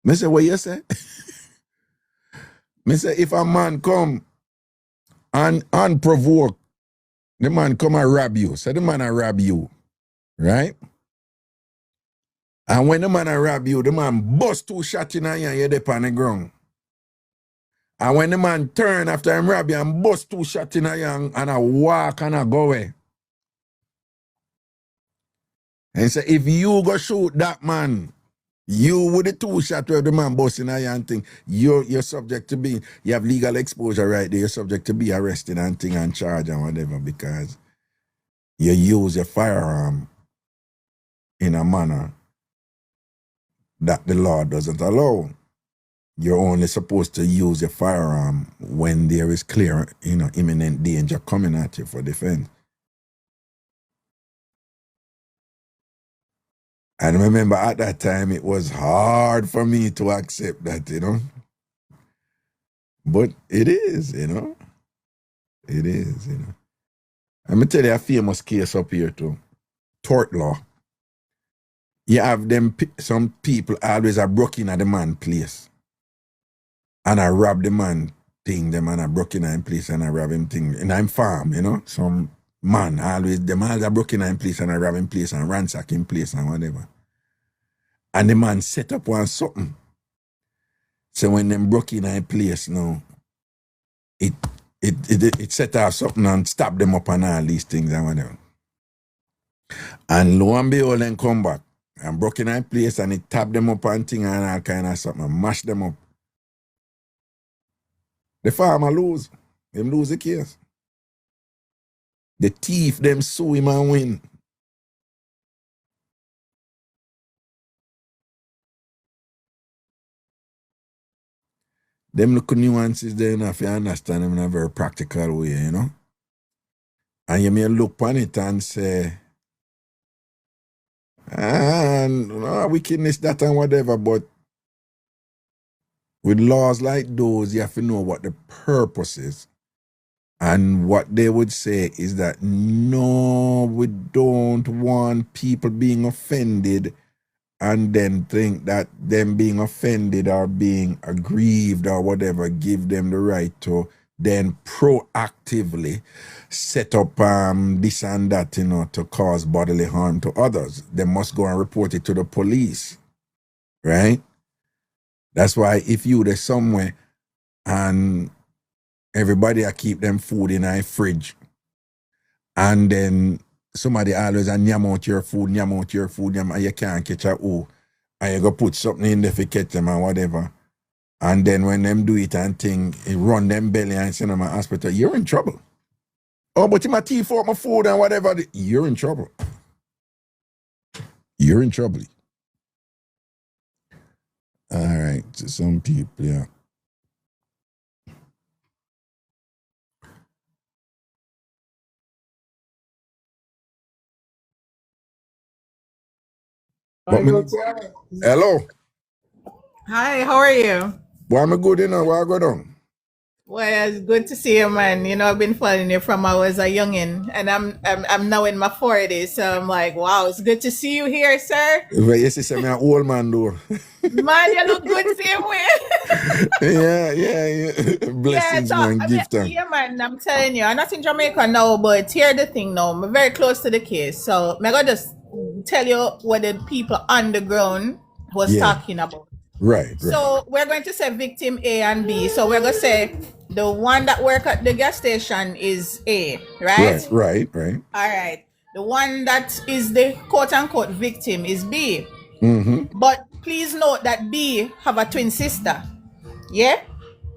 Me say, what you say? Me say, if a man come and unprovoked, the man come and rob you. So the man a rob you, right? And when the man a rob you, the man bust 2 shots in you and you're there on the ground. And when the man turn after him rob you and bust 2 shots in you and a walk and a go away. And say, if you go shoot that man, you with the 2 shots where the man busting a and thing, you're subject to be, you have legal exposure right there, you're subject to be arrested and thing and charged and whatever because you use your firearm in a manner that the law doesn't allow. You're only supposed to use your firearm when there is clear, imminent danger coming at you for defense. And remember at that time, it was hard for me to accept that, But it is, It is, I'm going to tell you a famous case up here too. Tort law. You have some people always are broke in at the man place. And I rob the man thing, them and I broke in at place and I rob him thing. And I'm farm, Some man always, them always are broke in at place and I rob him place and ransack him place and whatever. And the man set up one something. So when them broke in a place now, it set off something and stop them up and all these things and whatever. And lo and behold, then come back and broke in a place and it tapped them up and thing and all kind of something and mash them up. The farmer lose. Them lose the case. The thief, them sue him and win. Them look nuances there enough, you understand them in a very practical way, And you may look upon it and say, wickedness, that and whatever, but with laws like those, you have to know what the purpose is. And what they would say is that, no, we don't want people being offended and then think that them being offended or being aggrieved or whatever give them the right to then proactively set up this and that, to cause bodily harm to others. They must go and report it to the police, right? That's why if you there somewhere and everybody keep them food in a fridge and then somebody always nyam out your food, and you can't catch a who, and you go put something in there for catch them and whatever. And then when them do it and thing, it run them belly and send them to hospital, you're in trouble. Oh, but you my teeth out my food and whatever, you're in trouble. You're in trouble. All right, so some people, yeah. Hello. Hi, how are you? Why am I good, Why I go down? Well, it's good to see you, man. You know, I've been following you from I was a youngin, and I'm now in my 40s, so I'm like, wow, it's good to see you here, sir. But yes, it's me an old man though. Man, you look good same way. yeah. Blessings, man. Gift thanks. Yeah, man, I'm telling you, I'm not in Jamaica now, but here the thing now, I'm very close to the case, so I'm gonna just tell you what the people on the ground was Yeah. talking about. Right. So we're going to say victim A and B. So we're gonna say the one that work at the gas station is A, right? Right. All right. The one that is the quote unquote victim is B. Mm-hmm. But please note that B have a twin sister. Yeah?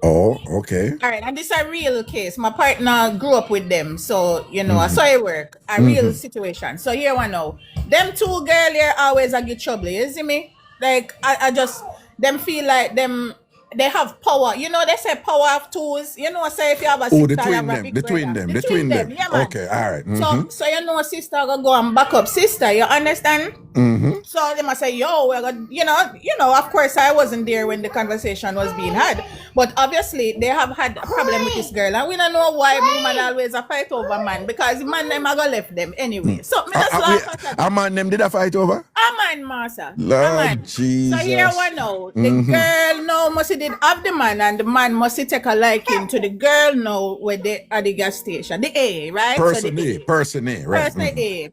Oh, okay. All right, and this is a real case. My partner grew up with them, so you know, I saw it work. A real situation. So here I know. Them two girl here always a get trouble. You see me? Like I just them feel like they have power. You know, they say power of tools. You know, say if you have a sister, The you have a twin big them. brother. The twin them. Yeah, man. Okay, all right. So you know, sister gonna go and back up sister. You understand? Mm-hmm. So they must say, yo, we're gonna, you know, of course I wasn't there when the conversation was being had. But obviously they have had a problem with this girl. And we don't know why women always a fight over man. Because man them are gonna left them anyway. So me just laugh at that. A man them did a fight over? A man, master. Lord A man. Jesus. So here one now. The girl now must did have the man, and the man must take a liking to the girl now where they at the gas station. The A, right? Person So A, right. Person A.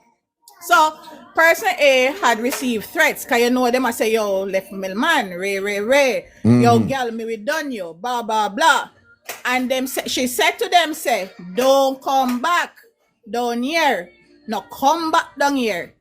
So person A had received threats, cause you know them I say, yo, left me man, Ray. Yo, girl, me we done you, blah blah blah. And them she said to them, say, don't come back down here. No, come back down here.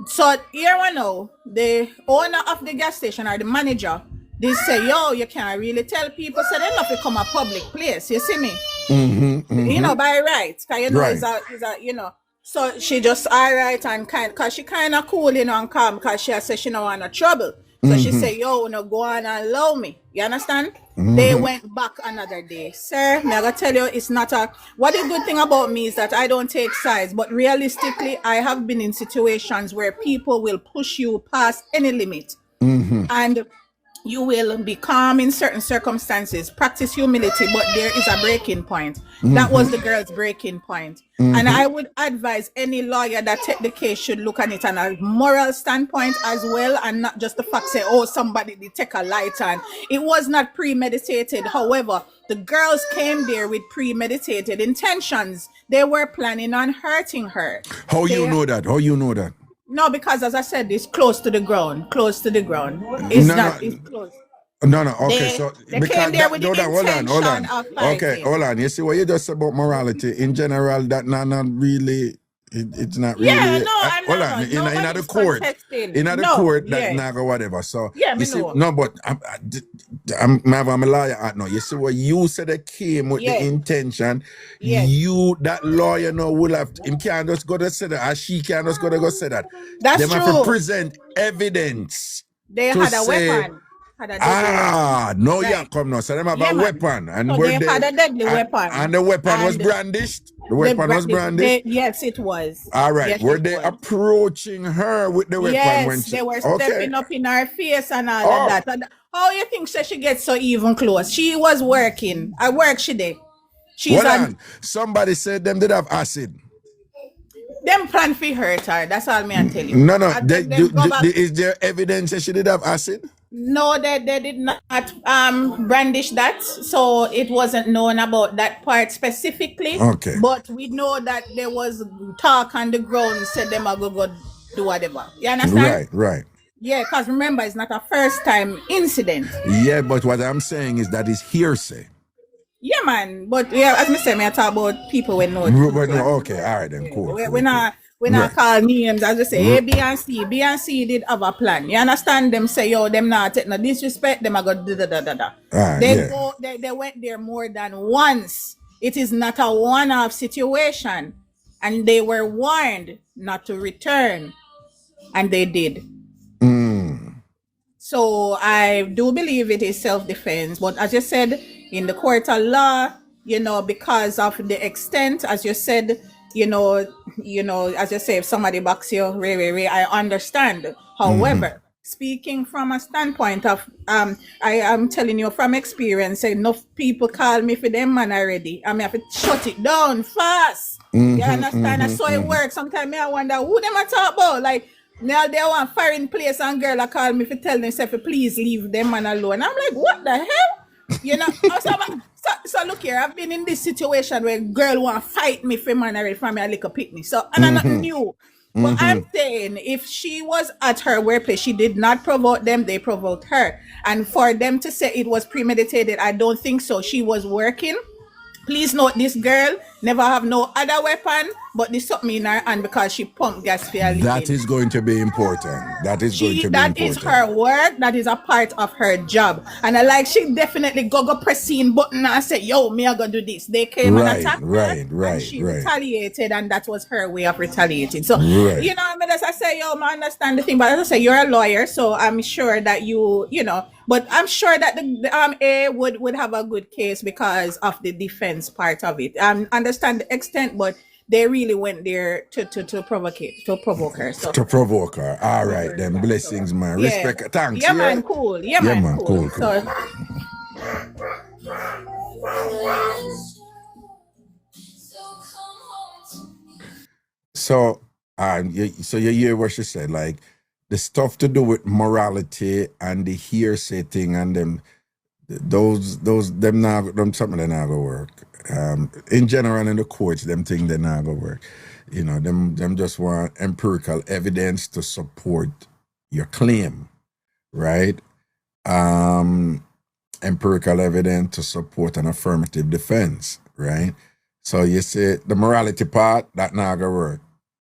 So here we know the owner of the gas station or the manager, they say, yo, you can't really tell people, so they not become a public place. You see me? You know, by right. Cause you know Right. it's a you know. So she just alright and cause she kinda cool, you know, and calm, cause she said she don't want no trouble. So she said, yo, no go on and allow me. You understand? They went back another day. Sir, me I gotta tell you, it's not a what the good thing about me is that I don't take sides, but realistically I have been in situations where people will push you past any limit. And you will be calm in certain circumstances, practice humility, but there is a breaking point. That was the girl's breaking point. And I would advise any lawyer that take the case should look at it on a moral standpoint as well, and not just the fact say, oh, somebody did take a light on. It was not premeditated. However, the girls came there with premeditated intentions. They were planning on hurting her. How you know that? No, because as I said, it's close to the ground. It's close. No, okay, so they came there with the intention hold on. of Okay, fighting. hold on. You see what you just said about morality in general, that not really it's not really Yeah, no, I'm hold not. on. In the Nobody's court. contesting. In the No, court that yeah. naga whatever. So Yeah, you me see, know. no, but I'm a lawyer at now. You see what you said that came with Yes. the intention. Yes. You that lawyer now will have him can't just go to say that, or she can't just go say that. That's Them have to true. present evidence. They to had a say, weapon. Had a deadly weapon. no, Right. yeah, come now. So them have Yeah, a man. weapon, and So were they had a deadly weapon. and the weapon was And brandished. The weapon was brandished. Yes, it was. All right, Yes, were it they was. approaching her with the weapon when Yes, she? they were Okay. stepping up in her face and all Oh. of that. And how you think she gets so even close? She was working. I work she did. She's Hold on. on. Somebody said them did have acid. Them plan for hurt her. That's all me I tell you. No. I think them go back- Is there evidence that she did have acid? No, they did not brandish that, so it wasn't known about that part specifically. Okay. But we know that there was talk on the ground said them are go do whatever. You understand? Right. Yeah, because remember it's not a first time incident. Yeah, but what I'm saying is that is hearsay. Yeah, man. But yeah, as me say, me I talk about people when know. But no, okay, all right then, cool. We not Right. call names, as we say, A, B, and C. B and C did have a plan. You understand them say, yo, them not take no disrespect, them are go da. They went there more than once. It is not a one-off situation. And they were warned not to return. And they did. So I do believe it is self-defense. But as you said, in the court of law, you know, because of the extent, as you said, you know, as you say, if somebody backs you, I understand. However, speaking from a standpoint of I am telling you from experience, enough people call me for them man already. I mean, I have to shut it down fast. You understand? That's how it works. Sometimes I wonder who them I talk about. Like now they want foreign place and girl I call me for tell themselves please leave them man alone. I'm like, what the hell? You know, so look here, I've been in this situation where girl want to fight me for man already from me a little picnic. So and I'm nothing new. But I'm saying if she was at her workplace, she did not provoke them, they provoked her. And for them to say it was premeditated, I don't think so. She was working. Please note this girl never have no other weapon, but this something in her hand because she pumped gas for a living. That is going to be important. That is going to be That important. is her work. That is a part of her job. And I like she definitely go pressing button and say, yo, me I go do this. They came and attacked her. And she retaliated, and that was her way of retaliating. So you know, I mean, as I say, yo, I understand the thing, but as I say, you're a lawyer, so I'm sure that you know, but I'm sure that the A would have a good case because of the defense part of it. I understand the extent, but they really went there to provoke her. So To provoke her. All right, then. Blessings, man. yeah, Respect. Thanks. yeah, man, cool. Yeah, man, cool. So So, you hear what she said, like the stuff to do with morality and the hearsay thing, and them something they not gonna work. In general, in the courts, them thing they not gonna work. You know, them just want empirical evidence to support your claim, right? Empirical evidence to support an affirmative defense, right? So you say the morality part, that not gonna work.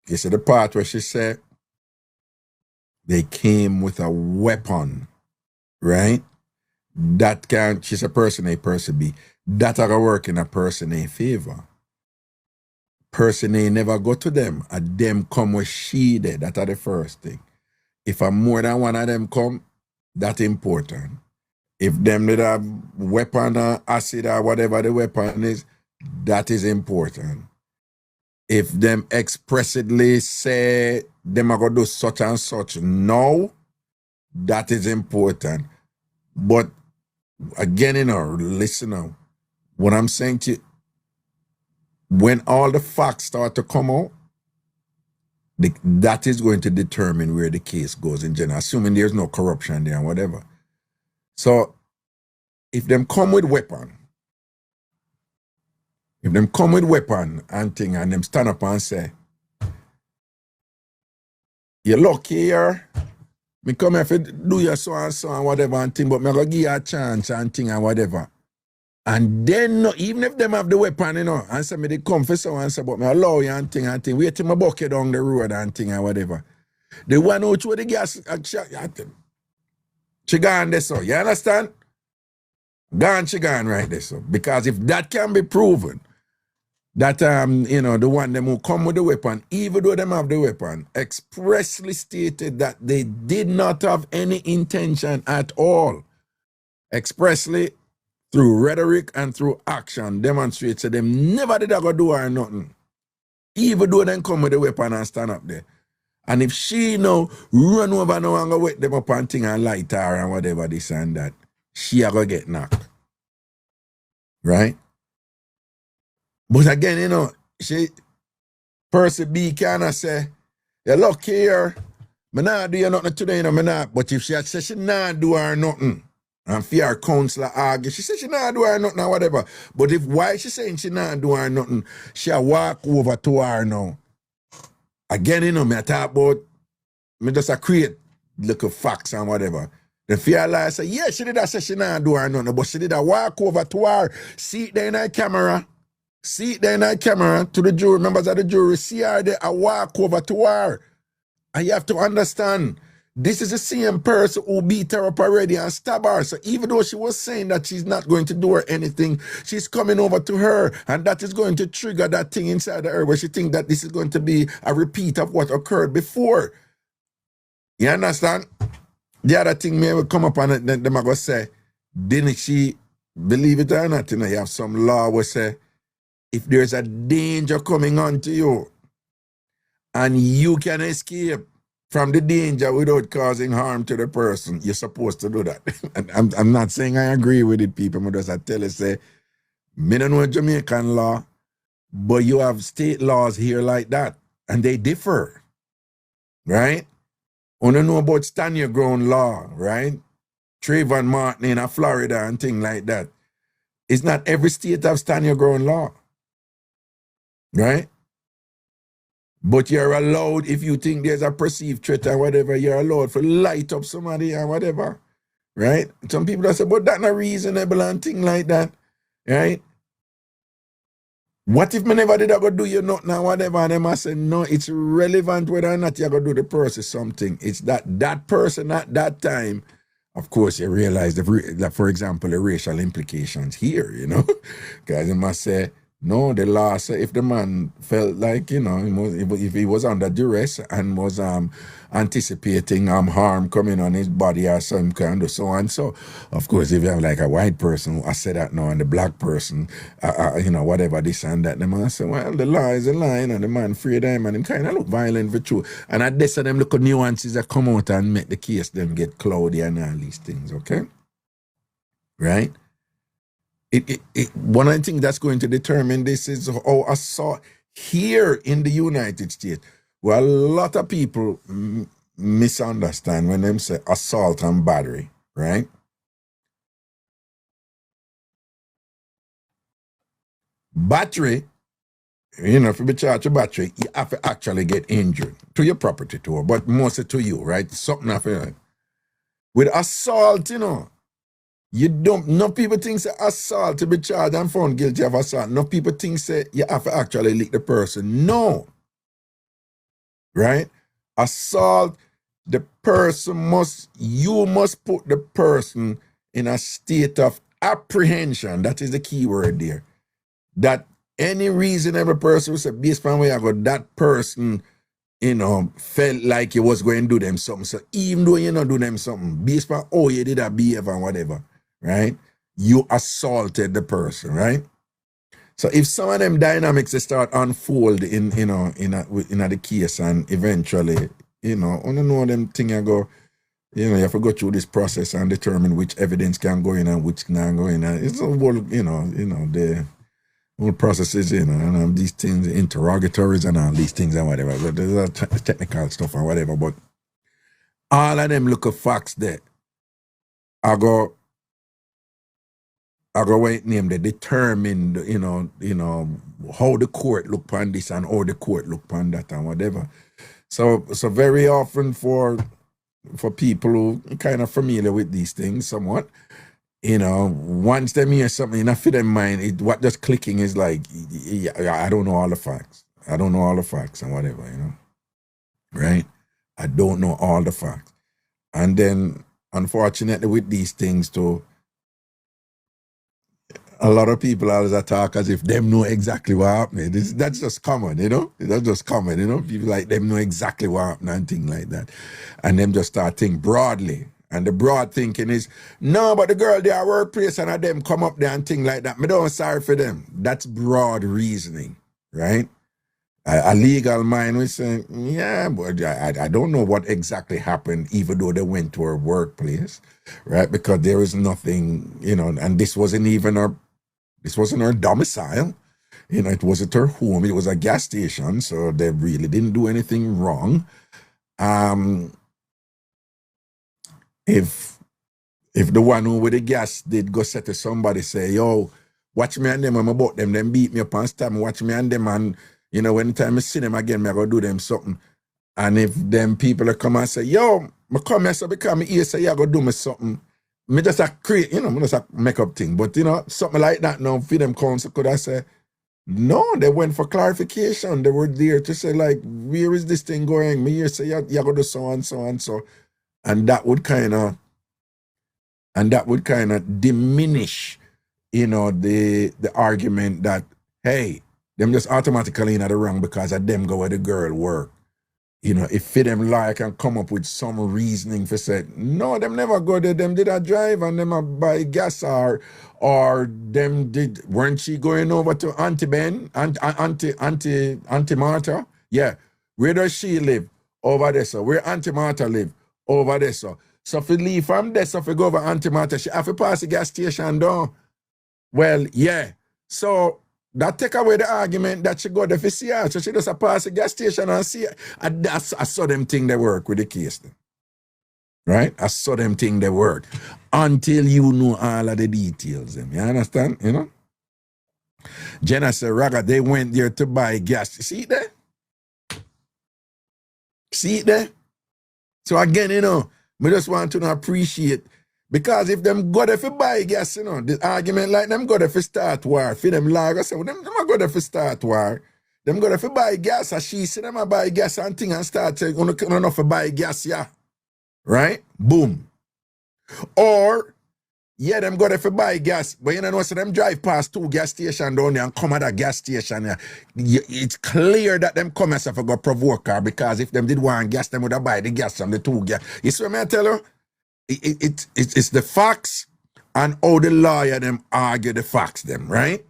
You see the part where she said they came with a weapon, right? That can, she's a person A, person B. That are gonna work in a person A favor. Person A never go to them, and them come with she there. That are the first thing. If a more than one of them come, that's important. If them did have weapon or acid or whatever the weapon is, that is important. If them expressly say them are gonna do such and such, no, that is important. But again, you know, listen now. What I'm saying to you, when all the facts start to come out, that is going to determine where the case goes in general, assuming there's no corruption there and whatever. So if them come with weapon, and thing, and them stand up and say, you lucky here, me come here to do your so and whatever and thing, but me gonna give you a chance and thing and whatever. And then, no, even if them have the weapon, you know, and say me they come for so and say, but me allow you and thing, wait till my bucket down the road and thing and whatever. The one who throw the gas, she gone there so, you understand? She gone right there so. Because if that can be proven, that, you know, the one them who come with the weapon, even though them have the weapon, expressly stated that they did not have any intention at all. Expressly, through rhetoric and through action, demonstrates that them never did go do her nothing. Even though them come with the weapon and stand up there. And if she now run over now and go wake them up and thing and light her and whatever this and that, she a go get knocked. Right? But again, you know, person B cannot say, you look here, me not do you nothing today, you know, me not. But if she had said she not do her nothing, and for her counselor argue, she said she not do her nothing or whatever. But if why she saying she not do her nothing, she walk over to her now. Again, you know, me talk about, me just create little facts and whatever. The fear lie say, yeah, she did that say she not do her nothing, but she did that walk over to her, see it there in her camera. See it there in her camera to the jury, members of the jury, see her there, I walk over to her. And you have to understand, this is the same person who beat her up already and stab her. So even though she was saying that she's not going to do her anything, she's coming over to her, and that is going to trigger that thing inside of her where she thinks that this is going to be a repeat of what occurred before. You understand? The other thing may will come up and them are going to say, didn't she believe it or not? You know, you have some law will say, if there's a danger coming on to you and you can escape from the danger without causing harm to the person, you're supposed to do that. And I'm not saying I agree with it, people. I just tell you, say, me don't know Jamaican law, but you have state laws here like that, and they differ, right? You don't know about stand your ground law, right? Trayvon Martin in Florida and thing like that. It's not every state have stand your ground law, right? But you're allowed, if you think there's a perceived threat or whatever, you're allowed to light up somebody or whatever, right? Some people that say, but that's not reasonable and thing like that, right? What if me never did I go do you nothing or whatever? And them I say, no, it's relevant whether or not you go do the person something. It's that person at that time, of course, you realize that, for example, the racial implications here, you know? Because you must say, no, the law say if the man felt like, you know, if he was under duress and was anticipating harm coming on his body or some kind of so and so, of course, if you have like a white person, I say that now, and the black person, you know, whatever this and that, the man say, well, the law is a line, and the man free them, and him kind of look violent for true. And at this of them look at nuances that come out and make the case them get cloudy and all these things, okay? Right? One of the things that's going to determine this is how assault here in the United States. Well, a lot of people misunderstand when them say assault and battery, right? Battery, you know, if you be charged with battery, you have to actually get injured to your property too, but mostly to you, right? Something after with assault, you know. You don't, no people think say assault to be charged and found guilty of assault. No people think say you have to actually lick the person. No. Right? Assault, the person you must put the person in a state of apprehension. That is the key word there. That any reasonable person who say, based on where I go, that person, you know, felt like you was going to do them something. So even though you not do them something, based on how you did that behavior and whatever, right? You assaulted the person, right? So if some of them dynamics they start unfold in the case, and eventually, you know, I don't know them thing I go, you know, you have to go through this process and determine which evidence can go in and which can go in. And it's a whole, you know, the whole processes, you know, and these things, interrogatories and all these things and whatever. But there's a technical stuff or whatever. But all of them look at facts there. I go wait name they determine, you know, how the court look upon this and how the court look upon that and whatever. So very often for people who kind of familiar with these things somewhat, you know, once they hear something in a fit in mind, what just clicking is like, I don't know all the facts. I don't know all the facts and whatever, you know. Right? I don't know all the facts. And then unfortunately with these things too, a lot of people always talk as if them know exactly what happened. That's just common, you know? That's just common, you know? People like them know exactly what happened and things like that. And them just start thinking broadly. And the broad thinking is, no, but the girl they are workplace and them come up there and things like that. Me don't sorry for them. That's broad reasoning, right? A legal mind was saying, yeah, but I don't know what exactly happened, even though they went to her workplace, right? Because there is nothing, you know, and this wasn't her domicile, you know, it wasn't her home, it was a gas station, so they really didn't do anything wrong. If the one who with the gas did go say to somebody, say, yo, watch me and them, I'm about them beat me up and stab me, watch me and them, and, you know, when time I see them again, I go do them something. And if them people come and say, yo, I come here so because me here say, you go do me something, me just create, you know, me just make up thing. But, you know, something like that now, for them counsel could I say, no, they went for clarification. They were there to say, like, where is this thing going? Me here say, you go do so and so and so. And that would kind of diminish, you know, the argument that, hey, them just automatically in at the wrong because of them go where the girl work. You know, if them like and come up with some reasoning for say, no, them never go there, them did a drive and them a buy gas or weren't she going over to Auntie Martha? Yeah. Where does she live? over there, so where Auntie Martha live, over there, so. So if you leave from there, so if you go over Auntie Martha, she have to pass the gas station down. Well, yeah. So that take away the argument that she go there for see her. So she just a pass the gas station and see her. And I saw them thing they work with the case then. Right? I saw them thing they work. Until you know all of the details. You understand? You know? Jenna said, Raga, they went there to buy gas. See it there? See it there? So again, you know, we just want to appreciate, because if them go there for buy gas, you know, the argument like them go there for start war, for them lager, say, well, them go there for start war. Them go there for buy gas, and she see them a buy gas and thing and start saying, no enough for buy gas, yeah. Right? Boom. Or, yeah, them go there for buy gas, but you know, so them drive past 2 gas stations down there and come at that gas station. Yeah. It's clear that them come as if I go provoke her, because if them did want gas, them would have buy the gas from the 2 gas. You see what I tell you? It's the facts and how the lawyer them argue the facts them, right?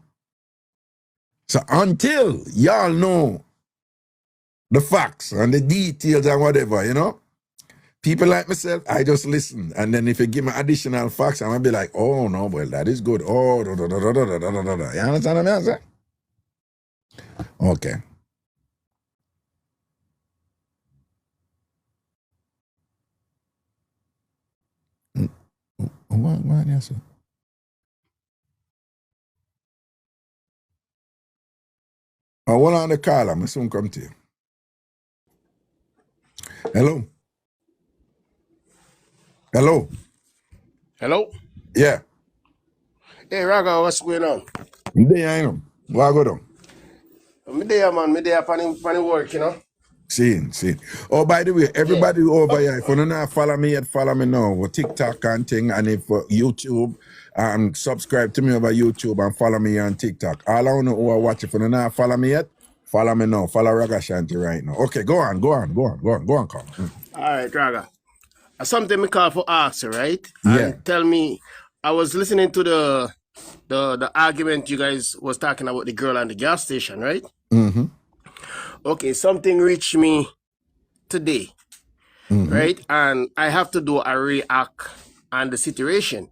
So until y'all know the facts and the details and whatever, you know, people like myself, I just listen. And then if you give me additional facts, I'm going to be like, oh, no, well, that is good. Oh, da, da, da, da, da, da, da, da, da. You understand what I'm saying? Okay. What is it? Oh, hold on the call. I'm soon come to you. Hello? Hello? Hello? Yeah. Hey, Raga, what's going on? There I am. What go down? Me there, man. Me there planning work, you know? See. Oh, by the way, everybody over here, if you don't know, follow me now. With TikTok and thing, and if YouTube, subscribe to me over YouTube and follow me on TikTok. All I want to watch, if you don't know, follow me yet, follow me now. Follow Ragashanti right now. Okay, go on, Carl. All right, Raga. Something me call for ask, right? Yeah. And tell me, I was listening to the argument you guys was talking about the girl at the gas station, right? Mm-hmm. Okay, something reached me today, right? And I have to do a react on the situation,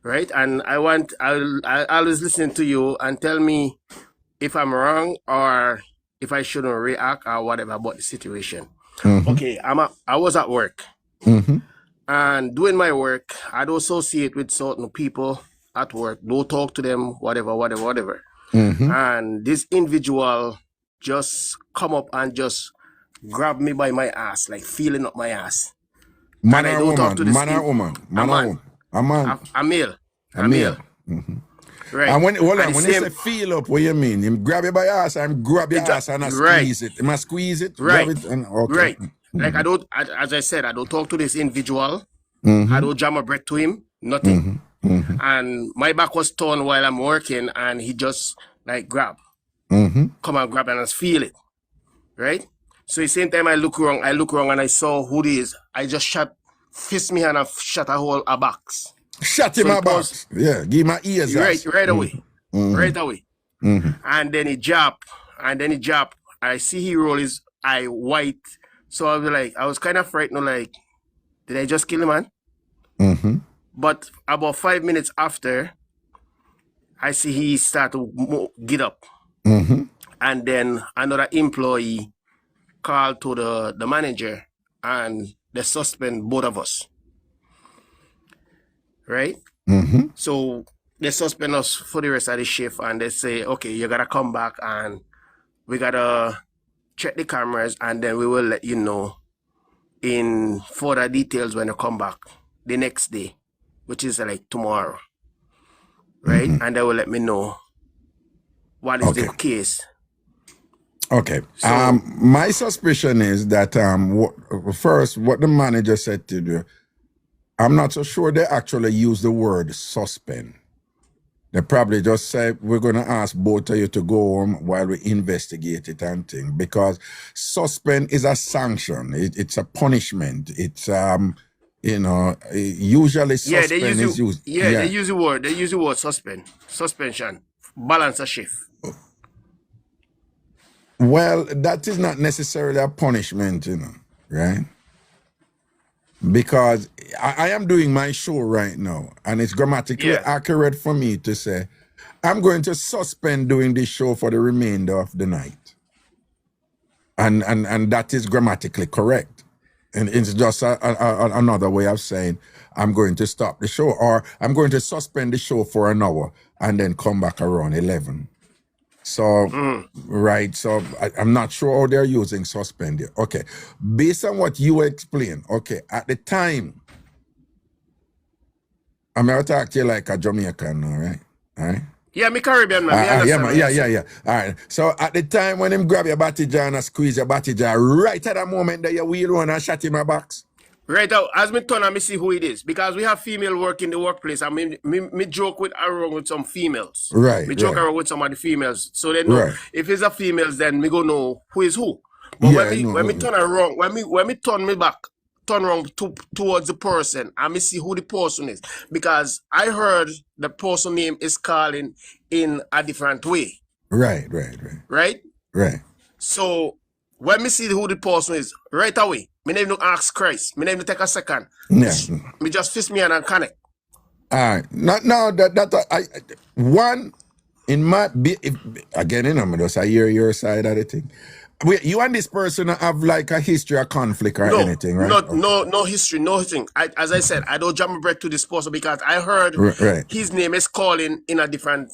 right? And I always listen to you and tell me if I'm wrong or if I shouldn't react or whatever about the situation. Okay, I was at work. And doing my work, I don't associate with certain people at work. Don't talk to them, whatever. And this individual just come up and just grab me by my ass, like feeling up my ass. Man and I or don't woman? talk to this Man or woman? Man or woman? A man. A male. A male. Right. And when And you say feel up, what you mean? Him grab you by your ass and grab your ass and squeeze it. Him squeeze it, Right. grab it, and okay. Right. Like as I said, I don't talk to this individual. I don't jam a breath to him, nothing. And my back was torn while I'm working, and he just like grab. Come and grab and I feel it. Right? So the same time I look wrong and I saw who it is. I just fist me and I shot a whole a box. Shut him So my it box. Yeah, give my ears. Right away. Right away. And then he jump. I see he roll his eye white. So I was kind of frightened, like, did I just kill him, man? But about 5 minutes after, I see he start to get up. And then another employee called to the manager and they suspend both of us. Right? So they suspend us for the rest of the shift and they say, okay, you gotta come back and we gotta check the cameras and then we will let you know in further details when you come back the next day, which is like tomorrow. Right? And they will let me know what is the case. Okay. So, my suspicion is that first, what the manager said to do, I'm not so sure they actually use the word suspend. They probably just say, we're going to ask both of you to go home while we investigate it and thing. Because suspend is a sanction. It's a punishment. It's, usually suspend is used. They use the word suspend. Suspension. Balance a shift. Well, that is not necessarily a punishment, right? Because I am doing my show right now, and it's grammatically Yeah. accurate for me to say, I'm going to suspend doing this show for the remainder of the night. And that is grammatically correct. And it's just another way of saying, I'm going to stop the show, or I'm going to suspend the show for an hour and then come back around 11. So, right, so I'm not sure how they're using suspend here. Okay, based on what you explained, okay, at the time, I'm going to talk to you like a Jamaican, all right? Yeah, me Caribbean, man. Me Yeah, understand. man. Yeah. All right. So at the time when him grab your body jar and squeeze your body jar, right at the moment that you wheel on and shot him a box. Right out, as me turn and me see who it is, because we have female work in the workplace. I mean, me joke around with some females. Right. Me joke right. around with some of the females, so they know Right. if it's a females, then me go know who is who. But Yeah, when me turn around, when me turn me back, turn around towards the person, and me see who the person is, because I heard the person name is calling in a different way. Right. So when me see who the person is, right away, me name no ask Christ. Me name no take a second. Yeah. Me just fist me and connect. All right. No, one in my again, you know, me just I hear your side of the thing. Wait, you and this person have like a history of conflict or anything, right? No history, nothing. As I said, I don't jump break to this person because I heard his name is calling in a different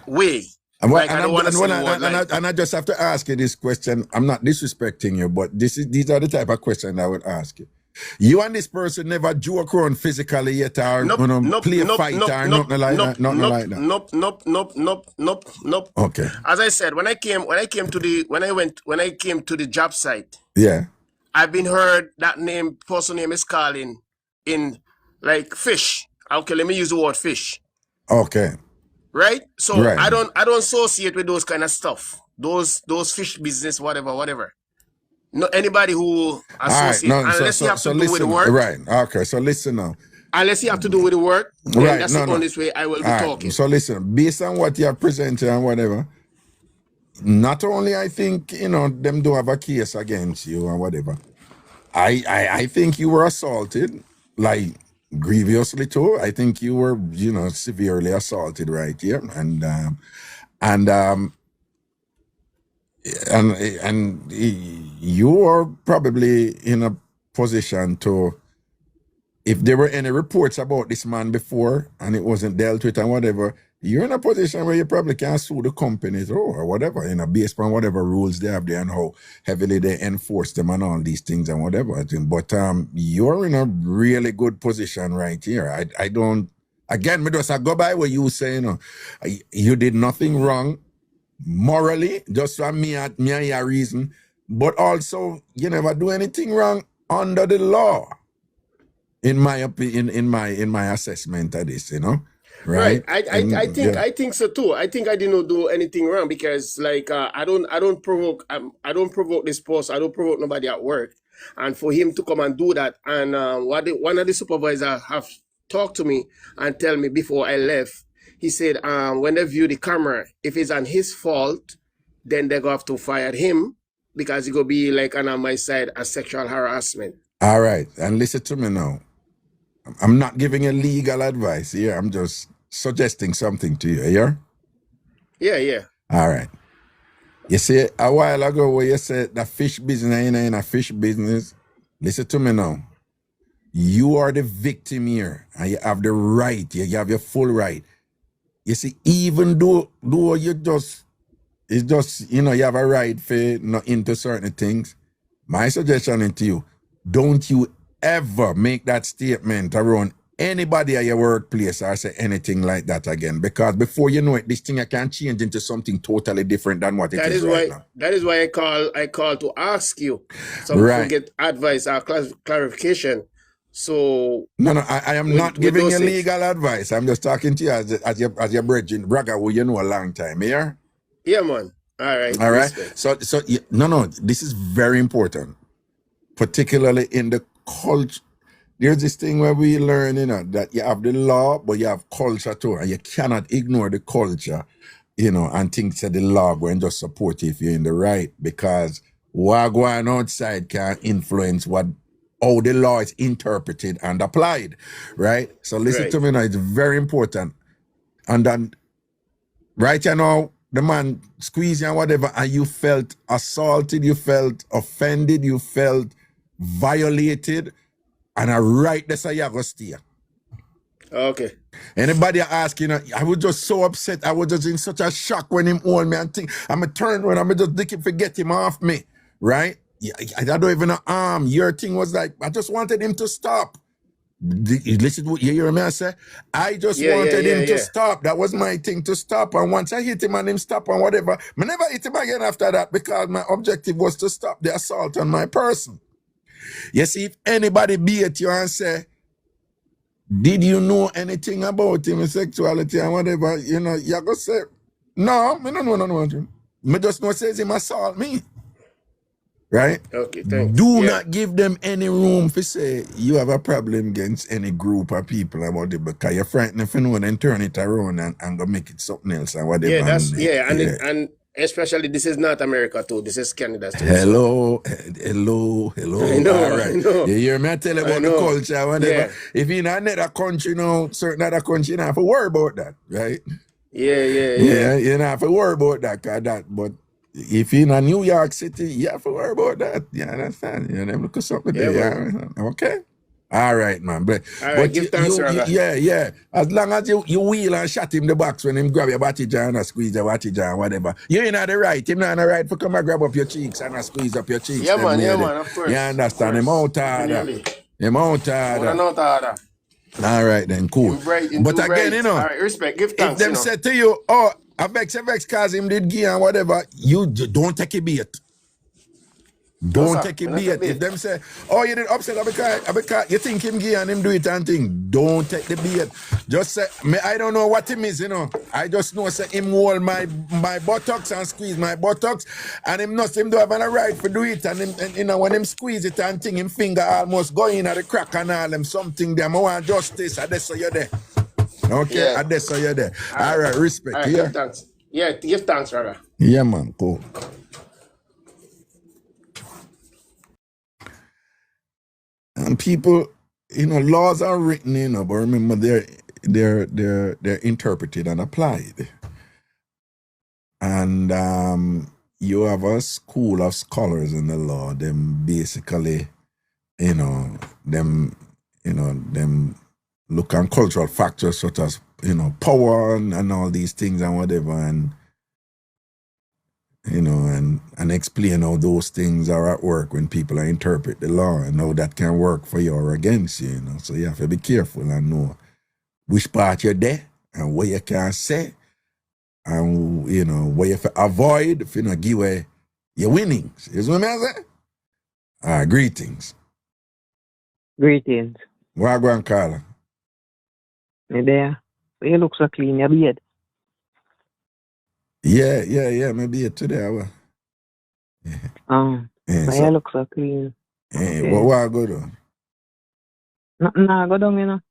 way. And I I just have to ask you this question. I'm not disrespecting you, but these are the type of questions I would ask you. You and this person never joke around physically yet, or play a fight or nothing like that. Nope. Okay. As I said, when I came to the job site, yeah, I've been heard that person name is calling in like fish. Okay, let me use the word fish. Okay. Right? So I don't associate with those kind of stuff. Those fish business, whatever. No, anybody who associates unless you have to do with the work. Right. Okay. So listen now. Unless you have to do with the work, then that's the only way I will be talking. So listen, based on what you have presented and whatever, not only I think, them do have a case against you or whatever. I think you were assaulted, like grievously too. I think you were, severely assaulted right here. And you are probably in a position to, if there were any reports about this man before and it wasn't dealt with and whatever, you're in a position where you probably can sue the companies or whatever, based on whatever rules they have there and how heavily they enforce them and all these things and whatever. But you're in a really good position right here. I don't, again, me just go by what you say, you did nothing wrong morally, just for me and your reason, but also you never do anything wrong under the law. In my opinion, in my assessment of this, right? I think so too. I think I didn't do anything wrong because, like, I don't provoke this person. I don't provoke nobody at work, and for him to come and do that, and one of the supervisors have talked to me and tell me before I left. He said, when they view the camera, if it's on his fault, then they're going to have to fire him because it's going to be like on my side a sexual harassment. All right. And listen to me now. I'm not giving you legal advice here. I'm just suggesting something to you. Yeah. All right. You see, a while ago where you said the fish business ain't in a fish business, listen to me now. You are the victim here and you have the right. You have your full right. You see, even though it's just, you have a right for not into certain things. My suggestion to you, don't you ever make that statement around anybody at your workplace or say anything like that again. Because before you know it, this thing can change into something totally different than what it is right now. That is why I call to ask you. So right. Get advice or clarification. So no, I am not giving you legal advice. I'm just talking to you as your brethren, brother, who you know a long time, yeah? Yeah, man. All right. Respect. So this is very important, particularly in the culture. There's this thing where we learn, that you have the law, but you have culture too, and you cannot ignore the culture, and think that the law going to just support you if you're in the right, because what go on outside can influence how the law is interpreted and applied, right? So listen Right. to me now, it's very important. And then, right now, the man squeeze you and whatever, and you felt assaulted, you felt offended, you felt violated, and I right there, so you go stay. Okay. Anybody ask, I was just so upset. I was just in such a shock when him hold me and think, I'm a turn when I'm just looking for get him off me, right? Yeah, I don't even know. Your thing was like, I just wanted him to stop. Listen to what you hear me I say? I just wanted him to stop. That was my thing, to stop. And once I hit him and him stop and whatever, I never hit him again after that because my objective was to stop the assault on my person. You see, if anybody beat you and say, did you know anything about him, sexuality and whatever, you're going to say, no, I don't know nothing about him. I just know says him assault me. Right? Okay, thanks. Do not give them any room to say you have a problem against any group of people about it because you're frightened if you know, then turn it around and go make it something else and whatever. Yeah, that's and especially this is not America too. This is Canada too. Hello. I know, All right. I know. You hear me tell about the culture, whatever. Yeah. If you're in another country now, certain other country, you don't have to worry about that, right? Yeah. You don't have to worry about that, but if you're in New York City, you have to worry about that. You understand? You know, look at something there. Okay? All right, man. But give thanks, Raga. Yeah. As long as you wheel and shot him the box when him grab your body jar and squeeze your body jar and whatever, you ain't not the right. Him not the right for come and grab up your cheeks and squeeze up your cheeks. Yeah, man, of course. You understand? Him out harder. Him out harder. All right, then, cool. But again, All right, respect, give thanks. If them say to you, oh, I vex cause him did give and whatever, you don't take a bait. Don't take a bait. If them say, oh, you did upset because you think him give and him do it and thing, don't take the bait. Just say, I don't know what him is, I just know say him hold my buttocks and squeeze my buttocks and him not him do have a right for do it and him, when him squeeze it and thing, him finger almost go in at the crack and all them something there. I want justice, and that's so you're there. Okay, and that's so you're there. All right, respect. All right, give thanks. Yeah, give thanks, Raga. Yeah, man, cool. And people, laws are written, but remember they're interpreted and applied. And you have a school of scholars in the law. Them basically, them look on cultural factors such as power and all these things and whatever, and and explain how those things are at work when people interpret the law and how that can work for you or against you, So you have to be careful and know which part you're there and what you can say and, what you have to avoid if you not give away your winnings. You see what I say? Greetings. Greetings. Wagwan Carla. Me there. You look so clean, your beard. Yeah, maybe it today I will. You look so clean. Okay. What I go do? Nothing I go down,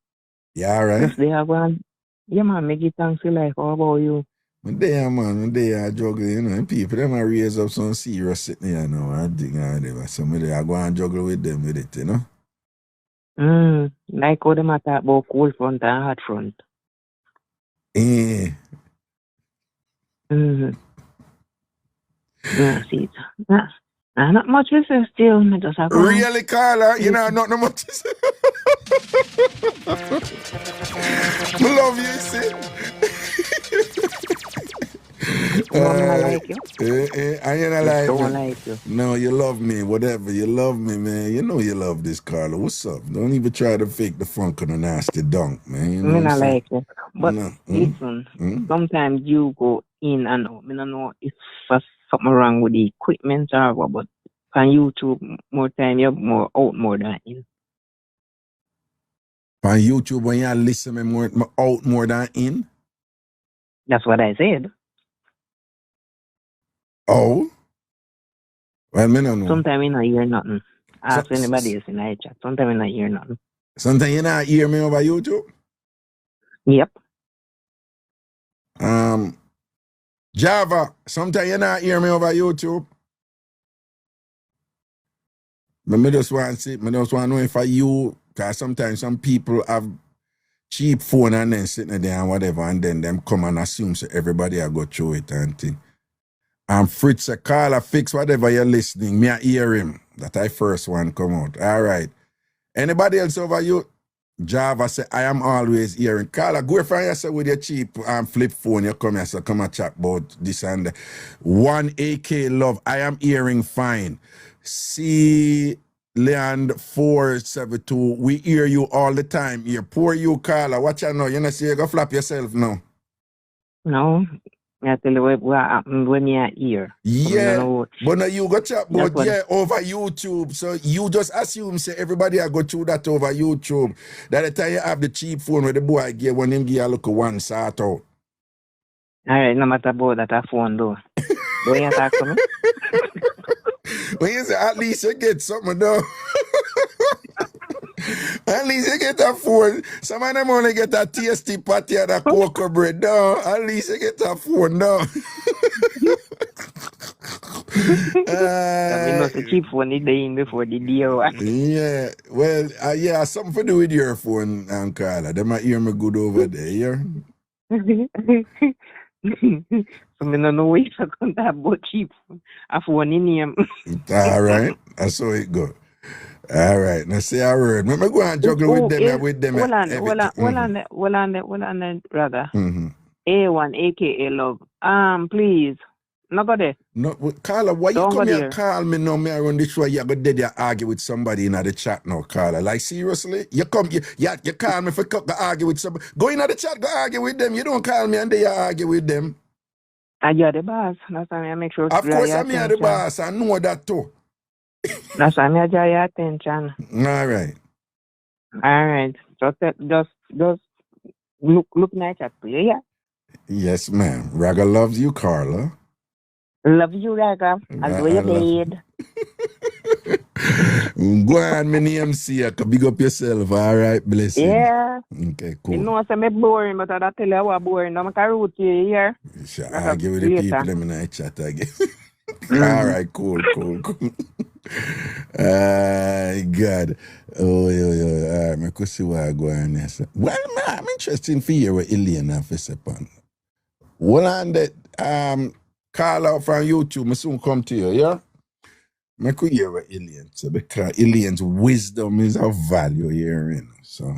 Yeah, all right. Just there, man. Yeah, man, make it thanks to life. How about you? Man, I juggle, and people, them I raise up some serious sitting here now, I think somebody I go and juggle with them with it, Like how them talk about cold front and hot front. Yeah, see, not much to say still. Me just have really, Carla? Not no much to say. I love you, see. I like you. I like don't like you. No, you love me, whatever. You love me, man. You know you love this, Carla. What's up? Don't even try to fake the funk on a nasty dunk, man. You know I like you. But listen, sometimes you go in and out. I don't know if there's something wrong with the equipment or what, but on YouTube, more time you're more out more than in. On YouTube, when you listen, more out more than in? That's what I said. Oh? Well, I don't know. Sometimes you not hear nothing. Ask anybody else in the chat. Sometimes you not hear nothing. Sometimes you not hear me over YouTube? Yep. Java, sometimes you not hear me over YouTube? Me just want to know if you, because sometimes some people have cheap phone and then sitting there and whatever, and then them come and assume so everybody I go through it and thing. And Fritz a call or fix whatever you're listening. Me I hear him. That I first one come out. All right. Anybody else over you? Java say, I am always hearing. Carla, go for yourself with your cheap flip phone. You come here, so come and chat about this and that. 1 AK love. I am hearing fine. See Leand 472. We hear you all the time here. Poor you, Carla. Watch out now. You know, see you go flap yourself now. No. I tell you what happened when you're here. Yeah, but now you go chat about over YouTube. So you just assume say everybody I go through that over YouTube. That the time you have the cheap phone with the boy give when him give a look one sort out. All right, no matter about that phone though. Don't you talk to me? When you say at least you get something though. At least you get a phone. Some of them only get a tasty patty and a cocoa bread. No, at least you get a phone. No. I mean, not the cheap phone the day in before the deal. Yeah, well, yeah, something to do with your phone, Carla. They might hear me good over there, yeah? I mean, I know if I can't have both cheap a phone in him. All right, that's how it go. All right, now say a word. Let me go and juggle with them. Hold on, brother. Mm-hmm. A1, aka love. Please. Nobody. No, Carla, why you come here call me now? Me around this way, you go dead you argue with somebody in the chat now, Carla. Like seriously? You call me for go argue with somebody. Go in the chat, go argue with them. You don't call me and then you argue with them. And you're the boss. That's why I make sure. Of course I'm the boss. I know that too. That's why I draw your attention. All right. Just look nice at you, yeah? Yes, ma'am. Raga loves you, Carla. Love you, Raga. I'll do your bed. Go on, my name see big up yourself, all right? Bless you. Yeah. Okay, cool. You know I'm boring, but I tell you what boring. I'm a root you here. Sure, I'll give it the people them in the chat again. All right, cool. God. Oh, all right, I could see where I go on this. Well, man, I'm interested for you with Ilian and Fissepan. Well, on that, call out from YouTube, I soon come to you, yeah? I could hear with Ilian, so because Ilian's wisdom is of value here, you know, so.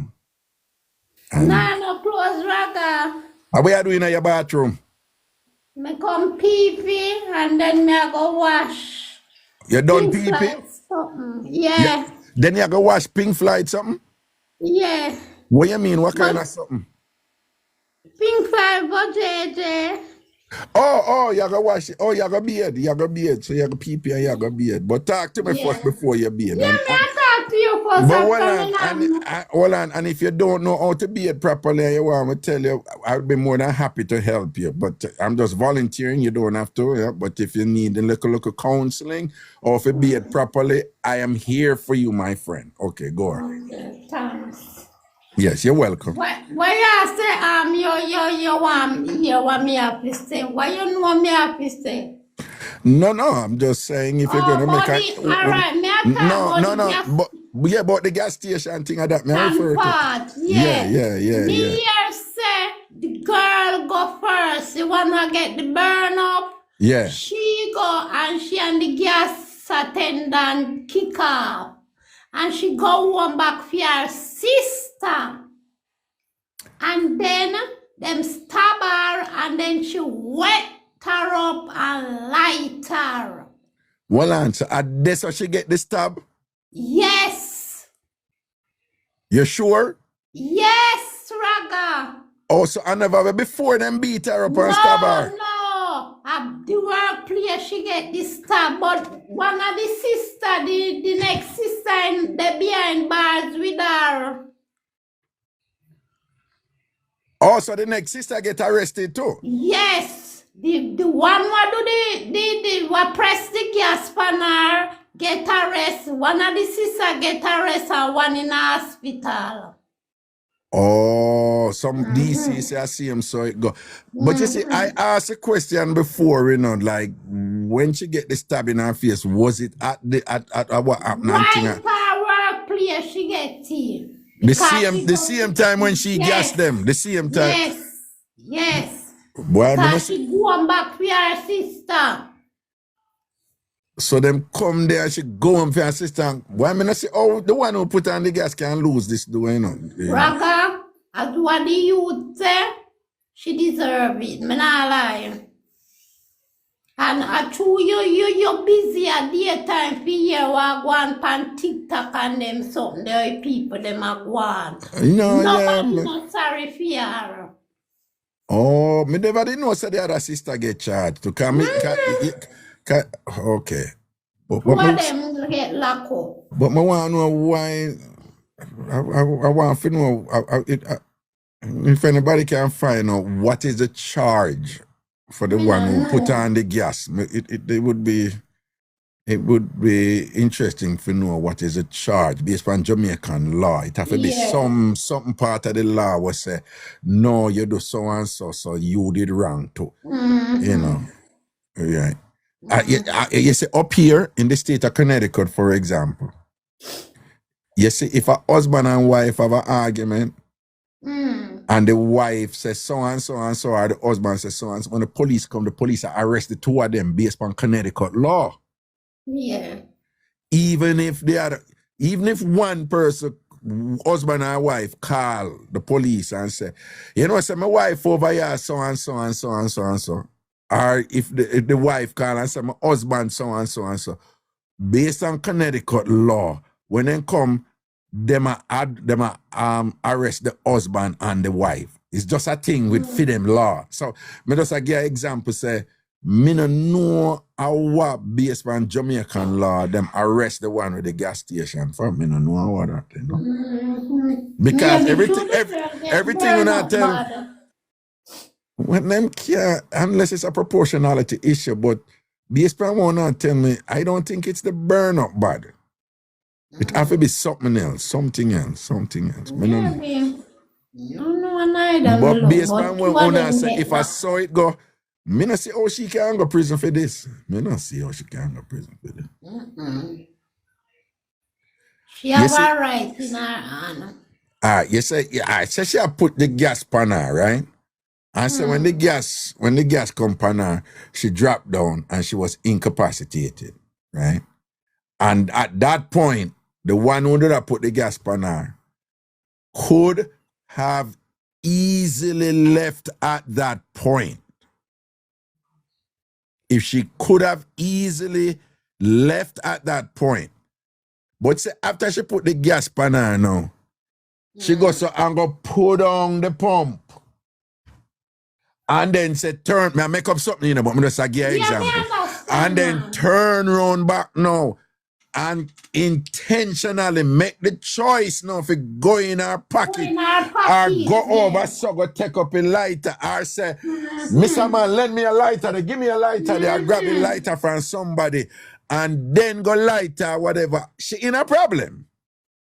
No close, Raga. How are you doing in your bathroom? Me come pee and then me I go wash. You done pee? Yeah. Then you go wash pink flight something? Yeah. What you mean? What kind of something? Pink flight, but JJ. Oh, you go wash it. Oh, you go beard. So you go pee and you go beard. But talk to me first before you beard. Yeah, I talk to you first. But hold on, and if you don't know how to beard properly, you want me to tell you, I'll be more than happy to help you. But I'm just volunteering. You don't have to. Yeah? But if you need a little counseling or if you beard properly, I am here for you, my friend. Okay, go on. Okay, thanks. Yes, you're welcome. Why you say you want me have to say? Why you want me have to say? No, I'm just saying if you're gonna make a all right, but the gas station thing of that me refer to. Yeah. Me here say the girl go first. You wanna get the burn up? Yeah. She go and she and the gas attendant kick off. And she go one back for her sister. And then them stab her and then she wet her up and light her. Well, answer. That's how she get the stab? Yes. You sure? Yes, Raga. Oh, so I never before them beat her up and stab her? No. At the workplace she get the stab, but one of the sister, the next sister, they behind bars with her. Oh, so the next sister get arrested too? Yes. The one who do the what press the gas on her get arrested. One of the sister get arrested and one in the hospital. Oh, some DC say I see him, so it go. But you see, I asked a question before, you know, like, when she get the stab in her face, was it at what happened? Right for workplace she get tea. The same time when she gassed them. The same time. Yes. Boy, Because she going back for her sister. So them come there and she go on for her sister. Why me not say, oh, the one who put on the gas can lose this do, you know? Raga, as what the youth say, she deserve it. Me not lie. And I true you busy at daytime for you go on pan TikTok and them something there people them a go on. Nobody not sorry for her. Oh, me never didn't know so the other sister get charged to come. Okay. But them get locked up. But I want to know why. I want to know if anybody can find out what is the charge for the one who put on the gas. It would be interesting to know what is the charge based on Jamaican law. It have to be something part of the law where say, no, you do so and so, so you did wrong too. You know, right? You see, up here in the state of Connecticut, for example, you see, if a husband and wife have an argument, and the wife says so and so and so, or the husband says so and so, when the police come, the police arrest the two of them based on Connecticut law. Yeah. Even if one person, husband and wife, call the police and say, you know, say my wife over here so and so and so and so and so. Or if the wife call and say my husband so and so and so. Based on Connecticut law, when they come, them arrest the husband and the wife. It's just a thing with freedom law. So me just give an example, say, me no know how based on Jamaican law, them arrest the one with the gas station for me no know how that, you know. Because everything when I tell when them care, unless it's a proportionality issue, but based on what I tell me, I don't think it's the burn up bad. It have to be something else. Me no know. No, neither. But based on what I say, if I saw it go, me not see how she can go prison for this. Me not see how she can go prison for this. She have a right in her hand. You say, so she have put the gas pan her, right? And so when the gas come pan her, she dropped down and she was incapacitated, right? And at that point, the one who did put the gas pan her could have easily left at that point. If she could have easily left at that point. But say after she put the gas pan her now, she goes so and go put on the pump. And then say turn, me I make up something, you know, but me just give an example. And then turn around back now and intentionally make the choice now if it go in her pocket or go over so go take up a lighter or say, Mr. Man, lend me a lighter, they give me a lighter, they grab a lighter from somebody and then go lighter whatever. She in a problem.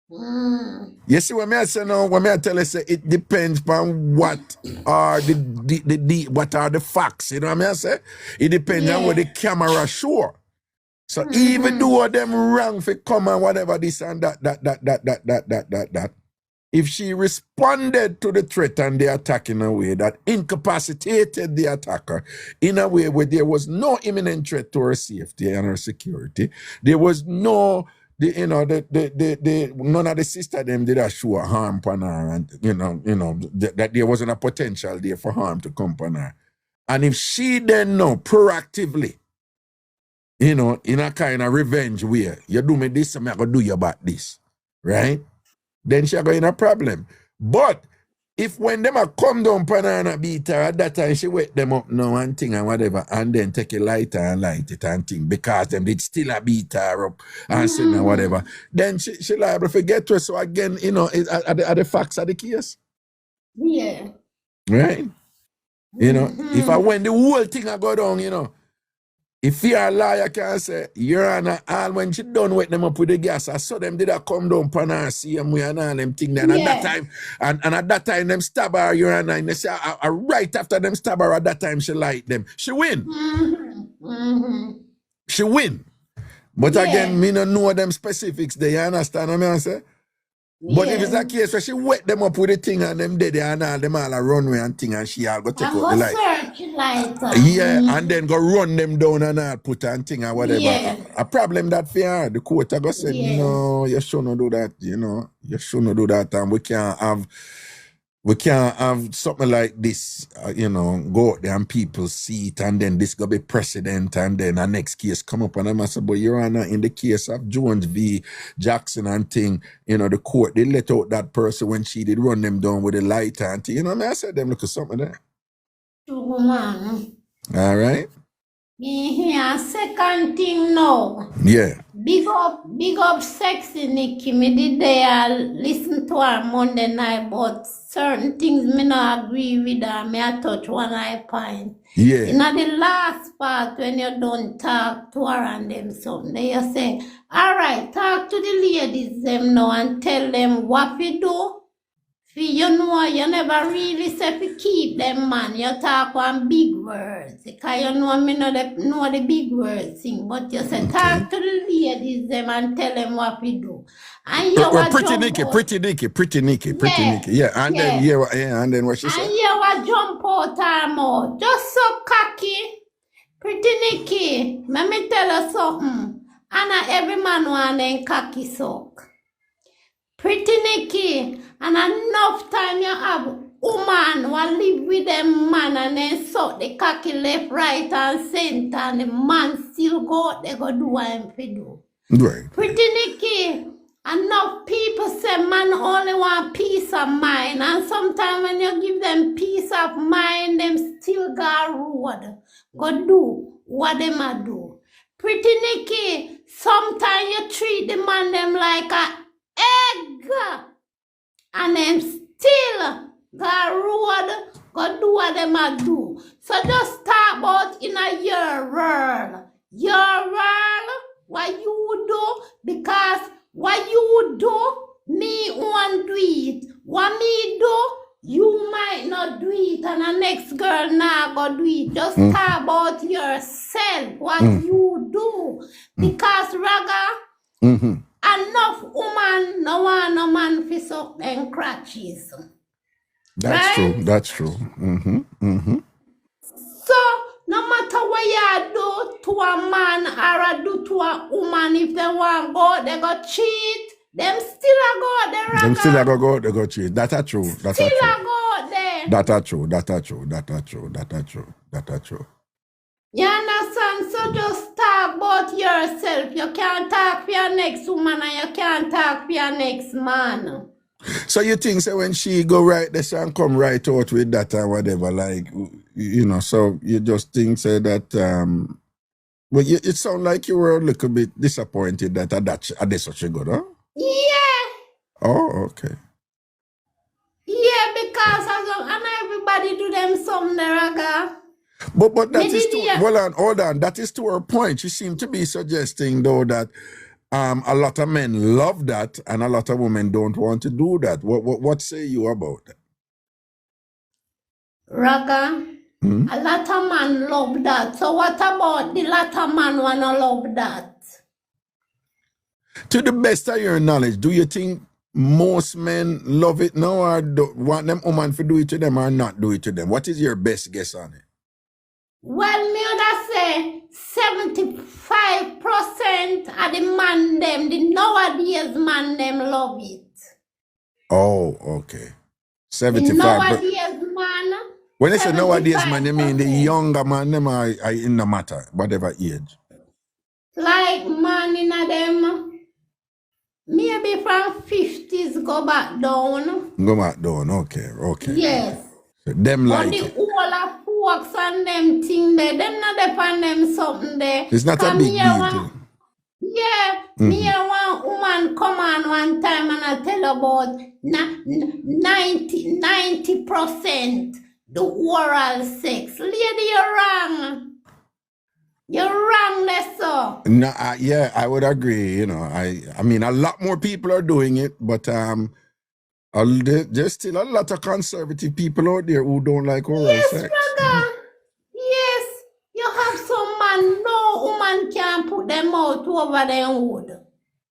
You see what I say now, when I tell you say it depends on what are what are the facts, you know what I say? It depends on what the camera show. So even though them wrong for come and whatever this and that, if she responded to the threat and the attack in a way that incapacitated the attacker in a way where there was no imminent threat to her safety and her security, there was no none of the sister them did a show harm upon her, and that there wasn't a potential there for harm to come upon her. And if she then know proactively, in a kind of revenge way, you do me this, I'm gonna do you about this, right? Then she go in a problem. But if when them a come down upon her and beat her, at that time she wake them up now and thing and whatever, and then take a lighter and light it and thing, because them did still a beat her up and sin and whatever, then she liable to forget to her. So again, are the facts of the case. Yeah. Right? If I when the whole thing I go down, if you're a liar, can say, Your Honor, all when she done with them up with the gas, I saw them did a come down upon her, see them way and all them thing then. At that time, and at that time, them stab her, Your Honor, and they say, right after them stab her, at that time, she light them. She win. she win. But Yeah. again, me no know them specifics. They understand what I say? But if it's a case where she wet them up with the thing and them dead and all them all a runway and thing and she all go take And out go the light. search lighter. Yeah, and then go run them down and all put and thing or whatever. Yeah. A problem that for her, the court I go say, Yeah. no, you shouldn't do that, you know. You shouldn't do that, and we can't have something like this, you know, go out there and people see it and then this go be precedent and then a next case come up and I must say, but Your Honor, in the case of Jones v. Jackson and thing, you know, the court, they let out that person when she did run them down with a lighter and thing. You know what I mean? I said them look at something there. True, man. All right? Me here, second thing now. Yeah. Big up sexy Nikki. Me did there listen to her Monday night, but certain things me not agree with her. Me I touch one eye point. Yeah. In the last part when you don't talk to her and them something, they you say, alright, talk to the ladies them now and tell them what we do. You know, you never really say to keep them, man. You talk on big words. Because you know me know the big words thing. But you say, talk to the ladies them and tell them what we do. And you Well, a pretty jump Nikki. out. Yeah, and then what she And said? you a jump out her mouth. Just so cocky. Pretty Nikki. Let me tell you something. And every man want them cocky soak. Pretty Nikki, and enough time you have woman who live with them man and then suck the cocky left, right, and center, and the man still go out, they go do what him fi do. Right. Pretty Nikki, enough people say man only want peace of mind, and sometimes when you give them peace of mind, them still go road, go do what them a do. Pretty Nikki, sometimes you treat the man them like a egg and them still go road, go do what them a do. So just talk about in a your world, what you do, because what you do, me want do it. What me do, you might not do it, and the next girl now go do it. Just talk about yourself, what you do, because Raga, enough woman no want no man fi suck them crutches. That's Right? true. That's true. So no matter what you do to a man or do to a woman, if they want go, they go cheat. Them still a go there, Raga. Them still they go cheat. That are true. That are Still true. a go there. That are true. That are true. That are true. That are true. That are true. You understand? So just talk about yourself. You can't talk for your next woman and you can't talk for your next man. So you think so when she go right this and come right out with that or whatever, like, you know, so you just think say that well, it sounds like you were a little bit disappointed that that's such a good, huh? Yeah. Oh, okay. Yeah, because and everybody do them something, Raga. But that Me is did to hear- well, hold on. That is to her point. She seemed to be suggesting though that a lot of men love that and a lot of women don't want to do that. What say you about that? Raga, a lot of man love that. So what about the lot of man wanna love that? To the best of your knowledge, do you think most men love it now or want them woman to do it to them or not do it to them? What is your best guess on it? Well, me would say 75% of the man them, the nowadays man them love it. Oh, okay. The 75. nowadays man. When they say nowadays man, you mean the 75%. younger man, them are in the matter, whatever age. Like man in a them, maybe from 50s go back down. Go back down, okay. Yes. So them But like the it. whole of folks and them thing there, them not depend them something there. It's not a Come big here deal. one- Yeah, me hear one woman come on one time and I tell about 90% the oral sex. Lady, you're wrong. You're wrong there, so. No, yeah, I would agree. You know, I mean, a lot more people are doing it, but there's still a lot of conservative people out there who don't like oral Yes, sex. brother. Yes, you have some man, no woman man can put them out over them wood. Them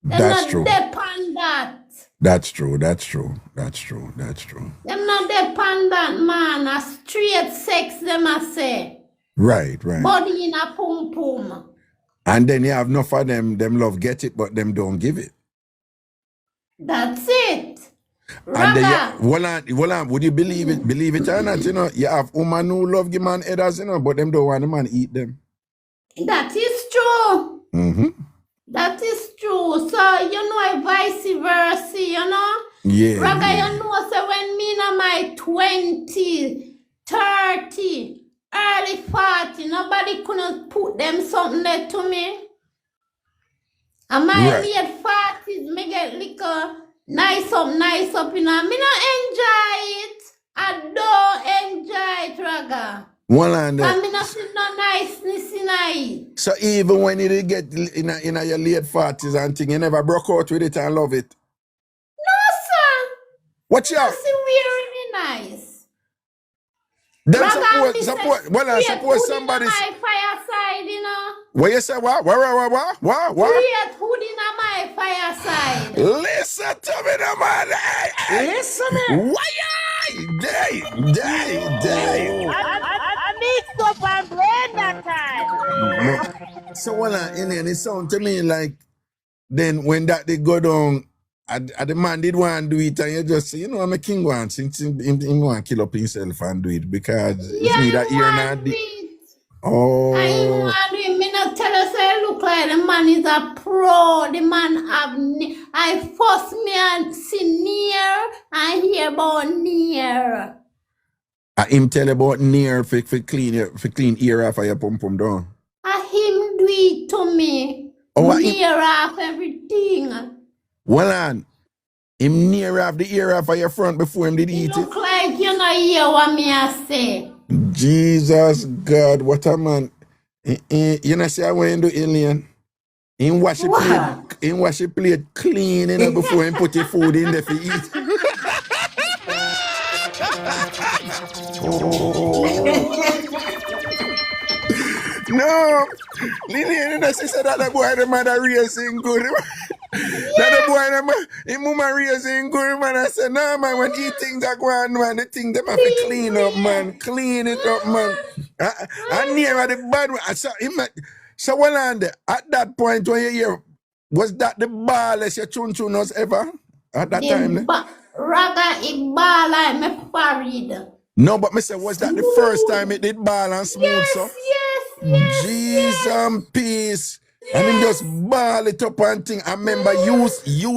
That's not true. depend that. That's true. That's true. That's true. That's true. Them not dependent man. A straight sex them I say. Right, right. Body in a pum pum. And then you have enough of them love get it, but them don't give it. That's it. And then Raga. well on, would you believe it or not? You know, you have woman who love give man headers, you know, but them don't want the man eat them. That is true. Mm-hmm. That is true. So, you know, vice versa, you know? Yeah. Raga, Yeah. you know, so when me in my 20, 30, early 40, nobody couldn't put them something there to me. And my Right. late 40s, me get liquor, nice up, you know. Me not enjoy it. I don't enjoy it, Raga. Well on And that. me not see no niceness in it. So even when you did get in your late 40s and thing, you never broke out with it and love it. No, sir. Watch out. That's really nice. Then Raga, me suppose say well, straight suppose food in somebody my fireside, you know. what you say what? Straight food in my fireside. Listen to me, no man. Hey. Listen, Why? Day. I mix up and blend that time. So when it sound to me like then when that they go down, the man did want to do it and you just say, you know, I'm a king one since him want to kill up himself and do it because it's Yeah, neither you here nor want there. it. I Oh, want it. Me not tell us I look like the man is a pro. The man have I first me and see near and hear about near. him tell about near for clean ear off of your pum down. And him do it to me. Oh, Near off everything. well on. Him near off the ear off of your front before him did It eat it. look like you know hear what me I say. Jesus God, what a man. You know see how when do alien? Him wash the plate clean, you know, before him put your food in there for eat. No, Lillian, she said that the boy the mother raising good. That the boy the mama raising good, man. I said, no man, when these things are going, man, the thing them have to clean up, man. Clean it up, man. And near the bad one. So well on there, at that point when you hear, was that the ballest your chun was ever at that time? Raga it ball like me parried. No, but me say, was that the first time it did ball and smooth, so? Yes. Jesus and peace. And him just ball it up and thing. I remember you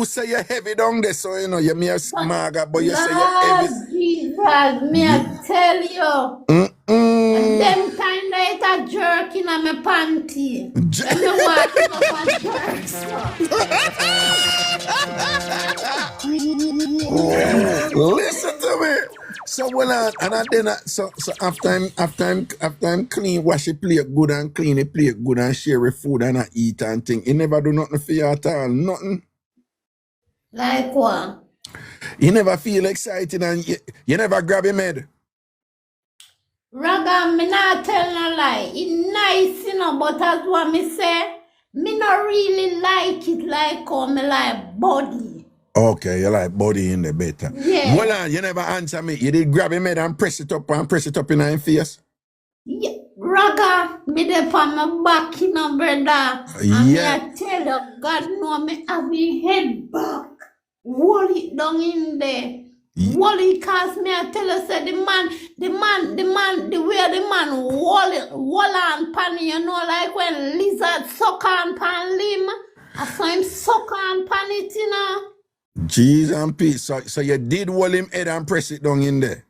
say you're heavy down there, so you know, you may smaga, but you say you're heavy. Jesus, me I tell you. And them kind of a jerk in my panty. Let me walking up and jerk. Listen to me. So well and then so after I'm clean, wash the plate good and clean the plate good and share with food and I eat and thing. He never do nothing for you at all. Nothing. Like what? You never feel excited and you never grab him head. Raga, me not tell no lie. It's nice, you know, but as what me say, me not really like it like how me like body. Okay, you like body in the better. Yeah. Well, you never answer me. You did grab him head and press it up in his face. Yeah. Raga, me dey on my back, you know, brother. And me I tell you, God know me have my head back. Hold it down in there. Hold it, cause me I tell you, say the way the man hold on pan, you know, like when lizard suck on pan limb. I saw him suck on pan it, you know. Jeez and peace. So you did hold him head and press it down in there?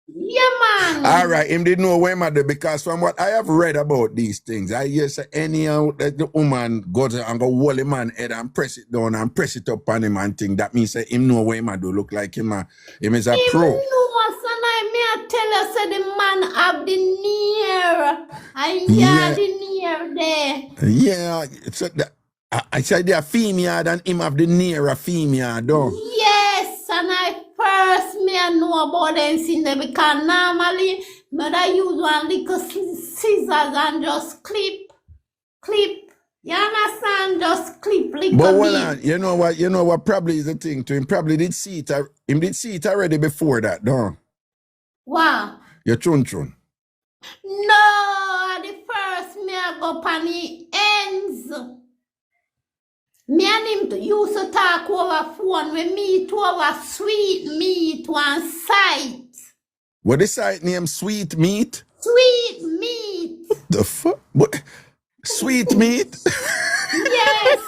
Yeah, man. All right, him didn't know where mother because from what I have read about these things, I hear say anyhow that the woman goes and go hold him man head and press it down and press it up on him and thing. That means say him know where him do look like him is a pro. Him know, son, I tell you, say the man have the near. And the near there. Yeah, so I said they're female than him have the nearer female though. Yes, and I first me I know about them in there because normally me I use one little scissors and just clip. just clip But little hold bit. on, you know what probably is the thing to him. Probably did see it. Him did see it already before that, no? Wow. Your chun. No, the first me I go on the ends. Me and him used to talk over phone. We meet over sweet meat one site. What the site name? Sweet meat? Sweet meat. The fuck? What? Sweet meat? Yes.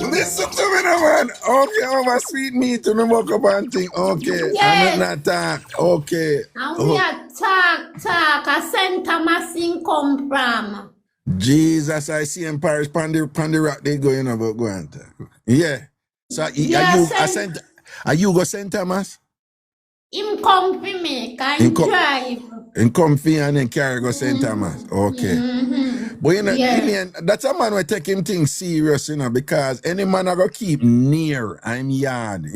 Listen to me now, man. Okay, over sweet meat to me walk up and think, okay, Yes. I'm not talk. Okay. And we are talk. A St. Thomasin come from. Jesus, I see in Paris, Pandy rock, they go, but go and talk. Yeah. So, are you go St. Thomas? Him come for me, can drive. And comfy and then carry go St. Thomas. Okay. But Alien, that's a man who take him things serious, because any man I go keep near I'm yard,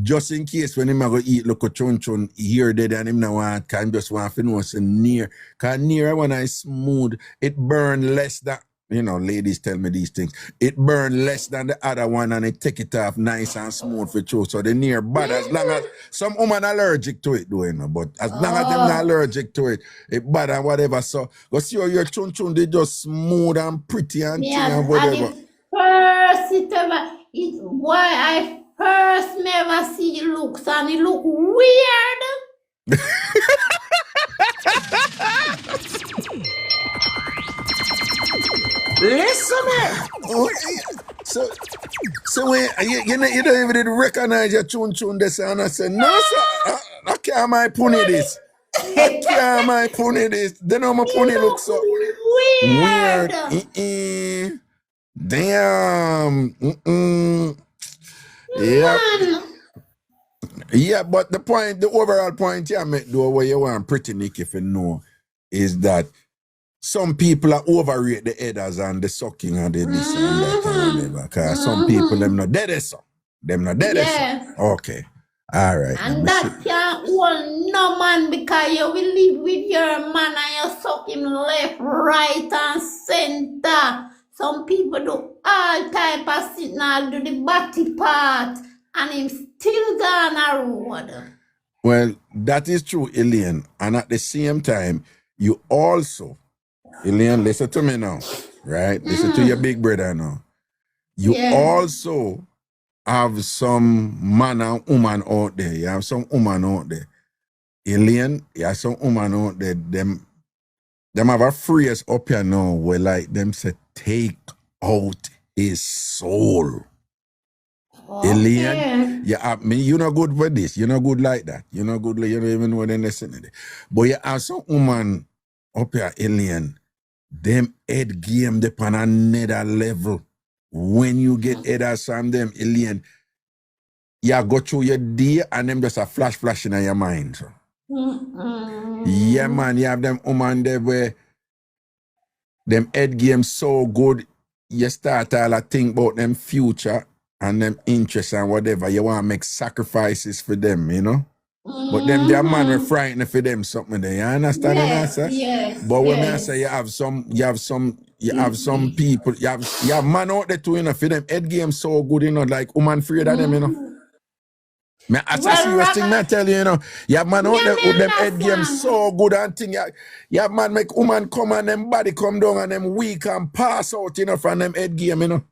just in case when him I go eat look at chun here, there, and him now want can just want to know say near. Cause near when I smooth, it burn less than ladies tell me these things. It burn less than the other one and it take it off nice and smooth for you. So the near bad as long as some woman allergic to it, but as long as them not allergic to it, it bad and whatever. So go see how your chun they just smooth and pretty and thing and whatever. Why I first never see it looks and it look weird. Listen, man. So when you don't even recognize your chun this and I said, no, sir, I can't my pony this. I can't my pony this. Then how my pony looks so weird. Damn. Yeah. Yeah, but the overall point I make though, where you want pretty Nick if you know, is that some people are overrate the headers and the sucking and the this and that and whatever. Because some people them not dead so. Them not dead so. Okay. All right. And that can't hold no man because you will live with your man and you suck him left, right, and center. Some people do all type of signal, do the body part, and him still gone a road. Well, that is true, Elaine. And at the same time, you also, Elaine, listen to me now, right? Listen to your big brother now. You also have some man and woman out there. You have some woman out there. Elaine, you have some woman out there. Them have a phrase up here now where like them say, take out his soul. Elaine, you're not good for this. You're not good like that. You're not good, you don't even know what they're listening. But you have some woman up here, Elaine, them head game up on another level. When you get Headaz from them, Elaine, you go through your day and them just a flash in your mind. So. Yeah, man, you have them woman there where them head game so good, you start all think about them future and them interests and whatever. You want to make sacrifices for them, But them their man are frightened for them something there. You understand what I say? Yes. But when I say you have some people, you have man out there too, for them head game so good, like woman afraid of them, Me as a serious thing I tell you, you have man out there with them head game so good and thing. You have man make woman come and them body come down and them weak and pass out, from them head game,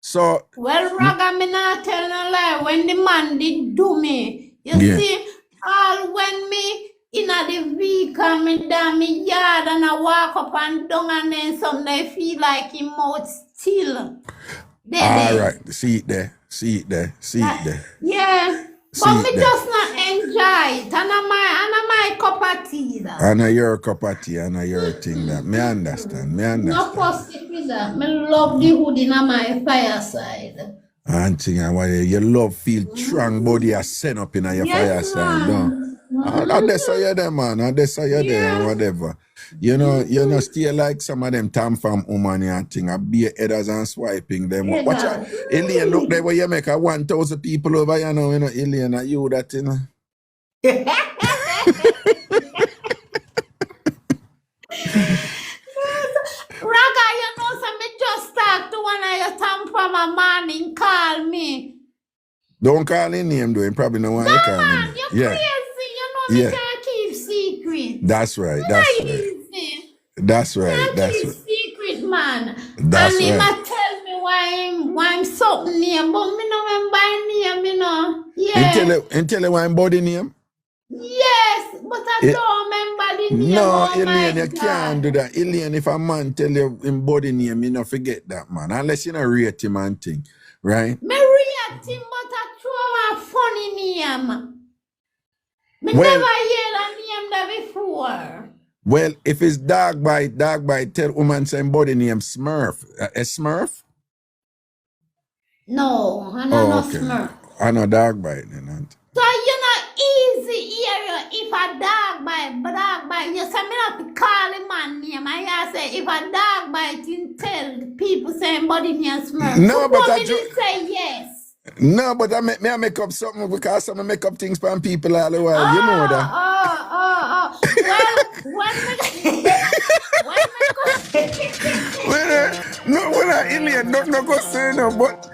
So well, Raga, me not tell no lie. When the man did do me, you see, all when me in the vehicle, me down me yard and I walk up and down and then some they feel like him out still. All right, see it there. Yeah. But me just not enjoy it. And my cup of tea. And your cup of tea and your thing that. Me understand. No positive with that. Me love the wood in my fireside. And thing and what you love feel strong body as send up in your fireside. And that's how you're there, man. And that's how you're there and whatever. Still like some of them TamFam woman and thing. I be Headaz and swiping them. Watch out. Alien, look there where you make 1,000 people over here now, Alien, are you that, a morning call me. Don't call him name, though. He probably know why No you call man, him. you're Yeah. crazy. You know me Yeah. can't keep secret. That's right. Not That's right. easy. That's right. Can't That's keep right. secret, man. That's And he right. might tell me why I'm something name, but me know him by name, you know. Until you want body name? Yes, but I Eh, don't remember the name. No, Oh my Elaine, you can't do God. that. Elaine, if a man tell you him body name, you not forget that, man. Unless you not rate him and thing, right? Me react him, but I throw a funny name. Me Well, never hear that name there before. well, if it's dog bite, tell woman same body name Smurf. A Smurf? No, I know Oh, no okay. Smurf. I know dog bite, then. Auntie. So you know easy area if a dog bite, you say me have to call him man name. I say if a dog bite, you tell people saying body name Smurf. No, So but me I did say yes. no, but I make up something because I make up things for people all the while. You know that. Oh. Well, When I Ilian, no go say no, but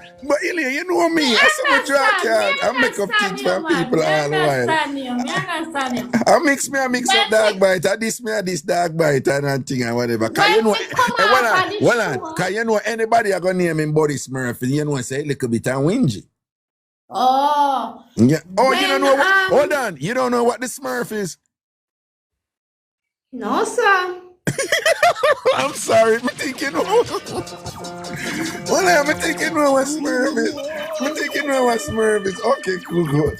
Ilian, you know me. I say what you can. I make up things for people all the while. Me understand you. I mix up dog bite. I this dog bite and thing and whatever. Cause you When know, me come off of the show. cause you know anybody are gonna name him Body Smurf, and you know say a little bit and whingy. Oh. Yeah. Oh, you don't When know what? Hold on. You don't know what the Smurf is. No, sir. I'm sorry, I'm thinking. Well, I'm thinking what Smurf is. I'm thinking what Smurf is. Okay, cool.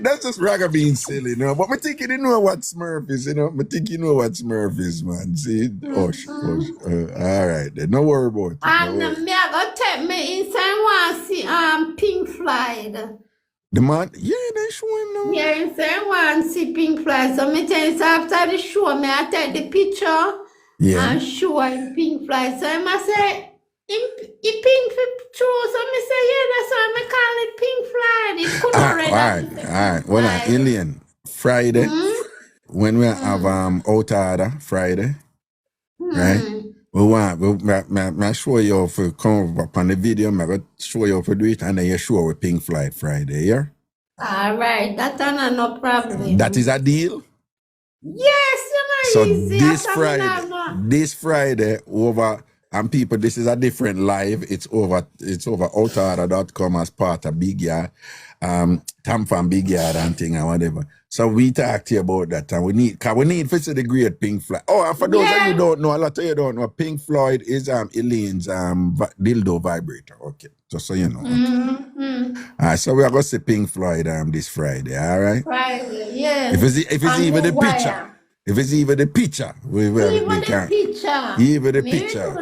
That's just Raga being silly, you know. But I'm thinking you know what Smurf is, you know. I'm thinking you know what Smurf is, man. See? Hush. All right, then. No worry about it. And me I go take me inside one see Pink Floyd. The man, yeah, they show him now. Yeah, inside one see Pink Floyd. So me tell you so after the show, me I take the picture and show him Pink Floyd. So I must say he pink true. So me say yeah, that's why me call it Pink Floyd. It could already. All right. Well, Alien, Friday, when we have Outada Friday, right? I show you for come up on the video, I go show you for do it, and then you show with Pink Floyd Friday, yeah? All right, that's no problem. That is a deal? Yes, you So know, easy. this Friday over, and people, this is a different live. It's over outada.com as part of Big Yard, TamFam Big Yard and thing and whatever. So we talk to you about that, and we need to see the great Pink Floyd. Oh, and for those of you who don't know, a lot of you don't know, Pink Floyd is Elaine's dildo vibrator. Okay, just so you know. Okay. All right, so we are going to see Pink Floyd this Friday. All right. Friday, yes. If it's even the picture. If it's even the picture, we can. Even the picture.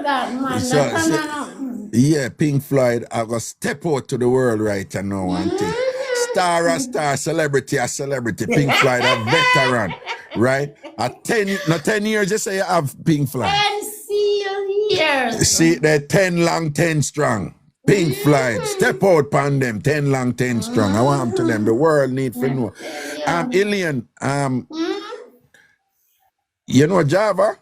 Yeah, Pink Floyd, I go step out to the world right now and think. Star, celebrity, Pink Floyd, a veteran, right? 10 years, just say you have Pink Floyd. 10 years. See, they're 10 long, 10 strong. Pink Floyd, step out upon them, 10 long, 10 strong. I want them to them, the world need to know. Alien, you know Java?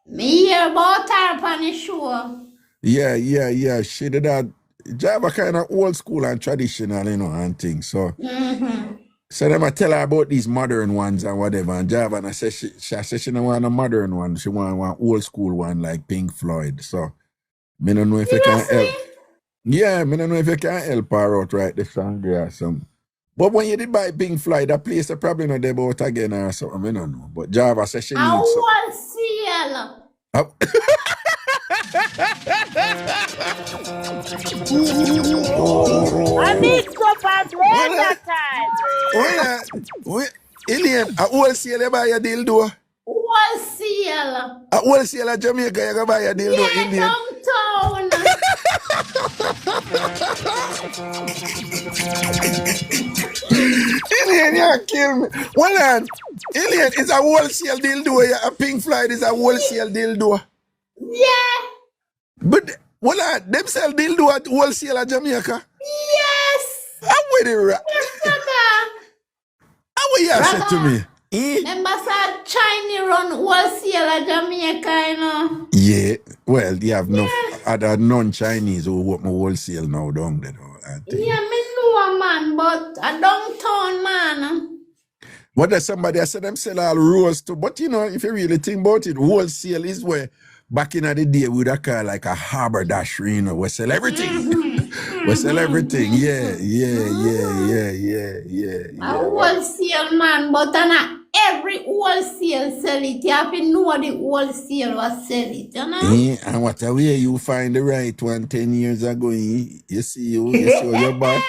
Me hear about her on the show. Yeah. She did that. Java kind of old school and traditional, you know, and things. So, so then I tell her about these modern ones and whatever. And Java, and I said she don't want a modern one. She want one old school one like Pink Floyd. So, me don't know if you can help. Yeah, me don't know if you can help her out right the song or something. But when you did buy Pink Floyd, that place is probably not there about again or something. I don't know. But Java says she needs some. I Mixup and Blenda time. Alien, a wholesale you buy a dildo? Wholesale. A wholesale at Jamaica you go buy a dildo, Alien? Downtown. Alien, you kill me. Well, Alien is a wholesale dildo. A Pink Floyd is a wholesale dildo. Yeah. But, them sell dildo at wholesale at Jamaica? Yes. How would it rap? How would you say to me? Remember say Chinese run wholesale at Jamaica, you know? Yeah, well, you have no. other non-Chinese who open wholesale now down there. Yeah, me know, man, but a downtown, man. But there's somebody I said them sell all rose too. But you know, if you really think about it, wholesale is where back in the day we would have called like a harbor dash, you know, we sell everything. We sell everything. Yeah. A wholesale, man, but not every wholesale sell it. You have to know the wholesale was sell it, you know? Yeah, and what a way you find the right one 10 years ago. You see how you're bad.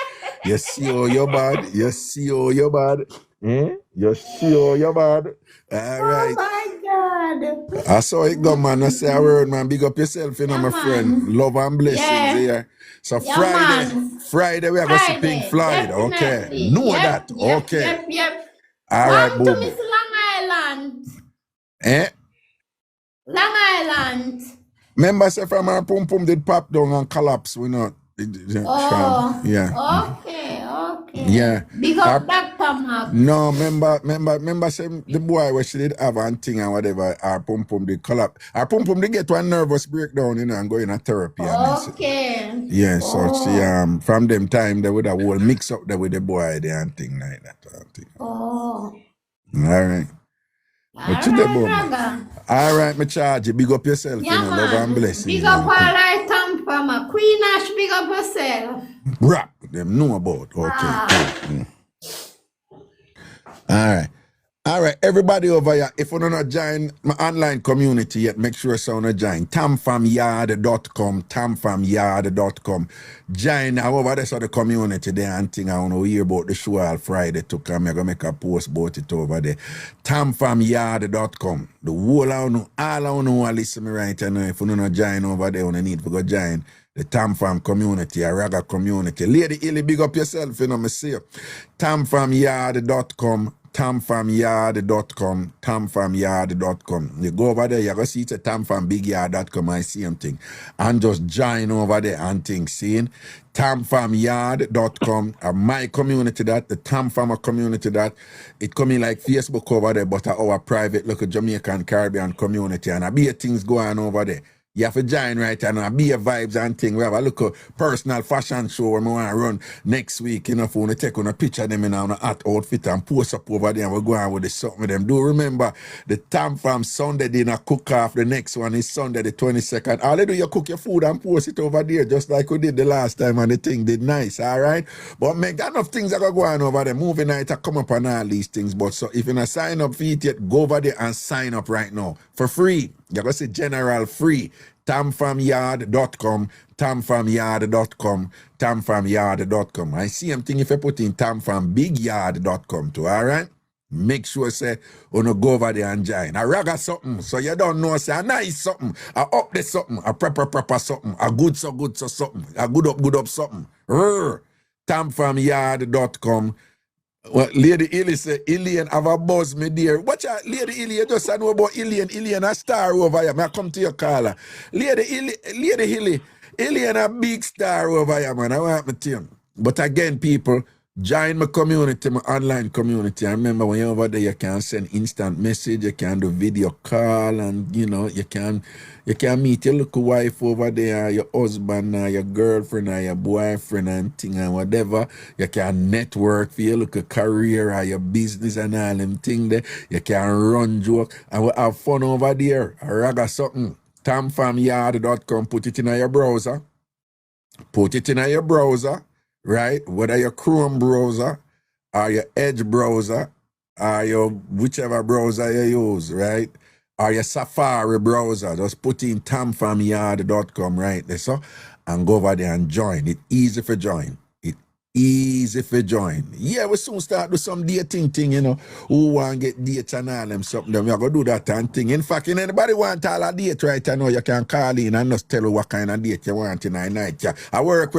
You see how you're bad. You see how you're bad. You see how you're bad. All right. Oh my God. I saw it go, man. I say a word, man. Big up yourself, you know, my friend. Love and blessings here. So Friday we are going to see Pink Floyd. Okay. Know that. Okay. Yep. All right, Come boo. to Miss Long Island. Long Island. Remember, say from our pum pum did pop down and collapse. We not. Yeah. Okay. Yeah. Big up Dr. Mark. No, remember say the boy where she did have and thing and whatever, our pum pum did collapse. Our pum pum did get one nervous breakdown, you know, and go in a therapy. Okay. Yeah, so she from them time they would have whole mix up there with the boy there and thing like that. Oh. All right. All right, my charge you. Big up yourself, Yeah, you know, love and blessings. Big up all right, TamFam. Queen Ash, big up yourself. Rap, them know about. Okay. All right, everybody over here, if you don't know join my online community yet, make sure you join tamfamyard.com, tamfamyard.com. Join over there, so the community there and thing. I want to hear about the show all Friday to come. I'm going to make a post about it over there. tamfamyard.com. The whole I know, all I know, listen me right now. If you don't know join over there, you need to go join the TamFam community, a Raga community. Lady Illy, big up yourself, you know, me see you. tamfamyard.com. tamfamyard.com, tamfamyard.com. You go over there, you're going to see it's a tamfambigyard.com, I see something. And just join over there and things, seeing tamfamyard.com, my community that, the TamFam community that, it coming like Facebook over there, but our private local Jamaican Caribbean community, and I be things going over there. You have to join right now, be a vibes and thing. We have a look personal fashion show where we want to run next week, you know, for we take on a picture of them in a hot outfit and post up over there and we're going with the something with them. Do remember the TamFam Sunday dinner cook-off, the next one is Sunday the 22nd. All you do, you cook your food and post it over there just like we did the last time and the thing did nice, all right? But make enough things that go on over there. Movie night I come up on all these things. But so if you're not sign up for it yet, go over there and sign up right now for free. You're going to say general free. tamfamyard.com, tamfamyard.com, tamfamyard.com. I see something if you put in tamfambigyard.com too, all right? Make sure say, you go over there and join. A raga something, so you don't know, say a nice something, a up there something, a proper something, a good so something, a good up something. Tamfamyard.com. Well, Lady Illy say, Ilian have a buzz, me dear. Watch out, Lady Illy, you just know about Ilian a star over here. I come to your caller. Lady Illy, Ilian a big star over here, man. I want me to tell you. But again, people, join my community, my online community. I remember when you're over there, you can send instant message, you can do video call, and you know, you can meet your little wife over there, your husband, your girlfriend, or your boyfriend, and thing and whatever. You can network for your little career or your business and all them thing there. You can run joke and we have fun over there. Raga something. Tamfamyard.com. Put it in your browser. Right? Whether your Chrome browser or your Edge browser or your whichever browser you use, right? Or your Safari browser, just put in tamfamyard.com right there, so, and go over there and join. It's easy for join. Yeah, we soon start do some dating thing, you know. Who want to get dates and all them something. Then we are going to do that and thing. In fact, if anybody want all a date right now, you can call in and just tell you what kind of date you want in the night. Yeah. I work,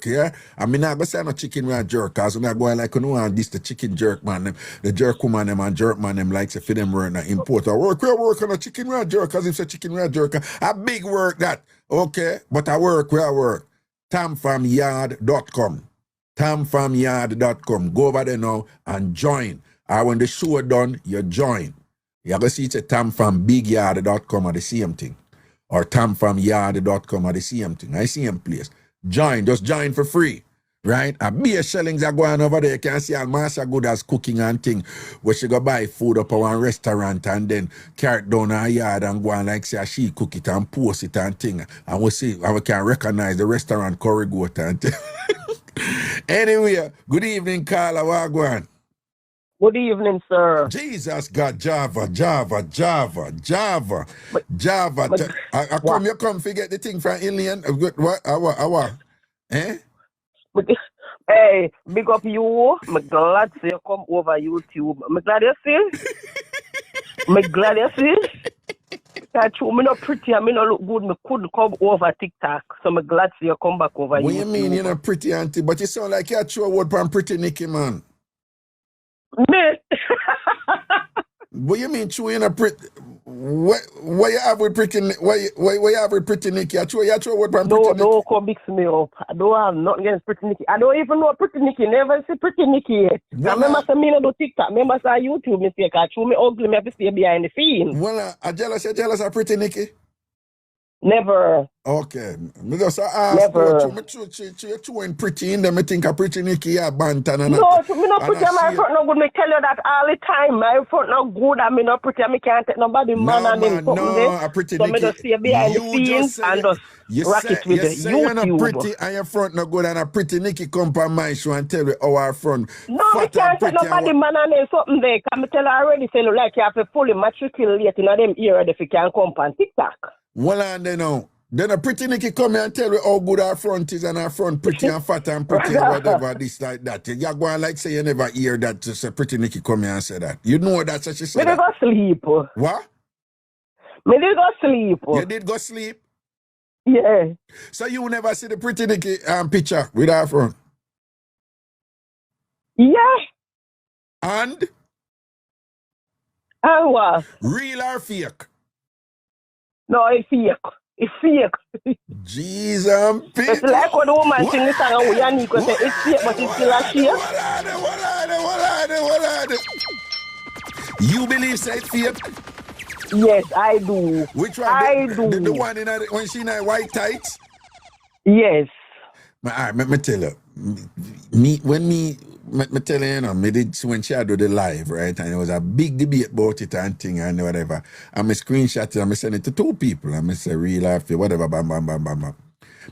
yeah. I mean, I'm going to say no chicken with a jerk, because when I go like, you know, and this the chicken jerk man, them, the jerk woman them and jerk man them likes to feed them work and import. I work on a chicken with a jerk, because if it's a chicken with a jerk, a big work that, okay, but I work. tamfamyard.com. tamfamyard.com. Go over there now and join. Or when the show done, you join. You're going to see it's a tamfambigyard.com or the same thing. or tamfamyard.com are the same thing. I same place. Just join for free. Right? A beer shellings are going over there. You can see Almasha good as cooking and thing. Where she go buy food up at one restaurant and then carry it down her yard and go and like say she cook it and post it and thing. And we see and we can recognize the restaurant curry goat and thing. Anyway, good evening, Carla Wagwan. Good evening, sir. Jesus God, Java. I come, you come forget the thing from Alien. What? Eh? Hey, big up you. I'm glad you come over YouTube. I'm glad you see. That you me not pretty, I me not look good. Me couldn't come over TikTok, so I'm glad you come back over. What YouTube. you mean you're not pretty, auntie? But you sound like you're true word from pretty Nicky, man. Me. What you mean true you're not pretty? What you have with pretty? What you have with pretty Nicky? You're true word from pretty Nicky. Don't come mix me up. I don't have nothing against pretty Nicky. I don't even know pretty Nicky. Never see pretty Nicky yet. I remember say me no do TikTok. Remember say YouTube mistake. I true me ugly. Me have to stay behind the scenes. Well, I jealous of pretty Nicky. Never. Okay. Me just ask Never. you're too pretty in them. I think a pretty Nicky a bantan and No, me not pretty. My front no good. Me tell you that all the time. My front no good. I me not pretty. I me can't take nobody man and them something there. A pretty So Nicky. me just stay behind the scenes and just rock it with the say you're not YouTube. pretty and your front no good and a pretty Nicky come from my show and tell you how our front. No, me can't take nobody man and them something there. Cause me tell you already. Say look like you have to fully matriculate in them era if you can come on TikTok. Well, and then a pretty Nicky come here and tell you how good our front is and our front pretty and fat and pretty and whatever, this like that. You're going like say you never hear that just a pretty Nicky come here and say that. You know that's what she said. Me did go sleep. What? Me did go sleep. You did go sleep? Yeah. So you never see the pretty Nicky picture with our front? Yeah. And what? Real or fake? No, it's fake. It's fake. Jesus, it's like when the woman sing the song and we are Nico say it's fake, but it's still a shake. You believe say it's fake? Yes, I do. Which one? I do. The one in when she in her white tights? Yes. Alright, me tell you. Me tell you, me did when she had do the live, right? And it was a big debate about it and thing and whatever. And me screenshot it and me send it to 2 people. And me say real or fake, whatever, bam.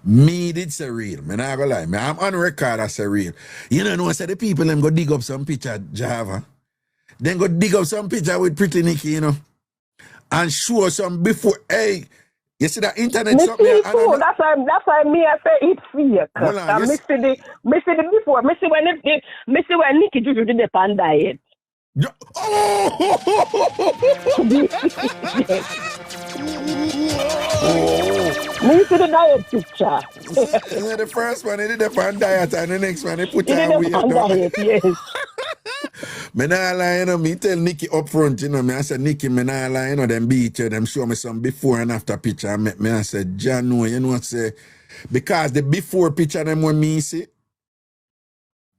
Me did say real. Me not gonna lie. I'm on record I say real. You know, I say the people them go dig up some picture Java. Then go dig up some picture with pretty Nicky, you know. And show some before, hey, you see that internet me something? See too. That's why me I say it's fake. Well, I me see the before. Me see when Nicky do the pan diet. Me see the diet picture. The first one he did the pan diet and the next one he put on weight. Diet, yes. Me nah lie, you know, me tell Nicky up front, you know, me I said, Nicky, me nah lie, you know, them beat you, them show me some before and after picture. And me I said, John, no, you know what say, because the before picture them when me see,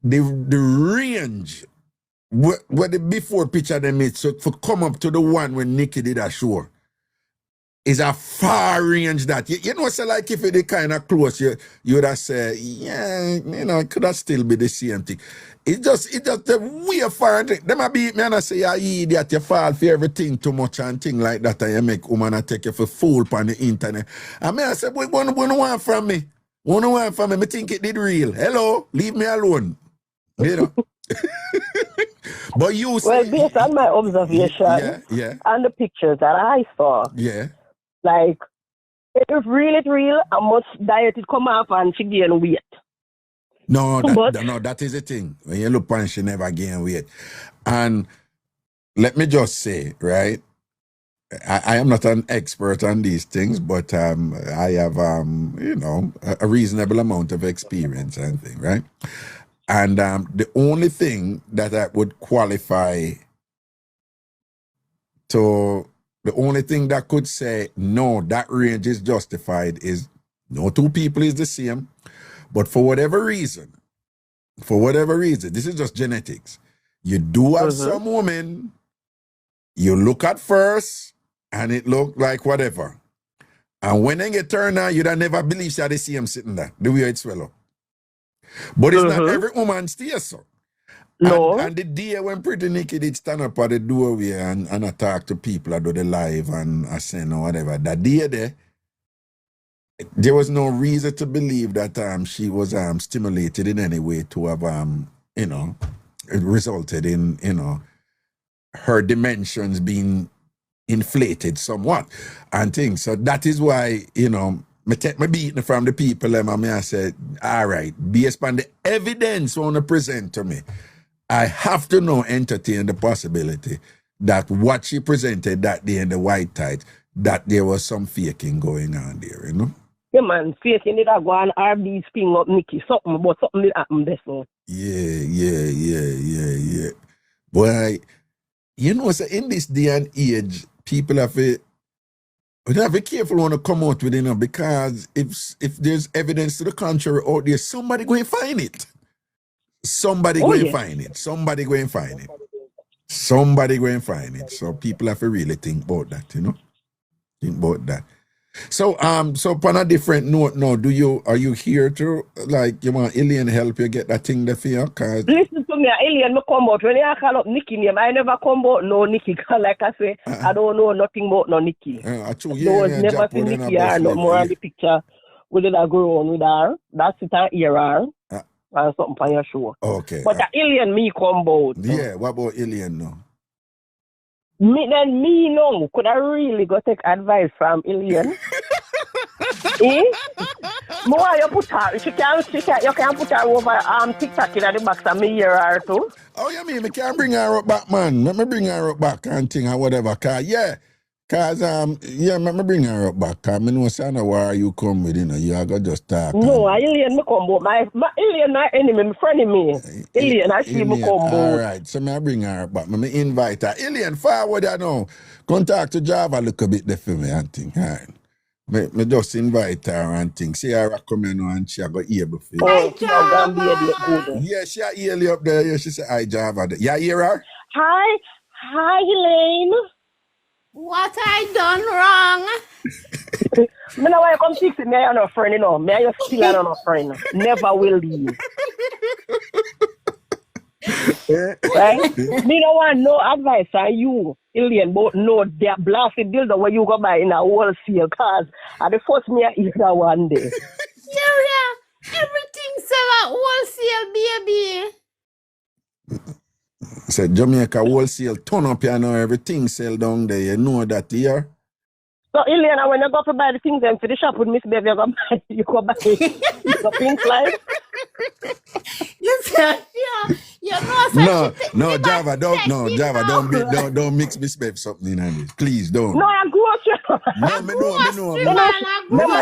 the range, where the before picture them is, so for come up to the one when Nicky did a show, is a far range that, you know, so like if it kind of close, you would have said, yeah, you know, it could have still be the same thing. It just the way far. Them a beat me and I say, you idiot, you fall for everything too much and thing like that, and you make woman take you for fool on the internet. And me I say, boy, what want from me? What want from me? Me think it did real. Hello, leave me alone. You know. But you say, well, based on my observation, yeah, and the pictures that I saw, like if real, how much diet it come up and she gain weight. No, that is the thing. When you look on, she never gain weight. And let me just say, right? I am not an expert on these things, but I have, you know, a reasonable amount of experience and thing, right? And the only thing that I would qualify to, the only thing that could say, no, that range is justified is no 2 people is the same. But for whatever reason, this is just genetics. You do have some women, you look at first, and it look like whatever. And when they get turned on, you'd have never believe that they see him sitting there, the way it swell up. But it's not every woman stays so. No. And the day when Pretty Nikki did stand up at the doorway and I talk to people, I do the live and I send or whatever, that day there was no reason to believe that she was stimulated in any way to have it resulted in her dimensions being inflated somewhat and things. So that is why me take my beating from the people and I said, all right, based on the evidence you want to present to me, I have to now entertain the possibility that what she presented that day in the white tights, that there was some faking going on there, Yeah, man, faking it, I go and RB spin up Nikki, something did happen there, so. Yeah. Boy, so in this day and age, people have to be careful when they come out with it, because if there's evidence to the contrary out there, somebody going to find it. Somebody going to find it. Somebody going to find it. So people have to really think about that, Think about that. So on a different note now, are you here to, like, you want Alien help you get that thing there for you? Cause listen to me, Alien, me come out. When you call up Nikki name, I never come out no Nikki. Like I say, I don't know nothing about no Nikki. Never see Nikki or no more on the picture. We did a grow on with her. That's it on ER. And something for your show. Okay. But the Alien me come out. Yeah, what about Alien now? Me no. Could I really go take advice from Alien? More you put her. You can put her over TikTok in the box and me hear her too. Oh, you mean me can bring her up back, man? Let me bring her up back and thing or whatever. Me bring her up back. Cause me know sana where you come with, you are gonna just talk. No, Alien me come out. My Alien my enemy, my friend of me. Alien, I see me come out. All right, so me bring her up back. Me invite her. Alien, forward her now. Contact to Java look a bit there for me and thing. All right. Me just invite her and thing. See her recommend and she got able for you. Oh, Java. Yeah, she hear you up there. Yeah, she say hi Java. You hear her? Hi, Elaine. What I done wrong? Me know why you come fix it. Me are no friend, Me are still are no friend. Never will leave. Right? Me don't want no advice on you, Alien, but no that blasted builder where you go buy in a wholesale cars. And the first me I hear that one day. Yeah. Everything sell at wholesale, baby. Said Jamaica wholesale turn up here now, everything sell down there. You know that here. So Alien, when you go to buy the things then for the shop with Miss Baby, you go buy the pink slide. No, Java, don't mix Miss Baby something in this. Please don't. No, I grew up. No, me know.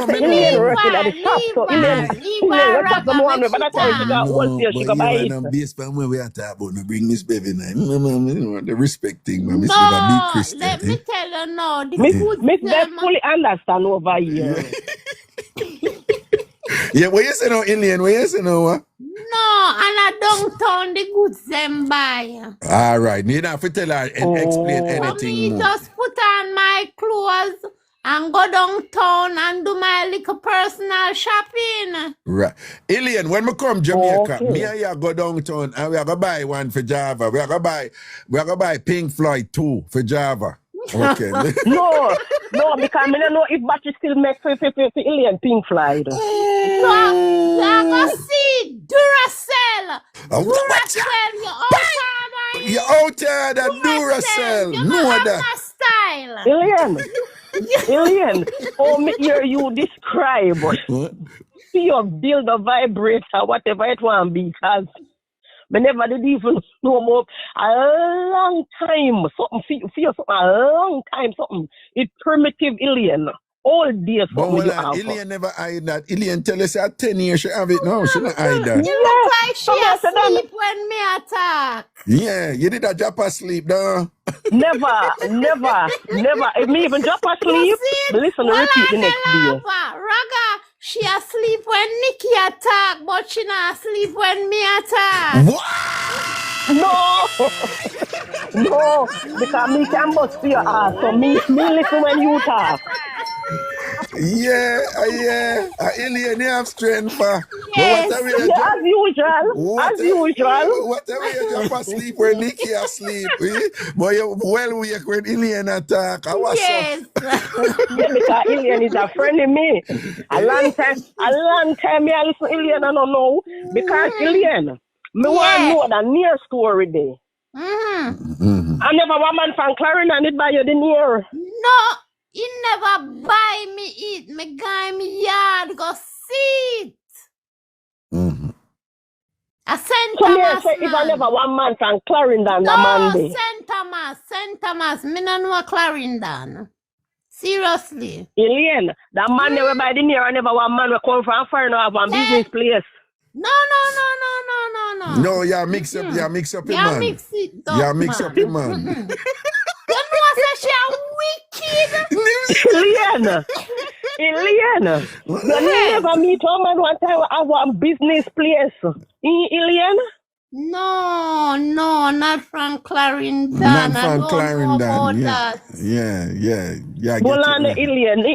Alien working at the shop, so Alien got some one, but that time she got wholesale, she go buy it. Based on where we are talking about, bring Miss Baby now. The respect thing, man. No, let me tell you now. Miss Baby fully understand over here. Yeah, what you say now, Alien? What you say now? No, and I don't turn the goods them buy. All right, you don't have to tell her and explain anything more. Just put on my clothes and go downtown and do my little personal shopping. Right. Alien, when we come Jamaica, me and you go downtown and we are going to buy one for Java. We are going to buy Pink Floyd 2 for Java. Okay. No, because I don't know if battery still make for Alien Pink Floyd. So I'm going to see Duracell. Duracell, you're out there, that Duracell. You know that. My style. Alien, me hear you describe. See your build a vibrator, whatever it want be, because I never did even know more. A long time, something feel something, a long time, something. It's primitive Alien. All days something you have. Alien never hide that. Alien tell us at 10 years she have it now. She not hide that. You look like she asleep when me attack. Yeah, you did a drop asleep, though. Never. If me even drop asleep, listen, repeat the next day. Raga, she asleep when Nikki attack, but she not asleep when me attack. What? No, because me can bust for your ass, so me listen when you talk. Yeah. Alien, you have strength for. But Yes. whatever you Yeah, as usual. As usual. Whatever you drop asleep when Nikki asleep, but you well awake when Alien attack. I was Yes. Yeah, because Alien is a friend of me. A long time me I listen to Alien, I don't know. Because Alien, me want to know the near story there. Mm-hmm. I never want man from Clarendon did buy you the near. No, he never buy me it. Me guy me yard go see it. A St. So me Thomas say if I man. never want man from Clarendon the No, Monday. St. Thomas. Me no know Clarendon. Seriously. Alien, that man never buy the near, I never want man we come from foreign or have one business place. No. No, yeah, mix up your man. Mix it up, Yeah, mix up your man. You know say she a wicked. Alien. You never meet a man one time I have one business place. Alien? No, not from Clarendon. Not I from don't Clarendon. know about Yeah. that. Yeah. Bolan Alien,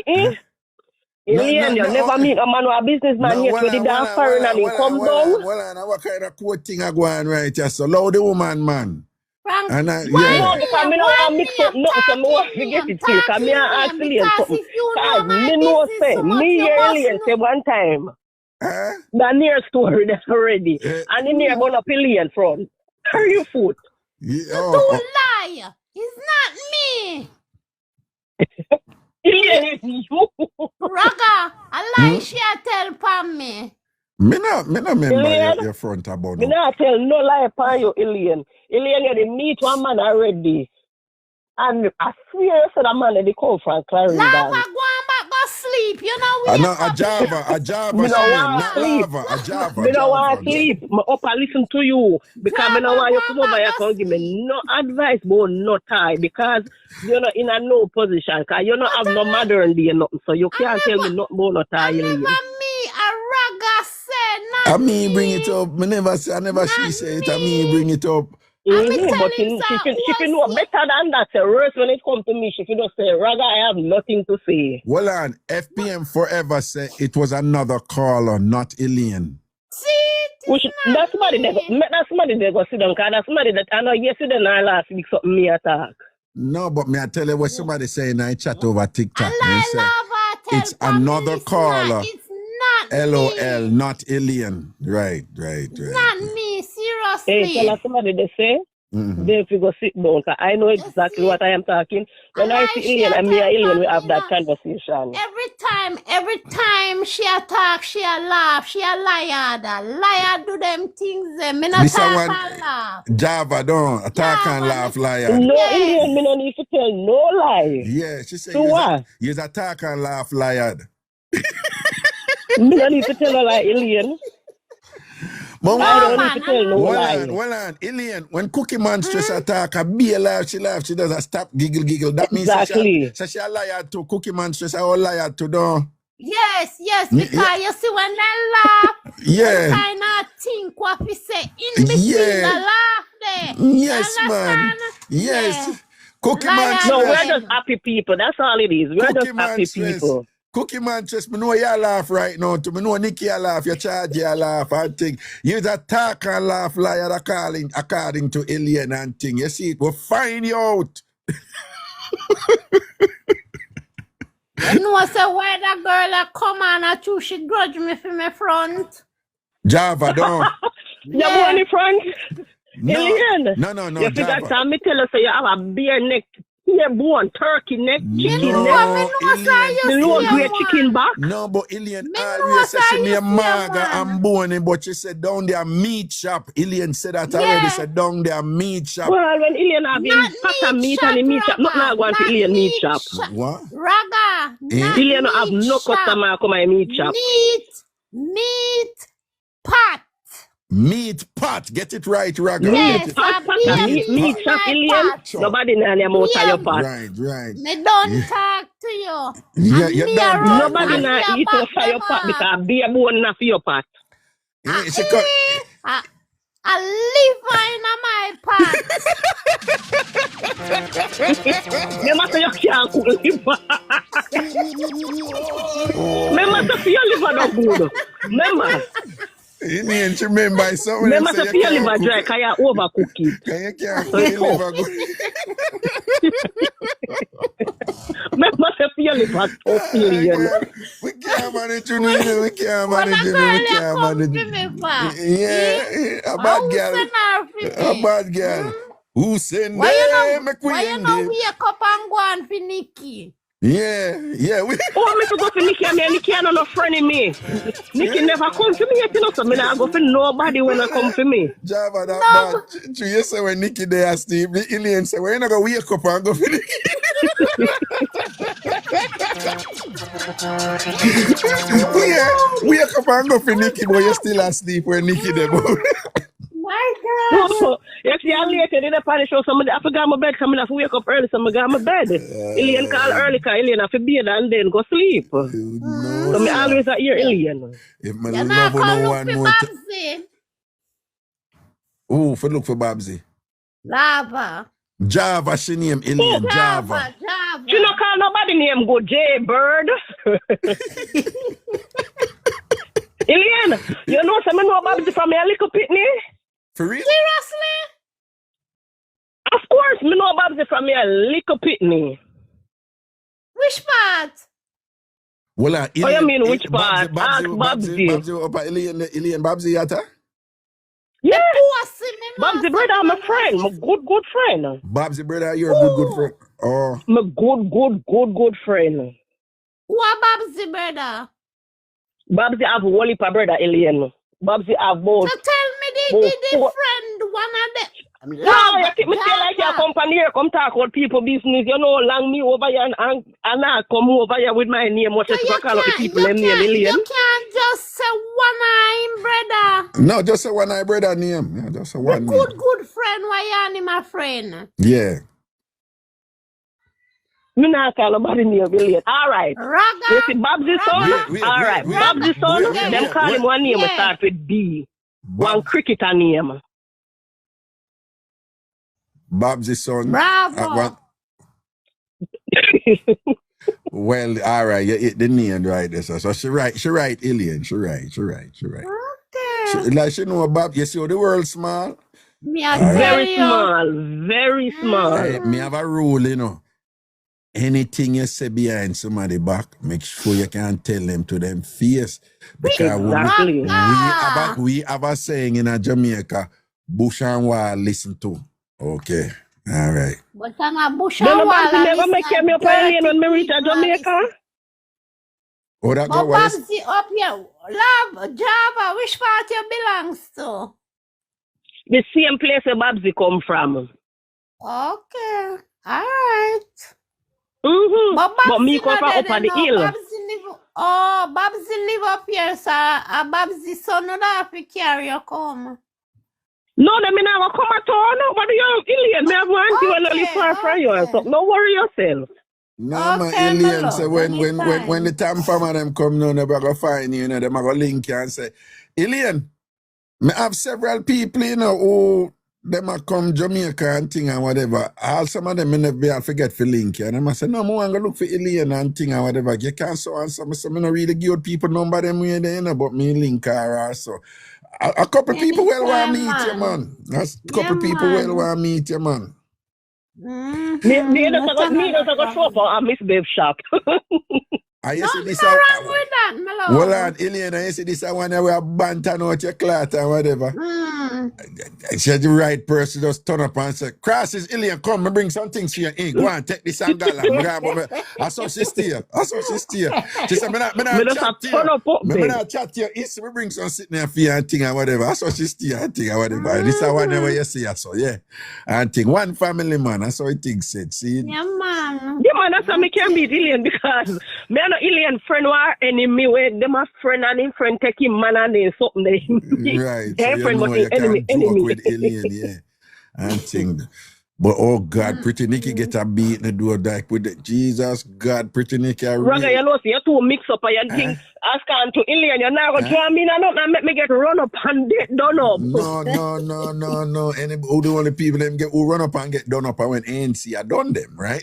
Alien, you never meet a man or a businessman yet with the dance foreign and he come down. Well, what kind of quote thing I go on right here? So loud the woman, man. Frank, And No, because me don't want to mix up nothing, so me want to get it clear. Because me and ask Alien something. Because me know say, me and Alien say one time, the near story that's already, and the near going up Alien front. Carry your foot. Don't lie. It's not me. Alien is you. Raga, a lie she a tell Pam me. Me no remember your front about Me no. not tell no lie upon you, Alien. Alien, you dey meet one man already. And I swear to the man that they come from Clarendon. Lava, go on back, go sleep. You know we A Java, Me no saying, want not sleep. lava, a Java. Me no want sleep. Me up and listen to you. Because me no want you come over here and give me no advice about no tie. Because you're not in a no position. Because you don't have no mother and day nothing. So you can't tell me nothing about no tie. never me, a Raga said, not I mean, bring it up. I never she say it. I mean, bring it up. But she know better than that. So worse when it comes to me, she just say, Raga, I have nothing to say. Well, on FPM forever say it was another caller, not Alien. See, That's somebody that go sit down. Because that's somebody that I know yesterday and last week something me attack. No, but me I tell you what somebody say in I chat over TikTok. I They say, it's another caller. It's not LOL, me. not Alien. Right. Not me, seriously. Hey, tell somebody they say, they go sit down. Cause I know exactly what I am talking. When I see Alien and me and Alien, we have that conversation. Every time she attack, she a laugh, she a liar. Liar do them things. Me not This talk one, and laugh. Java don't attack and laugh liar. No, Alien, me no need to tell no lie. Yeah, she said So what? you's attack and laugh liar. Me no need to tell no lie, Alien. But I don't need to tell no lie. well on, Alien, when Cookie Monstrous attack, a be a laugh, she does a stop, giggle. That Exactly. means she a liar to Cookie Monstrous, a liar to do. Yes, because you see when they laugh, Yeah. you kind of think what we say in between the laugh there. Yes, You man. understand? Yes. Yeah. Cookie Liar Monstrous. No, we're just happy people. That's all it is. We're just happy people. Cookie Monstrous, me know you laugh right now. To me know Nikki you laugh, you charge you laugh and think. You's a talk and laugh liar according to Alien and thing. You see it, we'll find you out. You know say why that girl that come on and true she grudge me for my front. Java, don't. You want the front? Alien. No, You forgot Java. to me tell us you have a bear neck, bear bone, turkey neck, chicken No, neck, the low grade chicken back. No, but Alien always said she me a maga and bony, but she said down there meat shop. Alien said that already, said down there meat shop. Well, when Alien have him fat and meat and the meat shop, not going to Alien meat shop. What? Raga. Alien have no customer come and meat shop. Meat pot. Meat pot, get it right, Raga. Yes, meat shop, Alien. Nobody know your mouth or your pot. Right. Me don't talk to you. Yeah, you don't. Nobody know eat your fire pot because beer bone not for your pot. I live in my pot. Remember say you can't cook liver. Remember say your liver not good. Remember. Alien, she remember something. Remember say your liver dry, can you overcook it? Can you can't cook your liver good? Remember say your liver tough, Alien. We can't manage you, we can't manage you, we can't manage you. Yeah, a bad girl. A bad girl. Who send Why them? you know wake up and go on for Nikki? Yeah. We... Oh, me to go for Nikki, and Nikki ain't no friend of me. Nikki never come for me, you know, so me not go for nobody when I come for me. Java, that bad. You say when Nikki there, Steve, the alien say, well, you not going to wake up and go for Nikki. Wake up and go for Nikki, but you still asleep when Nikki there. My God. No, if you're late, you didn't punish or somebody. I forgot my bed, so I have to wake up early, so I got my bed. Alien call early, because Alien have to be there and then go sleep. So I always hear Alien. If my You're love not no going one to more. look for Babsy. Oh, for look for Babsy. Lava. Java, she name Alien. Java. She don't call nobody name go J-Bird. Alien, you know some know Babsy from your little pitney? For real? Seriously? Of course, me know Babsy from your little pitney. Which part? Well, Oh, you mean which part? Ask Babsy. Babsy up at Alien Babsy yata? Yeah. Babsy brother, I'm a friend. My good friend. Babsy brother, you're a good friend. Oh. My good friend. Who are Babsy brother? Babsy have one heap of brother, Alien. Babsy have both. So tell me the friend, one of them. No, you keep me say like your company here, come talk about people business. You know, long me over here and I come over here with my name. What you call out the people name, Alien? You can't just say one eye brother. No, just say one eye brother name. Yeah, just say one name. Good friend, why you my friend? Yeah. Me not call nobody name, Alien. All right. Raga. You see Babsy's son? All right. Babsy's son, them call him one name, start with B. One cricketer name. Babsy's son. Bravo. Well, all right, you hit the name right there. So she right, Alien. She right. Okay. She know about, you see how the world small? Very small. Hey, me have a rule, you know. Anything you say behind somebody back, make sure you can tell them to them face. Because we have a saying in Jamaica, bush and wall listen to. Okay. All right. But I'm a bush and wall. Never make me up alien when me reach Jamaica. Oh, that but go Babsy up here. Love, Java, which part you belongs to? The same place where Babsy come from. Okay. All right. Mm-hmm. But me come from up on the hill. Babsy live up here, so Babsy son not have to carry you come. No, let me not come at all. No, but you're alien. Me have one you and only far from you and so no worry yourself. No, my alien. So when the TamFam and them come down, they're gonna find you, they're gonna link you and say, Alien, me have several people, who them a come Jamaica and thing and whatever. All some of them never be forget for link you. And them I say, no, I'm gonna look for Alien and thing and whatever. You can't so and some I don't really give people number them way there, but me link her also. A couple people will want to meet you, man. A couple people will want to meet you, man. Me just go show up at Miss Babe shop. Nothing wrong with that, my love. Well, Alien, I see this one where we have bantan out your cloth and whatever. She's the right person just turn up and say, Crosses, Alien, come, me bring some things for you. Hey, go on, take this and gala. I saw she steer. She said, me not chat to you. Me bring some sitting there for you and thing and whatever. I saw she steer and thing and whatever. This is one where you see her, so yeah. And thing, one family man, that's how it thing said. See? Yeah, man. Yeah, man, that's how me can beat Alien because me no alien friend or enemy where them a friend and him friend take him man and then something there. Right. Their So friend you but him enemy. with alien, yeah. And thing. But oh God, Pretty Nikki get a beat in the door like with the Jesus God, Pretty Nikki. Raga, you know, see, you two mix up and things. Ask her to Ilian, you're not going to try me and make me get run up and get done up. No. And who the only people them get who run up and get done up and when ANC are done them, right?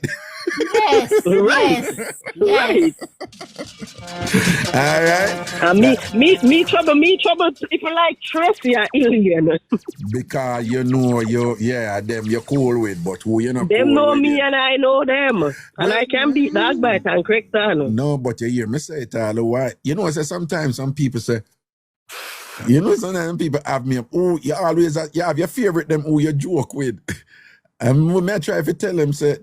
Yes, Right. All right. And me trouble people like Tracy and Ilian. Because you know them you're cool with, but who you not Them cool know with me you. and I know them. And I can beat that bite and correct on. No, but you hear me say it all the while. You know, say sometimes some people say, you know, sometimes people have me, oh, you always you have your favorite them who you joke with. And when I try to tell them, say,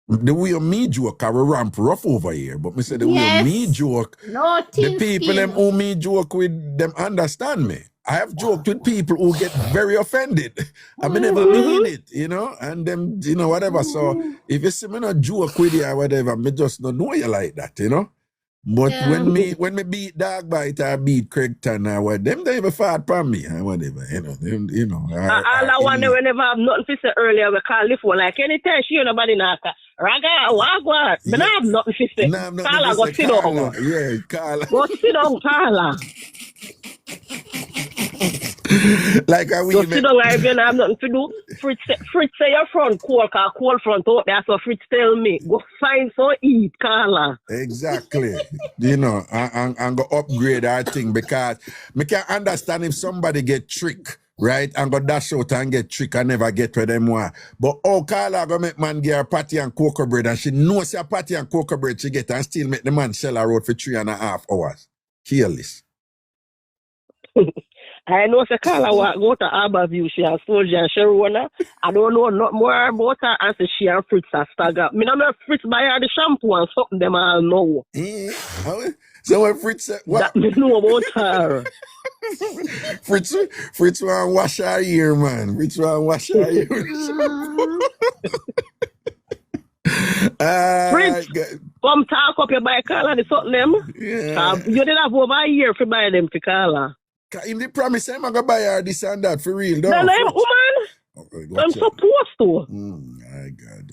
the way me joke, I will ramp rough over here. But me say the way me joke, no the people them who me joke with, them understand me. I have joked with people who get very offended. I mean, never mean it, you know, and them, you know, whatever. So if you see me not joke with you or whatever, me just don't know you like that, you know. But when me beat Dog Bite or beat Craigton or what, them don't even fart from me or whatever, you know. All I wonder whenever I have nothing to say earlier, we call the phone like anytime she nobody knock. Raga, what? But I have nothing to say. Carla, go sit down. Yeah, Carla. Go sit down, Carla. Like a so sit down if you don't have nothing to do. Fritz say your front cold, cause cold front out there, so Fritz tell me, go find some eat, Carla. Exactly. You know, and go upgrade our thing because me can understand if somebody get tricked, right? And go dash out and get tricked and never get where them want. But Carla go make man get her patty and cocoa bread and she knows her patty and cocoa bread she get and still make the man sell her out for 3.5 hours. Careless. I know say Carla go to Harborview, she and Soldier and Sharona. I don't know not more about her and say she and Fritz are stagger. Me not know Fritz buy her the shampoo and something them all know. So when Fritz said, what? That me know about her. Fritz want wash her ear, man. Fritz want wash her ear. Fritz, come talk up your buy Carla the something them. Yeah. You did have over a year for buy them for Carla. Him the promise I'm gonna buy her this and that for real, no, woman. I'm supposed to. My God.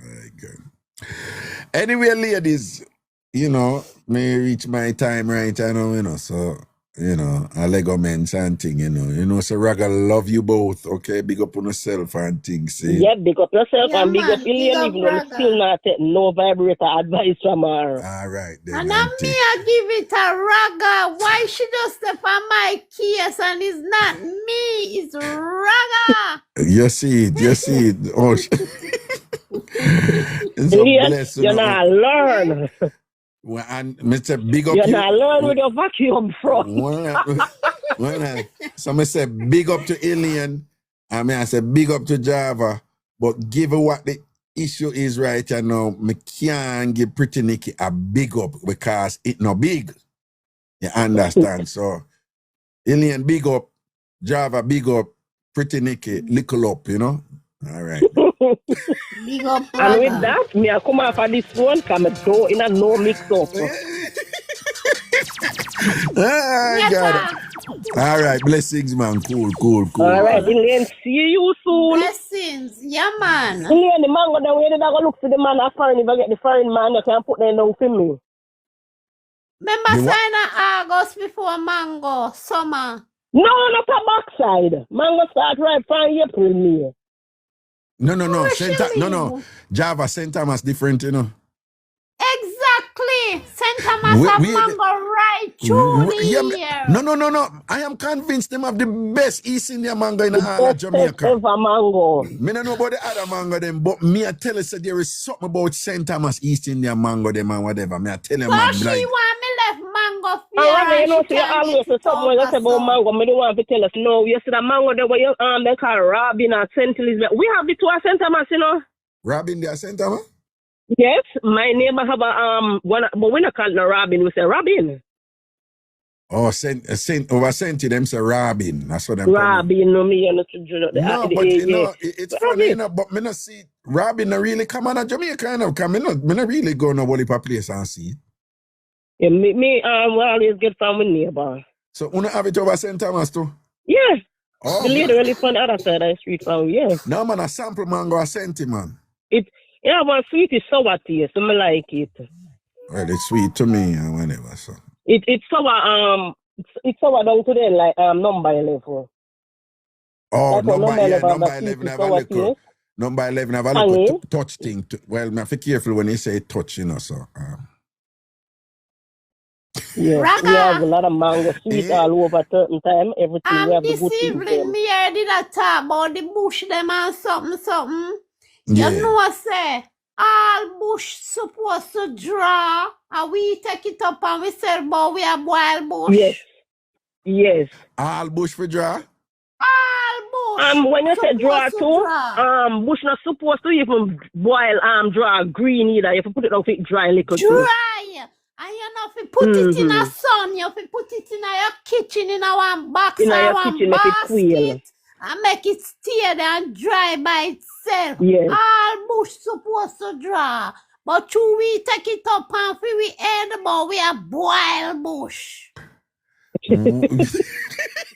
Anyway, ladies, you know, may reach my time right now, you know, so you know, I Lego men and thing, you know, so Raga love you both, okay? Big up on yourself and things. See? Yeah, big up yourself and big up Ilian, even though I'm still not taking no vibrator advice from her. All right, then. And I'm me, I give it a Raga. Why she just step on my case and it's not me, it's Raga. You see it. Oh, Ilian, you're not learn. Well, and Mr. Big up you're not learn with your vacuum front. So I say big up to Alien. I say big up to Java. But given what the issue is right now, me can't give Pretty Nikki a big up because it no big. You understand? So Alien big up, Java big up, Pretty Nikki little up, you know? All right. Big up, and with that, me I come off of this one, come and throw in a no mix up. Got it. All right, blessings, man. Cool. All right, Elaine, see you soon. Blessings, yeah, man. Elaine, the mango, then where did I go look for the man of foreign? If I get the foreign man, you can put them down for me. Remember sign August before mango, summer. No, not a backside. Mango start right from April, May. No. Java, St. Thomas different, you know. Exactly. St. Thomas have mango right through the year. No. I am convinced them have the best East India mango in all of Jamaica. Ever mango. Me don't know about the other mango them, but me I tell you that there is something about St. Thomas East India mango them and whatever. Me I tell you, man. So she want me left mango for you know, see, always say something else about mango. Me don't want to tell us no. You see the mango there where you they call Robin and St. Elizabeth. We have the two at St. Thomas, you know. Robin there, St. Thomas? Yes, my neighbor have a one, but we not call it Robin. We say Robin. Oh, Saint over Saint them say Robin. That's what them. Robin, no me and it's funny, you know, but me not see Robin not really come on a Jamaica, you know, because me not really go no Wally place and see it. Yeah, me we always get from my neighbor. So you have it over St. Thomas too? Yeah. The lady who lives on the other side of the street from yes. No, man, a sample mango I sent him, man. It have a sweet sour taste, so I like it. Well, it's sweet to me and whatever, so. It's sour, it's sour down to then like number 11. Oh, Like number 11 sweet have a sour little. taste. Number 11 have a little touch thing. Well, I have to be careful when you say touch, you know, so. Yeah, we have a lot of mango sweet all over certain time. Everything we have the This good things evening, them. me heard a talk about the bush them and something. Yeah. You know what say? All bush supposed to draw, and we take it up and we say, but we have wild bush. Yes. Yes. All bush for draw? All bush. When you say draw supposed to too, draw. bush not supposed to even boil draw green either. You have to put it out it dry liquor too. Dry. And you know, if you put it in a sun, you have to put it in your kitchen in a one box In or your one kitchen, make it quail. basket and make it stay there and dry by itself. Yes. All bush supposed to dry. But you we take it up and we edible, we have boiled bush.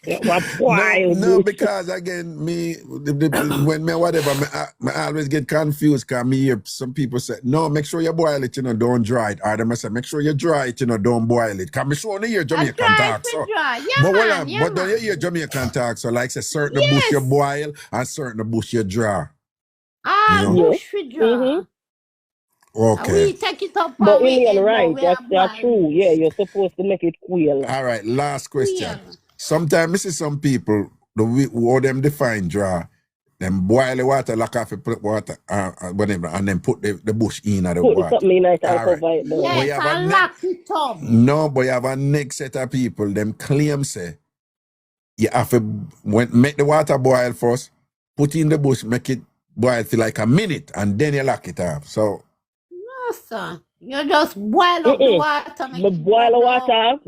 No, because again, when me whatever, me always get confused because me hear some people say, no, make sure you boil it, you know, don't dry it. Or them say, make sure you dry it, you know, don't boil it. Because me sure only hear Jamaican talk. So. Yeah, But, man, but don't you hear Jamaican talk? So like say certain bush you boil and certain bush you draw. All bush we dry. Okay. We take it up But and we Indian, right, have that's true. Yeah, you're supposed to make it quail. All right, last question. Sometimes I see some people, how them define draw, them boil the water, lock off put water, whatever, and then put the bush in the Put water. something in it and All right. cover it down. Yes, and lock it up. No, but you have a next set of people, them claim say, you have to make the water boil first, put in the bush, make it boil for like a minute, and then you lock it off. So, no, sir. You just boil up the water. But boil the water,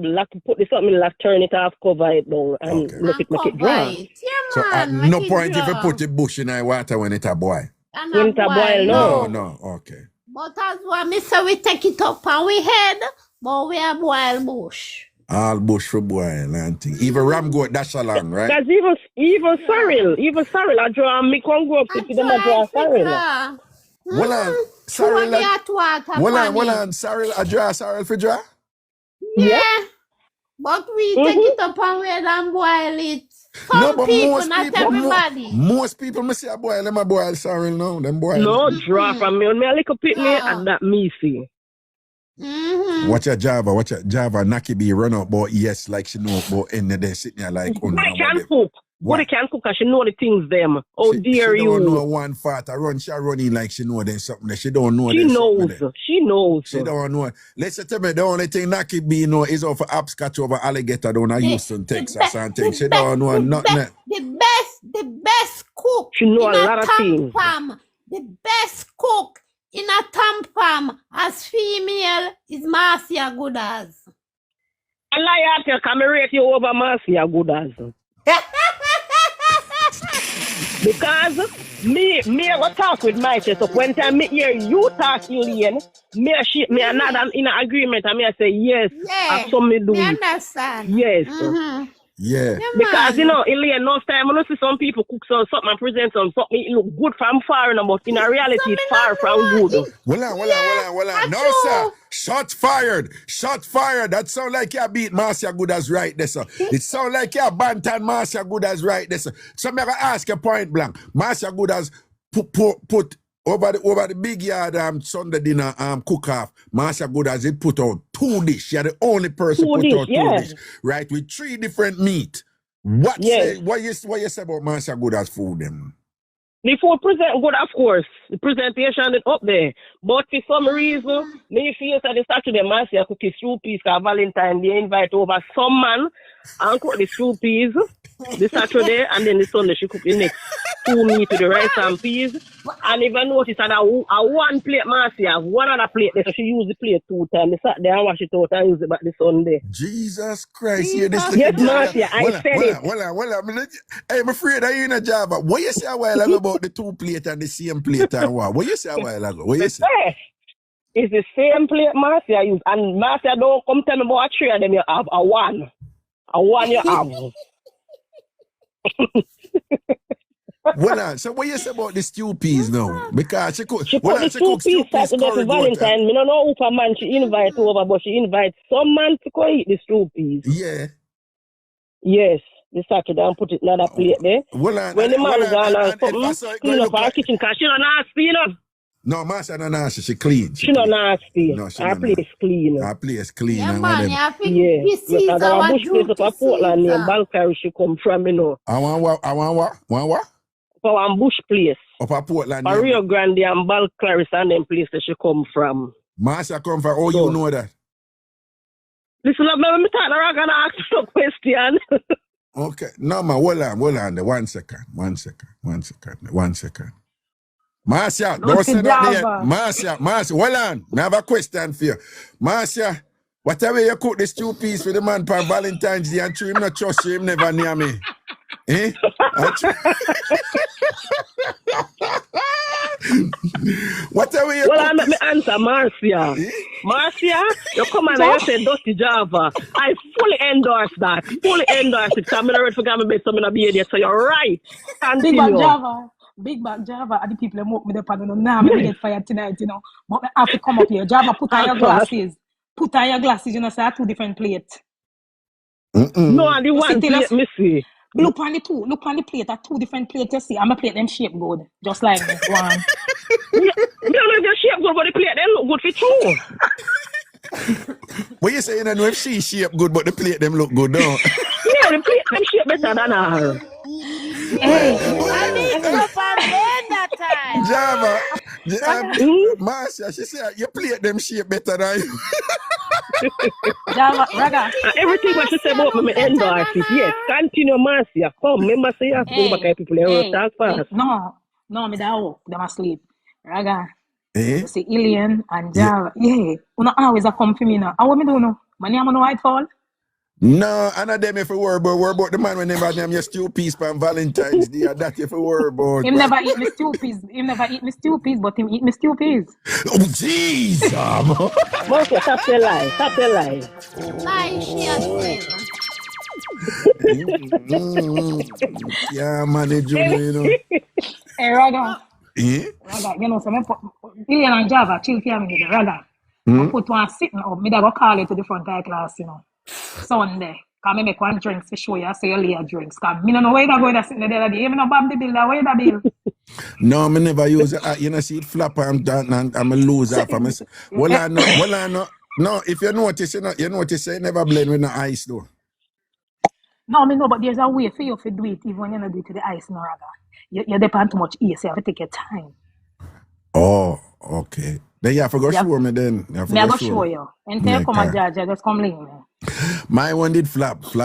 put the something, turn it off, cover it down, and make it dry. So at no point if you put the bush in the water when it a boil. When it a boil, no. No, okay. But as what me say, we take it up and we head, but we have boiled bush. All bush for boil and thing. Even ram goat dash along, right? That's even sorrel, I draw me can go up to them and draw sorrel. Well on, sorrel. Well on, sorrel, a draw sorrel for draw? Yeah. But we take it up and we and boil it. Some but people, most not people, everybody. Most people me say a boil, them a boil sorrel now. Them boil. No, draw from me. Me a little bit me and that me see. Watch a Java, Naki be run out, but yes, like she know about end of day sitting there like But they can cook. But they can cook and she know the things them. Oh dear she you. She don't know one fart. She running like she know there's something that she don't know. She knows. She knows. She don't know. Let's tell me the only thing Naki be know is of upscotch over alligator down in Houston, Texas and things. She don't know nothing. The best cook. She know a lot of things. The best cook in a TamFam as female is Marcia Goodaz. I lie to can rate you over Marcia Goodaz. Because me go talk with my chest up. When time me hear you talk, Julian, me not in agreement and me I say yes. Yeah, I saw me do me it. understand. Yes. Yeah. Because you know, in no time, I see some people cook something and present something it look good from far, but in reality it's far from good. Well on. No, sir. Shots fired. That sound like you beat Marcia Goodaz right there, sir. It sound like you bantan Marcia Goodaz right there, sir. So I'm gonna ask you point blank. Marcia Goodaz put over the big yard Sunday dinner cook off. Marcia Goodaz it put out 2 dishes. You're the only person put out 2 dishes. Right, with 3 different meat. What you say about Marcia Goodaz food them? The food present good, of course. The presentation is up there. But for some reason, me feel that the Saturday Marcia cook his stew peas because Valentine they invite over some man and cook the stew peas the Saturday and then the Sunday she cook the next 2 meat with the rice and peas. And if I notice that a 1 plate Marcia, 1 other plate there, so she use the plate 2 times. The Saturday and wash it out and use it back the Sunday. Jesus Christ, hear this. Yes, Marcia, I said it. Well, I'm afraid I ain't a Java. What you say a while ago about the 2 plate and the same plate and what? What you say a while ago? What you say? It's the same plate Marcia use. And Marcia don't come tell me about a 3 of them you have. A 1 you have. Well, so what you say about the stew peas now? Because she cook. She put the stew peas Saturday for Valentine. Me don't know who for man she invite over, but she invite some man to go eat the stew peas. Yeah. Yes. This Saturday and put it in another plate there. Well, when the man gone and something, clean up her kitchen because she not nasty, you know. No, Master not nasty. She clean. She not nasty. No, she her place clean. Her place clean. Yeah, and man, whatever. I think this is our bush place up at Portland near Balcarry she come from, you know. I want what? For one bush place. Up at Portland. For Rio Grande and Balcarry and them place that she come from. Master come from, oh, you know that? Listen, let me talk, I'm going to ask you a question. Okay. No, man, hold on. 1 second. Marcia, don't say that there. Marcia, hold on. I have a question for you. Marcia, whatever you cook the stew peas for the man for Valentine's Day and true him not trust you, him never near me. Eh? Whatever you well, let me answer Marcia. Marcia, you come and you say Dusty Java. I fully endorse that. Fully endorse it. I'm not ready for me to be be there. So you're right. Big Bag Java are the people who mock me the panel now. I get fired tonight, you know. But I have to come up here. Java, put on your glasses. Put on your glasses, you know, so I have 2 different plates. No, and the one plate, me see. Look on the 2. Look on the plate. 2 different plates, you see. I'm a plate them shape good. Just like me. One. You don't know if your shape good, but the plate them look good for 2. What you saying? I know if she shape good, but the plate them look good, no? Yeah, the plate them shape better than her. Hey, I need Nuff and Blenda time. Java, Marcia, she said you plate them shape better than you. Java, Raga. Everything what she said about me endorse it. Yes, continue, Marcia. Come, remember say you have to go back to people and talk fast. No, me da up. Them asleep. Raga. Eh? You see Ilian and Java. Yeah. Una always a come for me now. How me do know? My name on white fall. No, I not them if you worry about the man when never name your stew peas on Valentine's Day. That if you worry about. Him never eat me stew peas, but him eat me stew peas. Oh, jeez. Marcia, stop the lie. Lie, she has said. Yeah, manage you know. Hey, Raga. Eh? Raga, you know, so me put Ilian and Java, chill for me, Raga. I put one sitting up, me da go call it to the front high class, you know. Sunday. Because I make one drinks for show you, so you lay a drinks. Because I don't know where you go to sit there the other day. You know, Bob the bill, where the bill? No, I never use it. You know, see it flap and I'm a loser. Well, I know. No, if you notice, you never blend with no ice, though. No, I know, but there's a way for you to do it, even when you don't do it to the ice, no, Raga. You depend too much ease, so you have to take your time. Oh, okay. Then you have to go show me then. I go show you. And tell you come and judge, just come link me. My one did flap. So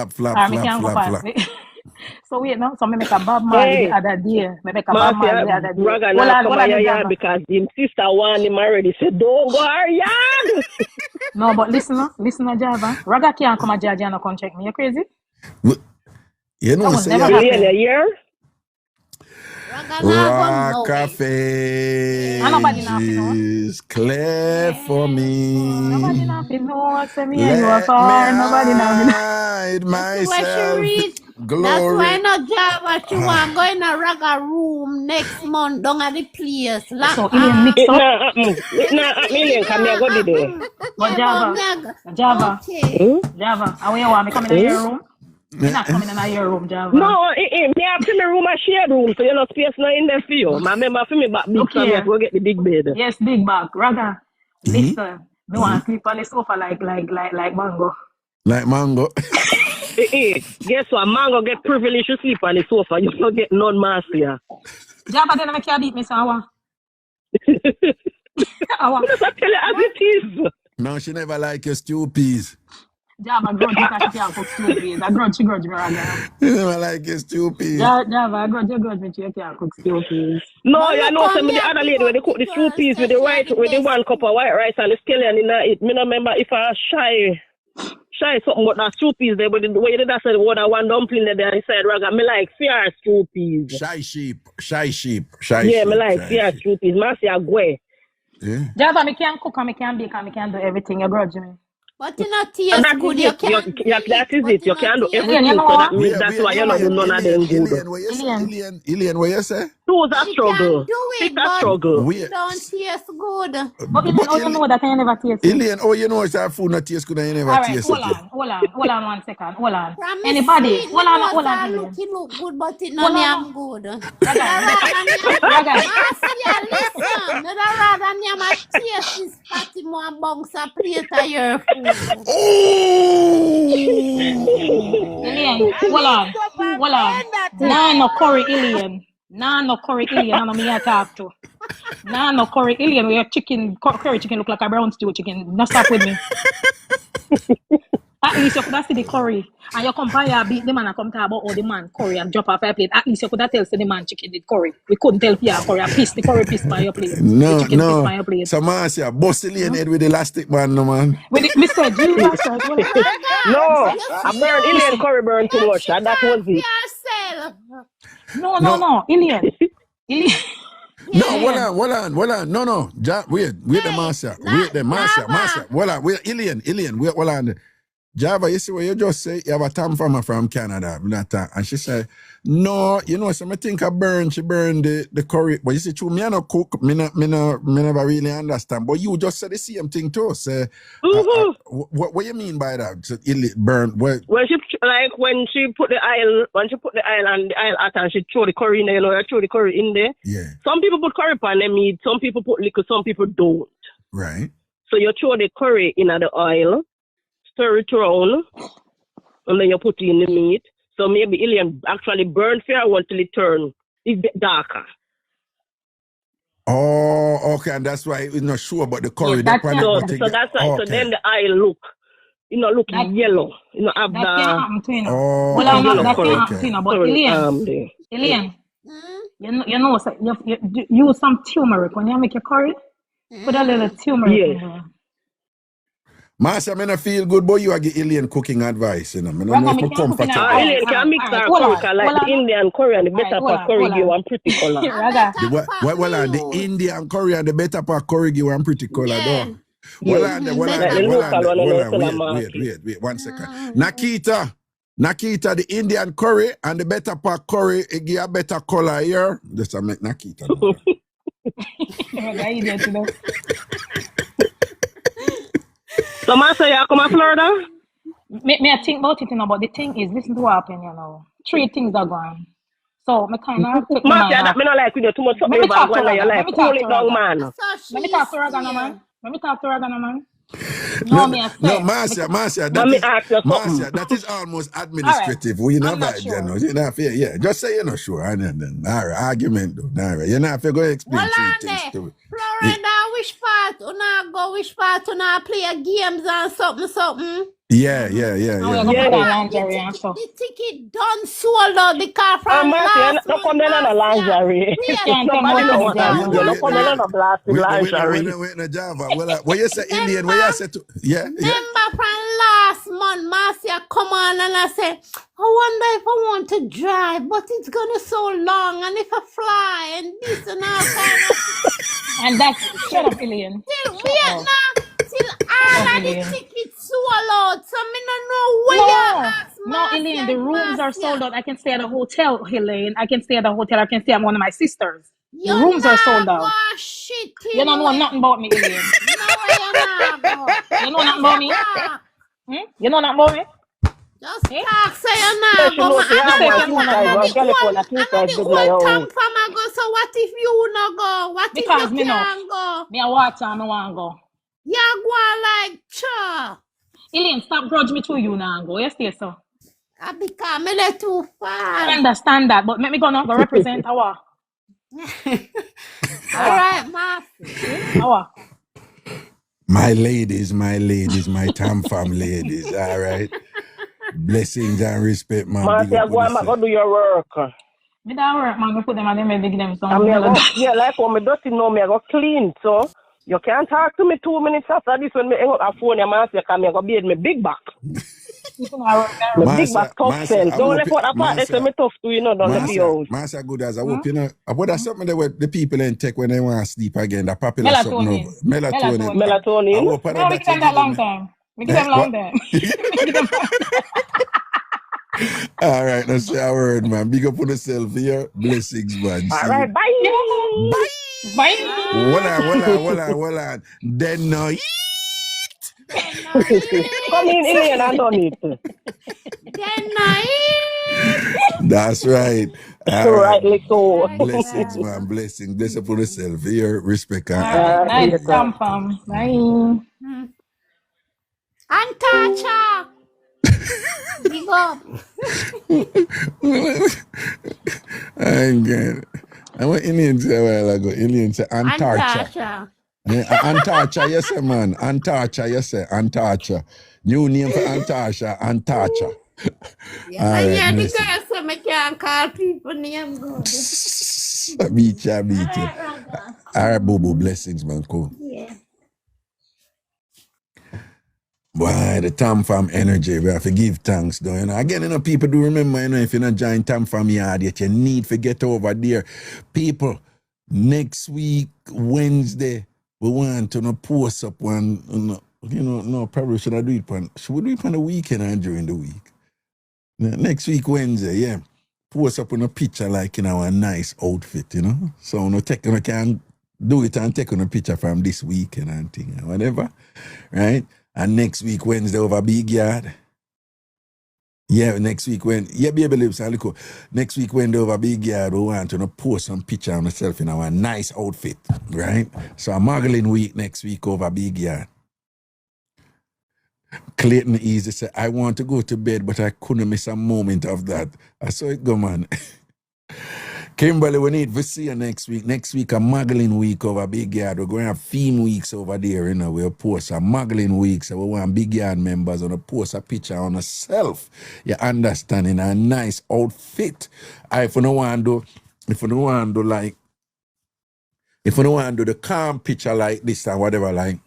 wait now, so I make a Bob Marley the other day. I make a Bob Marley the other day. Raga now come to your yard because his sister want him already. Said, don't go our yard. No, but listen, Java. Raga can't come and judge and come check me. You crazy? You know, say a year? Cafe is clear for me. Nobody nothing knows. Nobody hide myself. Glory. That's why not Java. She want go in a Raga room next month down at the place. So Ilian mix up. Ilian come here, go there. But Java. Java. How you want me coming in your room? You're not coming in your room, Java. No, me have to my room a shared room, so you're not space now in there for you. My member for me back big, so I go get the big bed. Yes, big bag. Raga, listen, me want to sleep on the sofa like mango. Like mango? Guess what? Mango get privilege to sleep on the sofa. You don't get none master. Java, then I can't beat me, so I just tell you as it is. No, she never like your stew peas. Java grudge because she can't cook stew peas. I grudge me, Raga. You never like your stew peas. Java, I grudge me, she can't cook stew peas. No, you know, some of the other lady when they cook the stew peas with the 1 cup of white rice and the scallion in it. Me no remember if I shy something but that stew peas there, but the way that said one dumpling there inside Raga, me like fair stew peas. Shy sheep. Yeah, me like fair stew peas. Mercy a gwe. Yeah. Java, me can't cook and me can't bake and me can't do everything. You grudge me. But you not And taste that good, is you it. can do That it, is but it. you You not can do taste Alien, you everything. know So what? that means that's why you not do none of them good. Alien, what you say? Alien, what you say? Choose a She can struggle. do Pick it, a but struggle. Wait, don't taste good. But Alien, but how you know that I never taste it? Alien, oh, you know it's our food not taste good and you never All right, taste hold it. on 1 second, hold on. From me Anybody, sweet, me know hold on, that Alien. look good, but it Hold not on, damn good. Raga, Rather than Raga. Marcia, listen. Me da rather than a taste this fatty more bunks a plate of your food. Alien, I mix up and hold on. blend that Nah, no time. curry Alien. Nah, no curry Alien. I know me I talk to. Nah, no curry Alien. Where your chicken, curry chicken look like a brown stew chicken. No stop with me. At least you could have see the curry. And you come by here, beat the man and come talk about the man curry and drop off a plate. At least you could have tell say the man chicken did curry. We couldn't tell you curry. I pissed the curry pissed by your plate. The chicken pissed by your plate. So man say, bust Alien head with the elastic man, no man. With the, Mr. Jesus Christ. No, You I burned Alien curry burned too much. And that was it. yourself. No. Alien. No, hold on. No. Wait, the master. Wait, the master. Hold on, wait, Alien, wait, hold on. Java, you see what you just say? You have a TamFam from Canada. And she said, no, you know, so I think she burned the curry. But you see, true, me I no cook, me never really understand. But you just said the same thing too. Say, what you mean by that? So it burned, what? When she put the aisle and the aisle at and she throw the curry in there, you know, throw the curry in there. Yeah. Some people put curry on their meat, some people put liquor, some people don't. Right. So you throw the curry in the oil, stir it around, and then you put it in the meat. So maybe Alien actually burn fair one till it turn a bit darker. Oh, okay, and that's why it's not sure about the curry. So that's why. Okay. So then the oil look yellow. You know, have that can't happen to you know. Oh, Well, okay, that can't happen to you know. But Alien, you know, so you use some turmeric when you make your curry. Put a little turmeric in there. Master, I mean, feel good, but you are get Alien cooking advice, you know. I don't know if I'm comfortable. Alien can mix our curry, like the Indian curry and the better part curry give one pretty color. The Indian curry and the better part curry give one pretty color, though. Wait, 1 second. Nakita, the Indian curry and the better part curry, it give a better color here. Just to make Nakita. So, Master, you come to Florida? May I think about it, you know, but the thing is, listen to what happened, you know. 3 things are going. So, I kind of take my Master, that me not like with you too much. Let me talk to Raga. Let me talk to Raga, man. Let me talk to Raga, man. No, Marcia, that is almost administrative. Right. We're not sure. You're not fair. Yeah, just say you're not sure. And then, all right, argument though. All right, you're not fair. Go explain 3 things to it. Florida, which part which part play games and something? Yeah. The ticket done sold out the car from last month. Come on a lingerie. Nobody know what that is. You come on a blasted lingerie. Wait, Java. What you say, Indian? What you say to? Yeah. Remember from last month, Marcia come on and I said, I wonder if I want to drive, but it's gonna so long, and if I fly and this and all kind of. And that's shut up, Alien. Till Vietnam, till all of the tickets sold out. So me no know where No, Elaine, the rooms are sold out. I can stay at a hotel, Elaine. I can stay at one of my sisters. The rooms are sold out. Shit, you don't know nothing about me, Elaine. You know nothing about me? You know nothing about me? Just talk, say you know. She knows you have one so what if you not go? What because if you can't go? Me a watch and I want to go. You go like cha. Elaine, stop grudge me to you now and go. You stay so. I become a little too far. I understand that, but let me go now go represent our. Alright, ma. My ladies, my TamFam ladies, all right. Blessings and respect, man. Marcia, go do your work. Me don't work, man. Me put them and them big them so. Yeah, like when me dirty know me, I go clean, so you can't talk to me 2 minutes after this when me hang up a phone, your Marcia come here, go beard me big back. Big back tough sense. Don't let what apart, they say me tough too, you know, don't let me out. Marcia good as I hope, you know, but that's something that the people in tech when they want to sleep again, the popular something over. Melatonin. No, we done that long time. Make them long What? time. Make them long time. All right, let's say a word, man. Big up on yourself here. Blessings, man. All See right, you. bye. Bye. Bye. Hold on. Then no. Then I Come in, eat. Elaine, and done it. Then I eat. That's right. All right. Rightly so. Blessings, man. Blessings. Bless up on yourself here. Respect All and right. honor. Nice. Later. TamFam. Bye. Antacha. Big up. I'm good. I want Indian say a while ago. Indian say Antarcha. Antacha. Antarcha, yes, sir, man. Antarcha, yes, sir. Antarcha. New name for Antarcha. Antarcha. You All know, right, you're the blessings. girl, so I can't call people name good. I beat you, I beat you. Alright, Raga. All right, boo boo. Blessings, man. Cool. Yeah. Boy, the TamFam energy, we have to give thanks, though. You know, again, you know, people do remember, you know, if you're not join TamFam yard yet, you need to get over there. People, next week, Wednesday, we want to post up one, no, probably should I do it should we do it on the weekend and during the week? Next week, Wednesday, yeah. Post up on a picture like, a nice outfit, So, we can do it and take on a picture from this weekend and thing, whatever, right? And next week, Wednesday, over Big Yard. Yeah, next week, baby lips, look. Next week, Wednesday, over Big Yard, we want to post some picture of myself in our nice outfit, right? So, a muggling week next week over Big Yard. Clayton Easy said, I want to go to bed, but I couldn't miss a moment of that. I saw it go, man. Kimberly, we need to see you next week. Next week, a muggling week over Big Yard. We're going to have theme weeks over there, We'll post a muggling week. So we want Big Yard members to post a picture on herself. You understand? In a nice outfit. If you don't want to do the calm picture like this or whatever, like,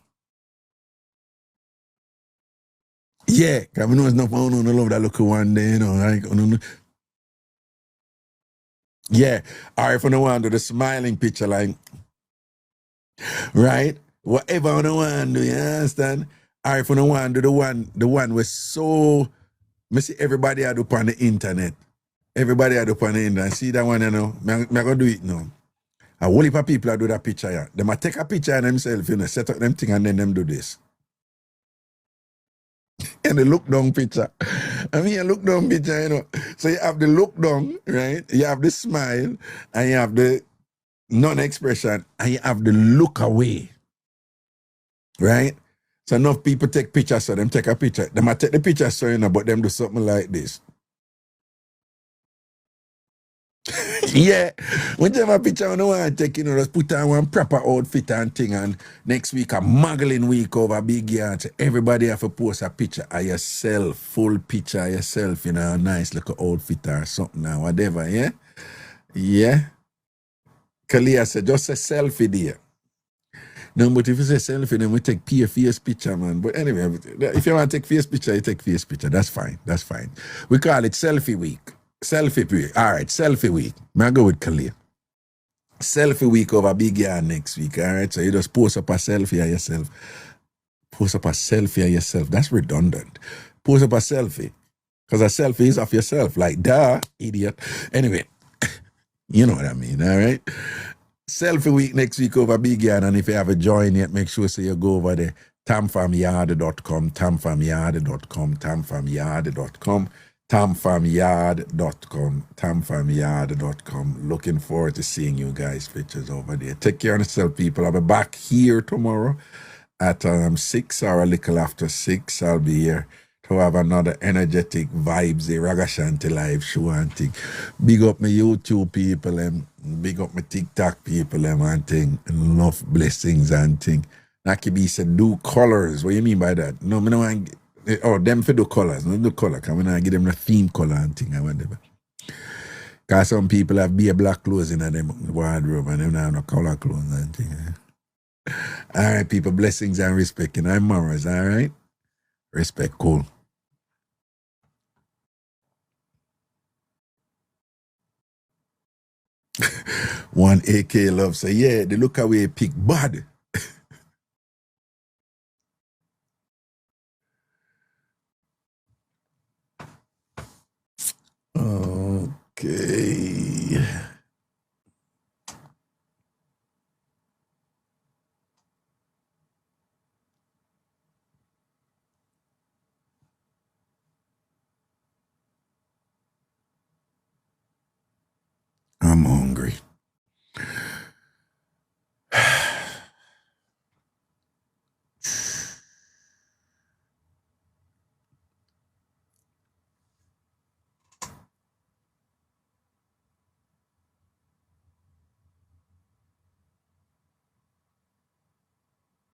yeah, because we know it's not for no love that look one day, like, yeah, or if you don't want to do the smiling picture, like, right? Whatever you don't want to do, you understand? Or if you don't want to do the one was so, I see everybody had up on the internet. Everybody had up on the internet. See that one, I'm going to do it now. A whole heap of people do that picture, yeah. They might take a picture of themselves, set up them thing and then them do this. And the look down picture. I mean, a look down picture, So you have the look down, right? You have the smile, and you have the non-expression, and you have the look away, right? So enough people take pictures, so them take a picture. They might take the picture, so but them do something like this. Yeah, whichever picture you want to take, just put on one proper outfit and thing, and next week a muggling week over Big Yard. So everybody have to post a picture of yourself, full picture of yourself in a nice little outfit or something or whatever, yeah? Yeah. Kalia said, just a selfie there. No, but if you say selfie, then we take face picture, man. But anyway, if you want to take face picture, you take face picture. That's fine. That's fine. We call it selfie week. Selfie week. All right, selfie week. I go with Kalia. Selfie week over Big Yard next week. All right, so you just post up a selfie of yourself. Post up a selfie of yourself. That's redundant. Post up a selfie. Because a selfie is of yourself. Like, duh, idiot. Anyway, you know what I mean, all right? Selfie week next week over Big Yard, and if you haven't joined yet, make sure you go over there. TamFamYard.com, TamFamYard.com, TamFamYard.com, TamFamYard.com, TamFamYard.com. Looking forward to seeing you guys' pictures over there. Take care of yourself, people. I'll be back here tomorrow at 6 or a little after 6. I'll be here to have another energetic vibes, Ragashanti live show and thing. Big up my YouTube people and big up my TikTok people and thing. Enough blessings and thing. Nakibi said, do colors. What do you mean by that? No, I don't want them for do colors. No, do color. Because I give them the theme color and thing and whatever. Because some people have bare black clothes in them wardrobe and they don't have no color clothes and thing. All right, people, blessings and respect. And I'm Morris, all right? Respect, cool. One AK love say, yeah, they look away pick bad. angry.